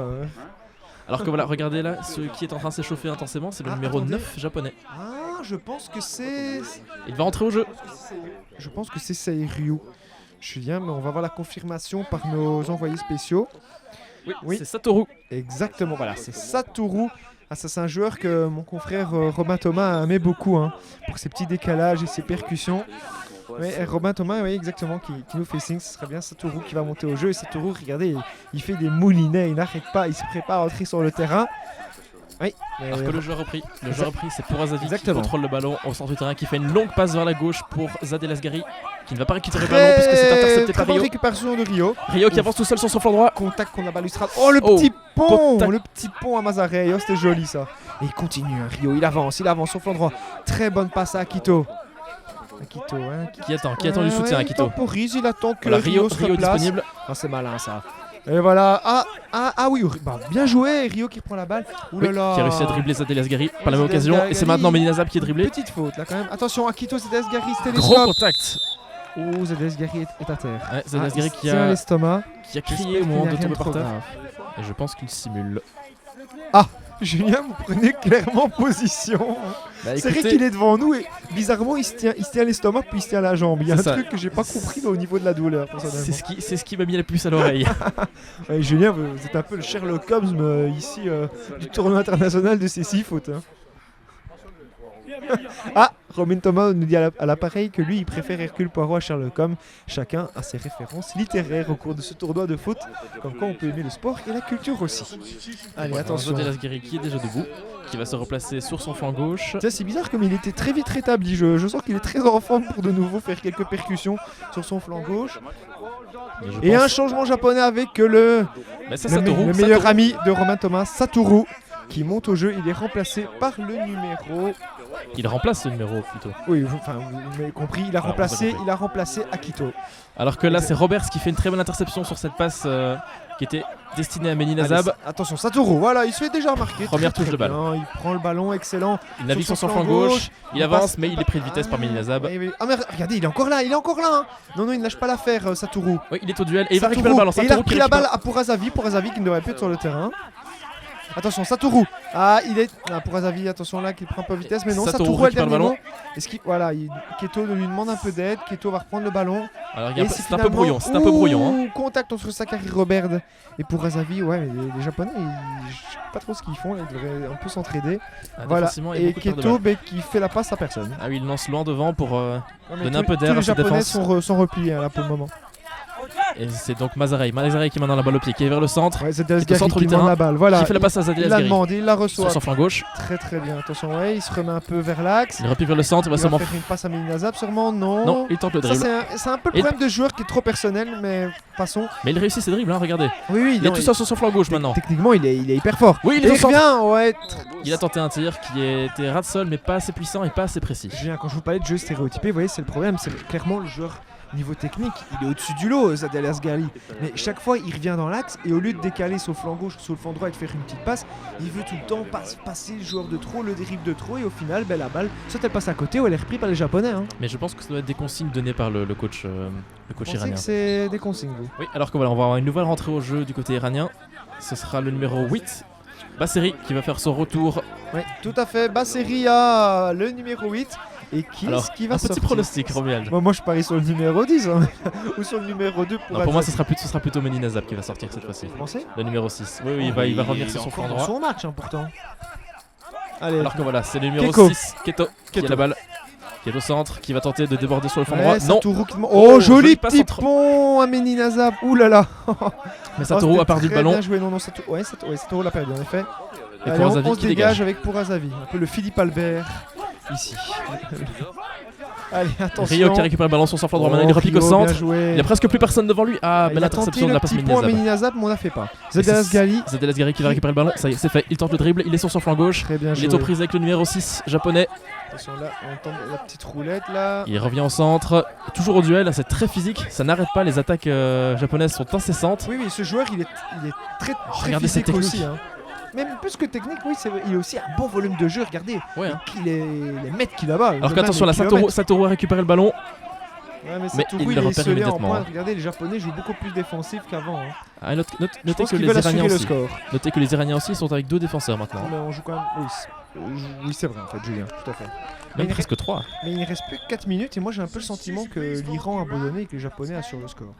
Alors que voilà, regardez là, ce qui est en train de s'échauffer intensément, c'est le Ah, numéro attendez. 9 japonais. Ah, je pense que c'est. Il va rentrer au jeu. Je pense que c'est Seiryu. Julien, mais on va voir la confirmation par nos envoyés spéciaux. Oui. C'est Satoru. Exactement, voilà, c'est Satoru. Ah, ça, c'est un joueur que mon confrère Romain Thomas aimait beaucoup, hein, pour ses petits décalages et ses percussions. Oui, Romain Thomas, oui, exactement, qui nous fait signe. Ce serait bien Satoru qui va monter au jeu. Et Satoru, regardez, il fait des moulinets, il n'arrête pas, il se prépare à entrer sur le terrain. Oui, mais- Alors que le joueur repris. Le joueur repris, c'est Pourazavi qui Exactement. contrôle le ballon au centre du terrain, qui fait une longue passe vers la gauche pour Zadelasgari, qui ne va pas récupérer le ballon puisque c'est intercepté très par bonne Rio. récupération de Rio. Rio qui avance tout seul sur son flanc droit. Contact contre la balustrade. Oh, le Oh, petit pont contact. Le petit pont à Mazarey. Oh, c'était joli ça. Et il continue, hein, Rio. Il avance au flanc droit. Très bonne passe à Akito. Akito, hein. Qui attend du soutien à Il Akito. temporise, il attend que Voilà, Rio Rio, se Rio replace. disponible. Ah, c'est malin ça. Et voilà. Ah oui, bah, bien joué. Rio qui prend la balle. Ouh là Oui, là. qui a réussi à dribbler Zadelasgari par la même occasion. Zadelasgari. Et c'est maintenant Melinazab qui est dribblé. Petite faute là quand même. Attention, Akito, c'est Desgari, c'était Gros l'estomac. contact. Oh, Zadesgari est à terre. Ouais, Zadelasgari Ah, qui tient a l'estomac. crié au moment de tomber par terre. Et je pense qu'il simule. Julien, vous prenez clairement position. Bah, C'est vrai écoutez, qu'il est devant nous et bizarrement il se tient l'estomac puis il se tient la jambe. Il y a un C'est ça. truc que j'ai pas compris au niveau de la douleur personnellement. c'est ce qui m'a mis la puce à l'oreille. Ouais, Julien, vous êtes un peu le Sherlock Holmes ici du tournoi international de ces 6 fautes. Hein. Ah, Romain Thomas nous dit à l'appareil que lui il préfère Hercule Poirot à Sherlock Holmes. Chacun a ses références littéraires au cours de ce tournoi de foot. Comme quoi on peut aimer le sport et la culture aussi. Allez, attention. Zadelasgari qui est déjà debout, qui va se replacer sur son flanc gauche. Tiens, c'est bizarre comme il était très vite rétabli. Je sens qu'il est très en forme pour de nouveau faire quelques percussions sur son flanc gauche. Et, Et un changement japonais avec le Satoru. meilleur ami de Romain Thomas, Satoru, qui monte au jeu. Il est remplacé par le numéro. Il remplace le numéro plutôt. Oui, enfin, vous m'avez compris. Il a Alors, remplacé, vous avez il a remplacé Akito. Alors que là, c'est Roberts qui fait une très bonne interception sur cette passe qui était destinée à Melinazab. Allez, attention, Satoru. Voilà, il se fait déjà remarquer. Première Très, touche de très balle. bien. Il prend le ballon, excellent. Il navigue sur son flanc flanc gauche. gauche. Il Il avance, passe- mais il est pris de vitesse par Melinazab. Oui, oui. Ah mais regardez, il est encore là, hein. Non, il ne lâche pas l'affaire, Satoru. Oui, il est au duel et il va Satoru. récupérer le ballon. Et il a Satoru repris qui la récupère- balle à Pourazavi qui ne devrait plus être sur le terrain. Attention, Satoru. Ah, il est. Ah, Pourazavi, attention là, qu'il prend un peu de vitesse. Mais non, Satoru Satoru a le récupère le dernier ballon. mot. Est-ce qu'il. Voilà, Keto lui demande un peu d'aide. Keto va reprendre le ballon. Alors, il y a un Et peu- si c'est un peu finalement- brouillon. C'est un peu brouillon. Hein. Ouh, contact entre Sakari Robert et Pourazavi. Ouais, mais les Japonais, je sais pas trop ce qu'ils font. Là, ils devraient un peu s'entraider. Ah, Voilà. défensivement, il y a Et beaucoup de pertes de Keto, balles. qui fait la passe à personne. Ah oui, il lance loin devant pour. Ouais, mais Donner un peu d'air tous à les cette Japonais défense. sont repliés là pour le moment. Et c'est donc Mazarey qui est maintenant la balle au pied, qui est vers le centre. Ouais, c'est Qui est au Asgari centre qui du demande terrain, la balle. Voilà. qui fait la passe à Zadie Il la Asgari. demande, il la Sur reçoit. son flanc gauche, Très très bien. Attention, ouais, il se remet un peu vers l'axe. il repique vers le centre, il va Il va seulement. faire une passe à Melinazab, sûrement non. Non, il tente le Ça, dribble. c'est un peu le Et- problème de joueur qui est trop personnel, mais passons. Mais il réussit ses dribbles, hein, regardez. Oui, oui, Il est non, tout seul sur son flanc gauche maintenant. Techniquement, il est hyper fort. Oui, il Et est au il centre. revient, ouais. Il a tenté un tir qui était ras de sol, mais pas assez puissant et pas assez précis. Julien, quand je vous parlais de jeu stéréotypé, vous voyez, c'est le problème. C'est clairement le joueur niveau technique, il est au-dessus du lot, Zadie Asgari. Mais chaque fois, il revient dans l'axe et au lieu de décaler sur le flanc gauche ou sur le flanc droit et de faire une petite passe, il veut tout le temps passer le joueur de trop, le dribble de trop, et au final, ben, la balle, soit elle passe à côté ou elle est reprise par les Japonais. Hein. Mais je pense que ça doit être des consignes données par le coach Vous pensez iranien. que c'est des consignes, vous? Oui, alors que voilà, on va avoir une nouvelle rentrée au jeu du côté iranien. Ce sera le numéro 8, Basseri, qui va faire son retour. Oui, tout à fait. Basseria, le numéro 8. Et qui Alors, est-ce qui va un petit sortir? pronostic, Romuald. Moi, je parie sur le numéro 10 hein, ou sur le numéro 2 pour Non, pour moi, Azad. ce sera plutôt Meninazab qui va sortir cette fois-ci. Vous pensez? Le numéro 6. Oui, il va revenir sur son flanc droit. Son match, hein, pourtant. Allez, Alors que voilà, c'est le numéro Keko. 6, Keto, qui Keto. a la balle. Qui est au centre, qui va tenter de déborder sur le flanc ouais, droit. Non, Satoru qui demande- Oh, Oh, joli joli passe petit entre- pont à Meninazab. Ouh là là. mais Satoru a perdu le ballon. Bien joué. Non, Satoru, ouais, Satoru l'a perdu en effet. Et Allez, pour on Azavi se qui dégage dégage. avec Purazavi. Un peu le Philippe Albert ici. Allez, attention. Rio qui récupère le ballon sur son flanc droit. Maintenant, Oh, il repique au Rio, centre. bien joué. Il y a presque plus personne devant lui. Ah, mais il a tenté l'interception de le la passe petit pont à Meninazab. Meninazab, mais on l'a fait pas. Et Zadie c'est- Asgari. Zadie Asgari qui va récupérer le ballon. Ça y est, c'est fait. Il tente le dribble. Il est sur son flanc gauche. Très bien Il joué. est aux prises avec le numéro 6 japonais. Attention là, on tente la petite roulette là. Il revient au centre. Toujours au duel. C'est très physique. Ça n'arrête pas. Les attaques japonaises sont incessantes. Oui, ce joueur il est très regardez physique cette technique. aussi. Hein. Même plus que technique, oui, il a aussi un bon volume de jeu. Regardez, Ouais, hein. les mètres qu'il a bas. Alors qu'attention, là, Satoru a récupéré le ballon. Ouais, mais Mais Satoru, il il le est repère isolé en immédiatement, pointe. hein. Regardez, les Japonais jouent beaucoup plus défensif qu'avant. Hein. Ah, notez Je pense que qu'ils les veulent Iraniens assurer le aussi. score. Notez que les Iraniens aussi sont avec 2 défenseurs maintenant. Mais on joue quand même. Oui, c'est vrai en fait, Julien, tout à fait. Même il presque 3. Mais il ne reste plus que 4 minutes et moi j'ai un peu le sentiment que l'Iran a abandonné et que les Japonais assurent le score.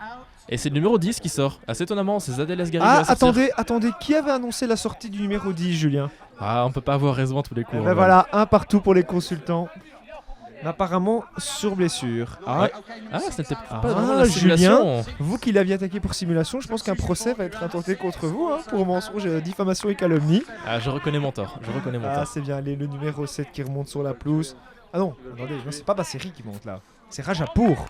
Et c'est le numéro 10 qui sort. Assez étonnamment, c'est Zadie Asgari qui Ah, va sortir. attendez, qui avait annoncé la sortie du numéro 10, Julien? Ah, on peut pas avoir raison à tous les coups. Ben voilà, un partout pour les consultants. Apparemment sur blessure. Ah, Ouais. Ah, c'était pas Ah, vraiment la Julien. simulation. vous qui l'aviez attaqué pour simulation, je pense qu'un procès va être intenté contre vous hein, pour mensonge, diffamation et calomnie. Ah, je reconnais mon tort. Je reconnais mon Ah, tort. c'est bien, allez, le numéro 7 qui remonte sur la pelouse. Ah non, attendez, non, c'est pas Basseri qui monte là. C'est Rajapour.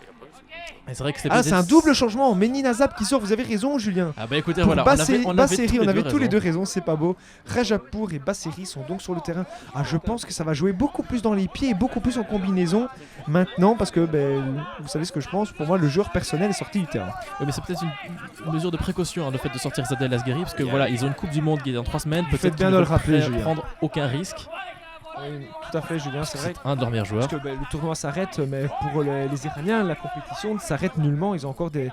Et c'est vrai que c'est Ah, peut-être- c'est un double changement. Meninazab qui sort, vous avez raison, Julien. Ah bah écoutez, Pour voilà, Basseri, on avait tous les deux raison, c'est pas beau. Rajapour et Basseri sont donc sur le terrain. Ah, je pense que ça va jouer beaucoup plus dans les pieds et beaucoup plus en combinaison maintenant parce que vous savez ce que je pense. Pour moi, le joueur personnel est sorti du terrain. Oui, mais c'est peut-être une mesure de précaution, hein, le fait de sortir Zadie Asgari, parce que voilà, ils ont une Coupe du Monde qui est dans 3 semaines. Faites Peut-être bien qu'ils de ne le veulent rappeler, pas Julien. prendre aucun risque. Oui, tout à fait, Julien, c'est vrai. C'est un de leurs meilleurs joueurs. Parce que le tournoi s'arrête, mais pour les Iraniens, la compétition ne s'arrête nullement. Ils ont encore des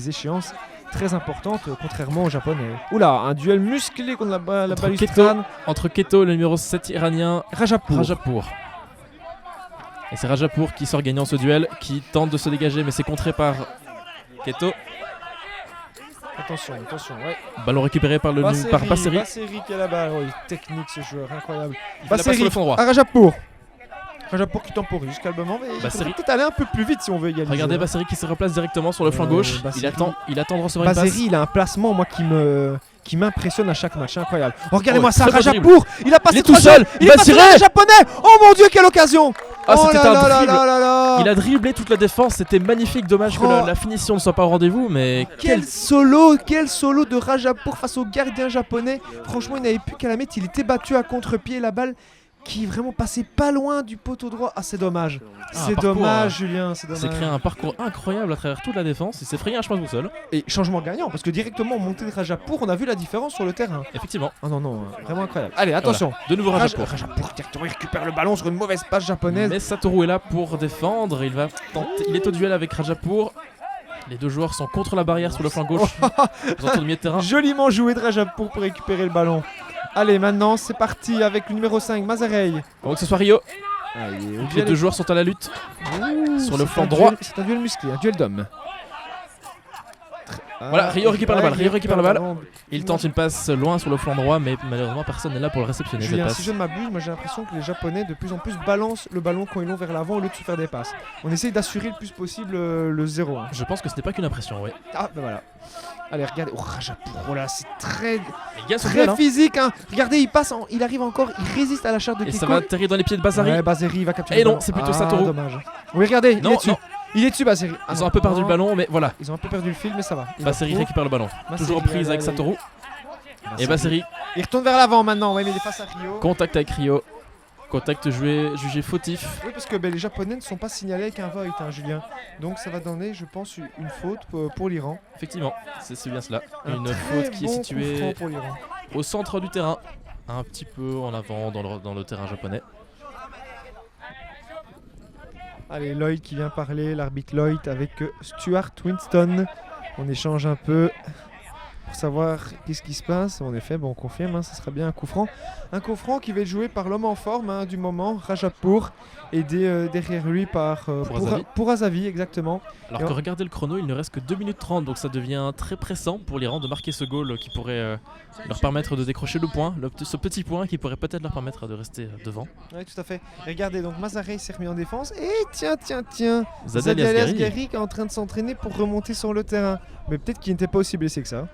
échéances très importantes, contrairement aux Japonais. Oula, un duel musclé contre la Entre balustrade. Entre Keto, le numéro 7 iranien, Rajapour. Rajapour. Et c'est Rajapour qui sort gagnant ce duel, qui tente de se dégager, mais c'est contré par Keto. Attention, ouais. Ballon récupéré par Basseri. Basseri qui a la balle. Oh, technique ce joueur, incroyable. Il fait la passe sur le fond droit. à Rajapour. Rajapour qui temporise calmement, mais il Basseri. faudrait peut-être aller un peu plus vite si on veut égaliser. Regardez Basseri qui se replace directement sur le flanc gauche. Basseri. Il attend de recevoir une passe. Basseri, il a un placement moi qui m'impressionne à chaque match, incroyable. Oh, regardez-moi ça, très beau Rajapour, il a passé Il est tout 3 seul, jeunes, il il est va passé tirer. les Japonais. Oh mon dieu, quelle occasion. Ah, oh c'était là un là dribble. là là là. Il a dribblé toute la défense, c'était magnifique. Dommage que Oh. la finition ne soit pas au rendez-vous, mais Quel solo de Rajapour face au gardien japonais. Franchement, il n'avait plus qu'à la mettre. Il était battu à contre-pied. La balle qui vraiment passait pas loin du poteau droit. Ah, c'est dommage. C'est parcours, dommage, Julien. C'est c'est dommage. créé un parcours incroyable à travers toute la défense. Il s'est frayé un chemin tout seul. Et changement gagnant parce que directement monté de Rajapour, on a vu la différence sur le terrain. Effectivement. Oh non, vraiment incroyable. Allez, attention. De nouveau Rajapour. Rajapour directement, il récupère le ballon sur une mauvaise passe japonaise. Mais Satoru est là pour défendre. Il est au duel avec Rajapour. Les deux joueurs sont contre la barrière sur le flanc gauche. Aux alentours du milieu de terrain. Joliment joué de Rajapour pour récupérer le ballon. Allez, maintenant c'est parti avec le numéro 5, Mazarey. Avant que ce soit Rio. Allez, Les deux joueurs sont à la lutte. Sur le flanc droit. C'est un duel musclé, un duel d'hommes. Voilà, Rio récupère la balle, Rio récupère la balle. ballon. Il tente une passe loin sur le flanc droit, mais malheureusement personne n'est là pour le réceptionner cette Julien, passe. si je ne m'abuse, moi j'ai l'impression que les Japonais de plus en plus balancent le ballon quand ils l'ont vers l'avant au lieu de se faire des passes. On essaye d'assurer le plus possible le 0-1. Je pense que ce n'est pas qu'une impression, oui. Ah, ben voilà. Allez, regardez. Oh, Rajapur, oh là, c'est très, Les gars sont très bien, hein. physique. Hein. Regardez, il arrive encore, il résiste à la charge de Et Kiko. ça va atterrir dans les pieds de Bazari. Ouais, Bazeri, il va capturer. Et le non, ballon. c'est plutôt Ah, Satoru. dommage. Oui, regardez, il Non, est dessus. non. Il est dessus, Bazeri. Ah, Ils ont non. un peu perdu le Non. ballon, mais voilà. Ils ont un peu perdu le fil, mais ça va. Il Bazari retrouve. récupère le ballon. Bazeri, Toujours prise avec allez. Satoru. Bazeri. Et Bazari, Il retourne vers l'avant maintenant, ouais, mais il est face à Rio. contact avec Rio. Contact jugé fautif. Oui, parce que les Japonais ne sont pas signalés avec un vote, hein, Julien. Donc ça va donner, je pense, une faute pour l'Iran. Effectivement, c'est bien cela. Un Une très faute qui est bon coup située franc pour l'Iran. au centre du terrain. Un petit peu en avant dans le terrain japonais. Allez, Lloyd qui vient parler, l'arbitre Lloyd avec Stuart Winston. On échange un peu pour savoir qu'est-ce qui se passe. En effet, bon, on confirme, hein, ce sera bien un coup franc. Un coup franc qui va être joué par l'homme en forme hein, du moment, Rajapur, aidé derrière lui par Azavi. pour Azavi, exactement. Alors Et que on- regardez le chrono, il ne reste que 2 minutes 30, donc ça devient très pressant pour l'Iran de marquer ce goal qui pourrait leur permettre de décrocher le point, ce petit point qui pourrait peut-être leur permettre de rester devant. Oui, tout à fait. Et regardez, donc Mazarey s'est remis en défense. Et tiens, Zadel Zadel Asghari. Asghari qui est en train de s'entraîner pour remonter sur le terrain. Mais peut-être qu'il n'était pas aussi blessé que ça.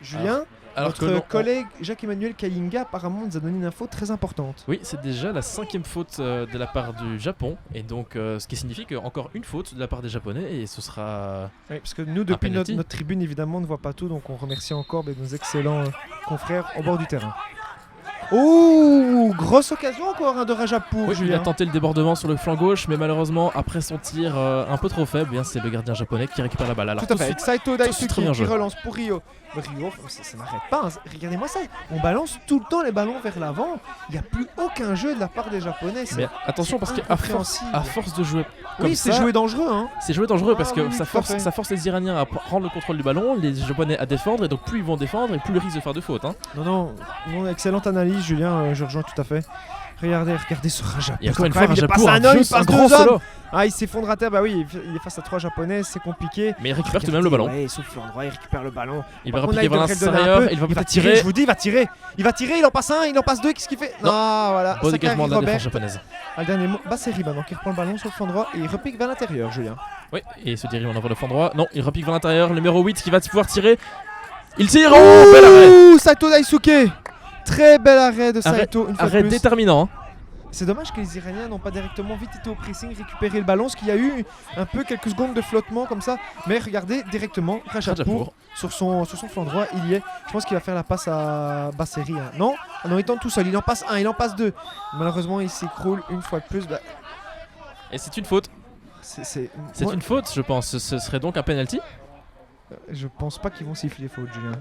Julien, Alors que notre l'on- collègue Jacques-Emmanuel Kayinga apparemment nous a donné une info très importante. Oui, c'est déjà la 5e faute de la part du Japon, et donc ce qui signifie qu'encore une faute de la part des Japonais, et ce sera... Oui, parce que nous, depuis penalty. notre tribune, évidemment, on ne voit pas tout, donc on remercie encore nos excellents confrères au bord du terrain. Oh, grosse occasion encore hein, de Rajapur, Oui, il a Julien. tenté le débordement sur le flanc gauche, mais malheureusement, après son tir un peu trop faible, bien, c'est le gardien japonais qui récupère la balle. Alors Tout à tout de fait, suite, Saito de suite, très Daisuke bien qui joué. relance pour Rio. Mais Rio, ça n'arrête pas. Hein. Regardez-moi ça. On balance tout le temps les ballons vers l'avant. Il n'y a plus aucun jeu de la part des Japonais. mais attention parce qu'à force, à force de jouer comme Oui, c'est ça, joué dangereux. Hein. c'est joué dangereux Ah parce que oui, ça tout à fait. force les Iraniens à prendre le contrôle du ballon, les Japonais à défendre, et donc plus ils vont défendre et plus le risque de faire de fautes. Hein. Non, excellente analyse, Julien. Je rejoins tout à fait. Regardez ce Rajapur. Et encore une Quand fois, même, il Rajapur, passe un homme, il un passe grand deux hommes. solo, Ah, il s'effondre à terre. Bah oui, il est face à 3 Japonais, c'est compliqué. mais il récupère tout de même le ballon. Ouais, sauf l'endroit, il récupère le ballon. Il va Par contre, repliquer là, vers il devrait le donner un l'intérieur, peu. il va Il va peut-être tirer, tirer. je vous dis, il va tirer. Il en passe un, il en passe deux. Qu'est-ce qu'il fait? Non. Ah, voilà. Bon Sakari dégagement de la Robert. défense japonaise. Ah, le dernier mot, Basseri maintenant qui reprend le ballon sur le flanc droit et il repique vers l'intérieur, Julien. Oui, et il se dirige en avant le flanc droit. Non, il repique vers l'intérieur. Le numéro 8 qui va pouvoir tirer. Il tire. Oh, bel arrêt. Ouh, Saito Daisuke. Très bel arrêt de Saito une fois de Arrêt plus. déterminant. Hein. C'est dommage que les Iraniens n'ont pas directement vite été au pressing, récupéré le ballon, parce qu'il y a eu un peu quelques secondes de flottement comme ça. Mais regardez directement Rajapur Rajapur. sur son flanc droit, il y est. Je pense qu'il va faire la passe à Basseri. Hein. Non, ah non, il tente tout seul. Il en passe un, il en passe deux. Malheureusement, il s'écroule une fois de plus. Bah, Et c'est une faute. c'est C'est une faute, je pense. Ce serait donc un penalty. Je pense pas qu'ils vont siffler faute, Julien.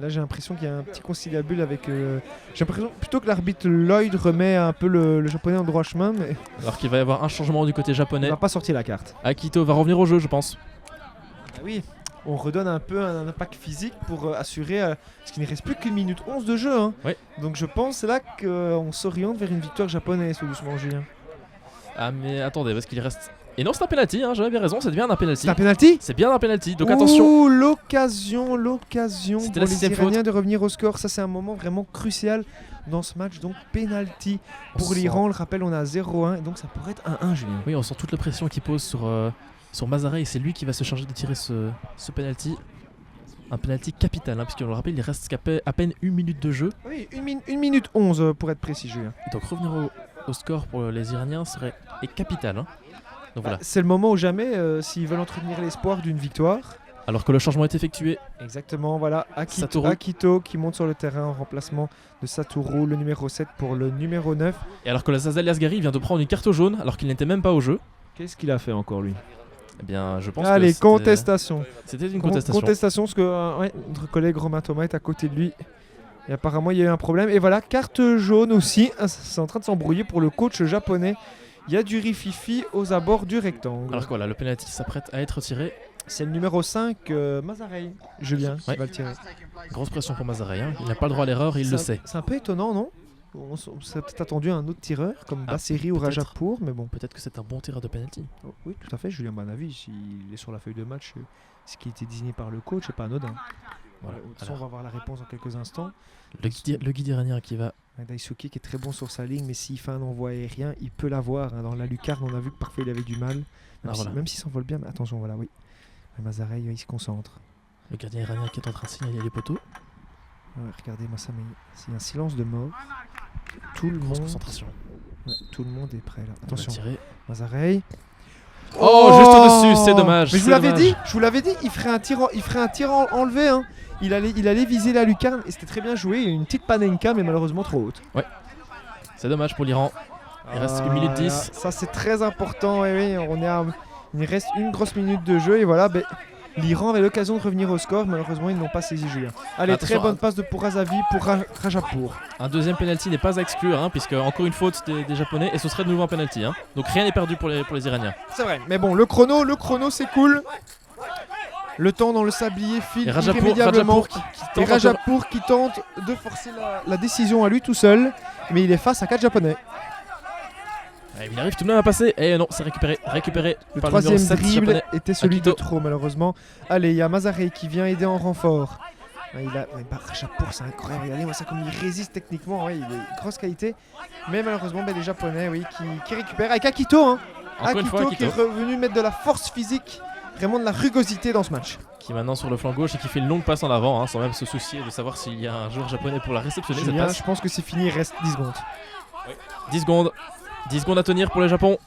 Là, j'ai l'impression qu'il y a un petit conciliabule avec. J'ai l'impression plutôt que l'arbitre Lloyd remet un peu le japonais en droit chemin, mais Alors qu'il va y avoir un changement du côté il japonais. va pas sortir la carte. Akito va revenir au jeu, je pense. Ah oui, on redonne un peu un impact physique pour assurer. Parce qu'il ne reste plus qu'une minute 11 de jeu. Hein. Ouais. Donc je pense c'est là qu'on s'oriente vers une victoire japonaise, tout doucement, Julien. Ah, mais attendez, parce qu'il reste. Et non, c'est un penalty, hein, j'avais bien raison, c'est bien un penalty. C'est un penalty. C'est bien un penalty, donc attention. Ouh, l'occasion C'était pour la les 6ème Iraniens faute. de revenir au score. Ça, c'est un moment vraiment crucial dans ce match. Donc, penalty On pour sent- l'Iran. On le rappelle, on a 0-1. Et donc, ça pourrait être 1-1, Julien. Oui, on sent toute la pression qu'il pose sur Mazarey, et c'est lui qui va se charger de tirer ce penalty. Un penalty capital, hein, puisqu'on le rappelle, il reste à peine 1 minute de jeu. Oui, 1 minute 11 pour être précis, Julien. Donc revenir au score pour les Iraniens est capital. Hein. Donc voilà. C'est le moment ou jamais s'ils veulent entretenir l'espoir d'une victoire. Alors que le changement est effectué, Exactement, voilà. Satoru. Akito qui monte sur le terrain en remplacement de Satoru, le numéro 7 pour le numéro 9. et alors que la Zadel Asghari vient de prendre une carte jaune alors qu'il n'était même pas au jeu, Qu'est-ce qu'il a fait encore, lui? eh bien je pense Allez, que contestation. c'était une contestation. Contestation, parce que ouais, notre collègue Romain Thomas est à côté de lui. Et apparemment, il y a eu un problème. Et voilà, carte jaune aussi. C'est en train de s'embrouiller pour le coach japonais. Il y a du rififi aux abords du rectangle. Alors que voilà, le penalty s'apprête à être tiré. C'est le numéro 5, Mazarey, Julien, qui Ouais. va le tirer. Grosse pression pour Mazarey, hein. Il n'a pas le droit à l'erreur, il le sait. C'est un peu étonnant, non? On s'est peut-être attendu à un autre tireur comme Ah, Basseri ou peut-être. Rajapour, mais bon. Peut-être que c'est un bon tireur de penalty. Oh, oui, tout à fait, Julien Manavi, s'il est sur la feuille de match, ce qui a été désigné par le coach, c'est pas anodin. Voilà. De toute façon, on va avoir la réponse dans quelques instants. Le guide iranien qui va. Daisuke qui est très bon sur sa ligne, mais s'il fait un envoi aérien, il peut l'avoir. Dans la lucarne, on a vu que parfois il avait du mal. Même s'il s'envole bien, mais attention, voilà, oui. Mazarey, il se concentre. Le gardien iranien qui est en train de signaler les poteaux. Ouais, regardez, Massamei, c'est un silence de mort. Tout le Grosse monde, concentration. ouais, tout le monde est prêt là. Il va Attention, tirer. Mazarey. Oh, juste au-dessus, c'est dommage. Mais je c'est vous l'avais dommage. dit, il ferait un tir enlevé. Hein. Il allait viser la lucarne et c'était très bien joué. Il y a une petite panenka, mais malheureusement trop haute. C'est dommage pour l'Iran. Il reste 1 minute 10. Ça c'est très important. Oui, il reste une grosse minute de jeu et voilà. L'Iran avait l'occasion de revenir au score, malheureusement ils n'ont pas saisi Julien. Allez, Attention, très bonne passe de Pourazavi pour Rajapour. Un deuxième penalty n'est pas à exclure, hein, puisque encore une faute des Japonais et ce serait de nouveau un penalty. Hein. Donc rien n'est perdu pour les Iraniens. C'est vrai, mais bon, le chrono c'est cool. Le temps dans le sablier file Et Rajapour irrémédiablement. qui Et tente Rajapour qui tente de forcer la décision à lui tout seul, mais il est face à 4 Japonais. Il arrive tout de même à passer. Et non, c'est récupéré Le par troisième le numéro 7 dribble japonais. était celui de Akito. trop malheureusement. Allez, il y a Mazarey qui vient aider en renfort. Rajapour, c'est incroyable. Regardez moi ça comme il résiste techniquement. Ouais, il est grosse qualité. Mais malheureusement, les Japonais qui récupèrent avec Akito. Hein. Encore une fois, Akito qui est revenu mettre de la force physique, vraiment de la rugosité dans ce match. Qui est maintenant sur le flanc gauche et qui fait une longue passe en avant, hein, sans même se soucier de savoir s'il y a un joueur japonais pour la réceptionner. Cette Julien, passe. je pense que c'est fini, il reste 10 secondes. 10 secondes. 10 secondes à tenir pour le Japon.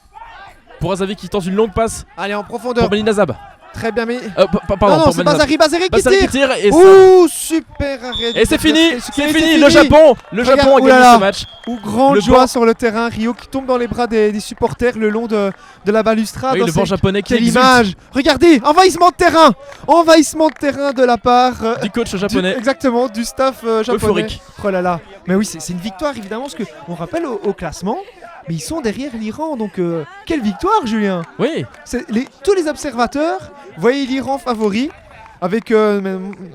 Pourazavi qui tente une longue passe Allez, en profondeur. pour Belinazab. Très bien, mais. Pardon, non, pour c'est Belinazab. Basseri qui Basseri qui tire. tire et ça. Ouh, super arrêt. Et c'est fini, C'est le Japon a Regarde, gagné oulala. ce match. Ou grande Le joie banc. sur le terrain, Rio qui tombe dans les bras des supporters le long de la balustrade. Oui, le banc japonais qui Quelle exulte image. Regardez, envahissement de terrain de la part du coach japonais. exactement, du staff japonais. Euphorique. Oh là là. Mais oui, c'est une victoire évidemment, parce qu'on rappelle au classement, mais ils sont derrière l'Iran, donc quelle victoire, Julien. Oui, Tous les observateurs voyaient l'Iran favori. Avec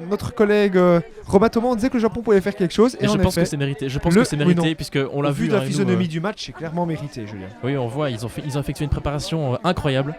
notre collègue Robert Thomas, on disait que le Japon pouvait faire quelque chose. Et et je en pense effet, que c'est mérité. Je pense le- que c'est oui, mérité non. puisqu'on l'a au vu vu. de la avec nous, physionomie du match, c'est clairement mérité, Julien. Oui, on voit, ils ont effectué une préparation incroyable.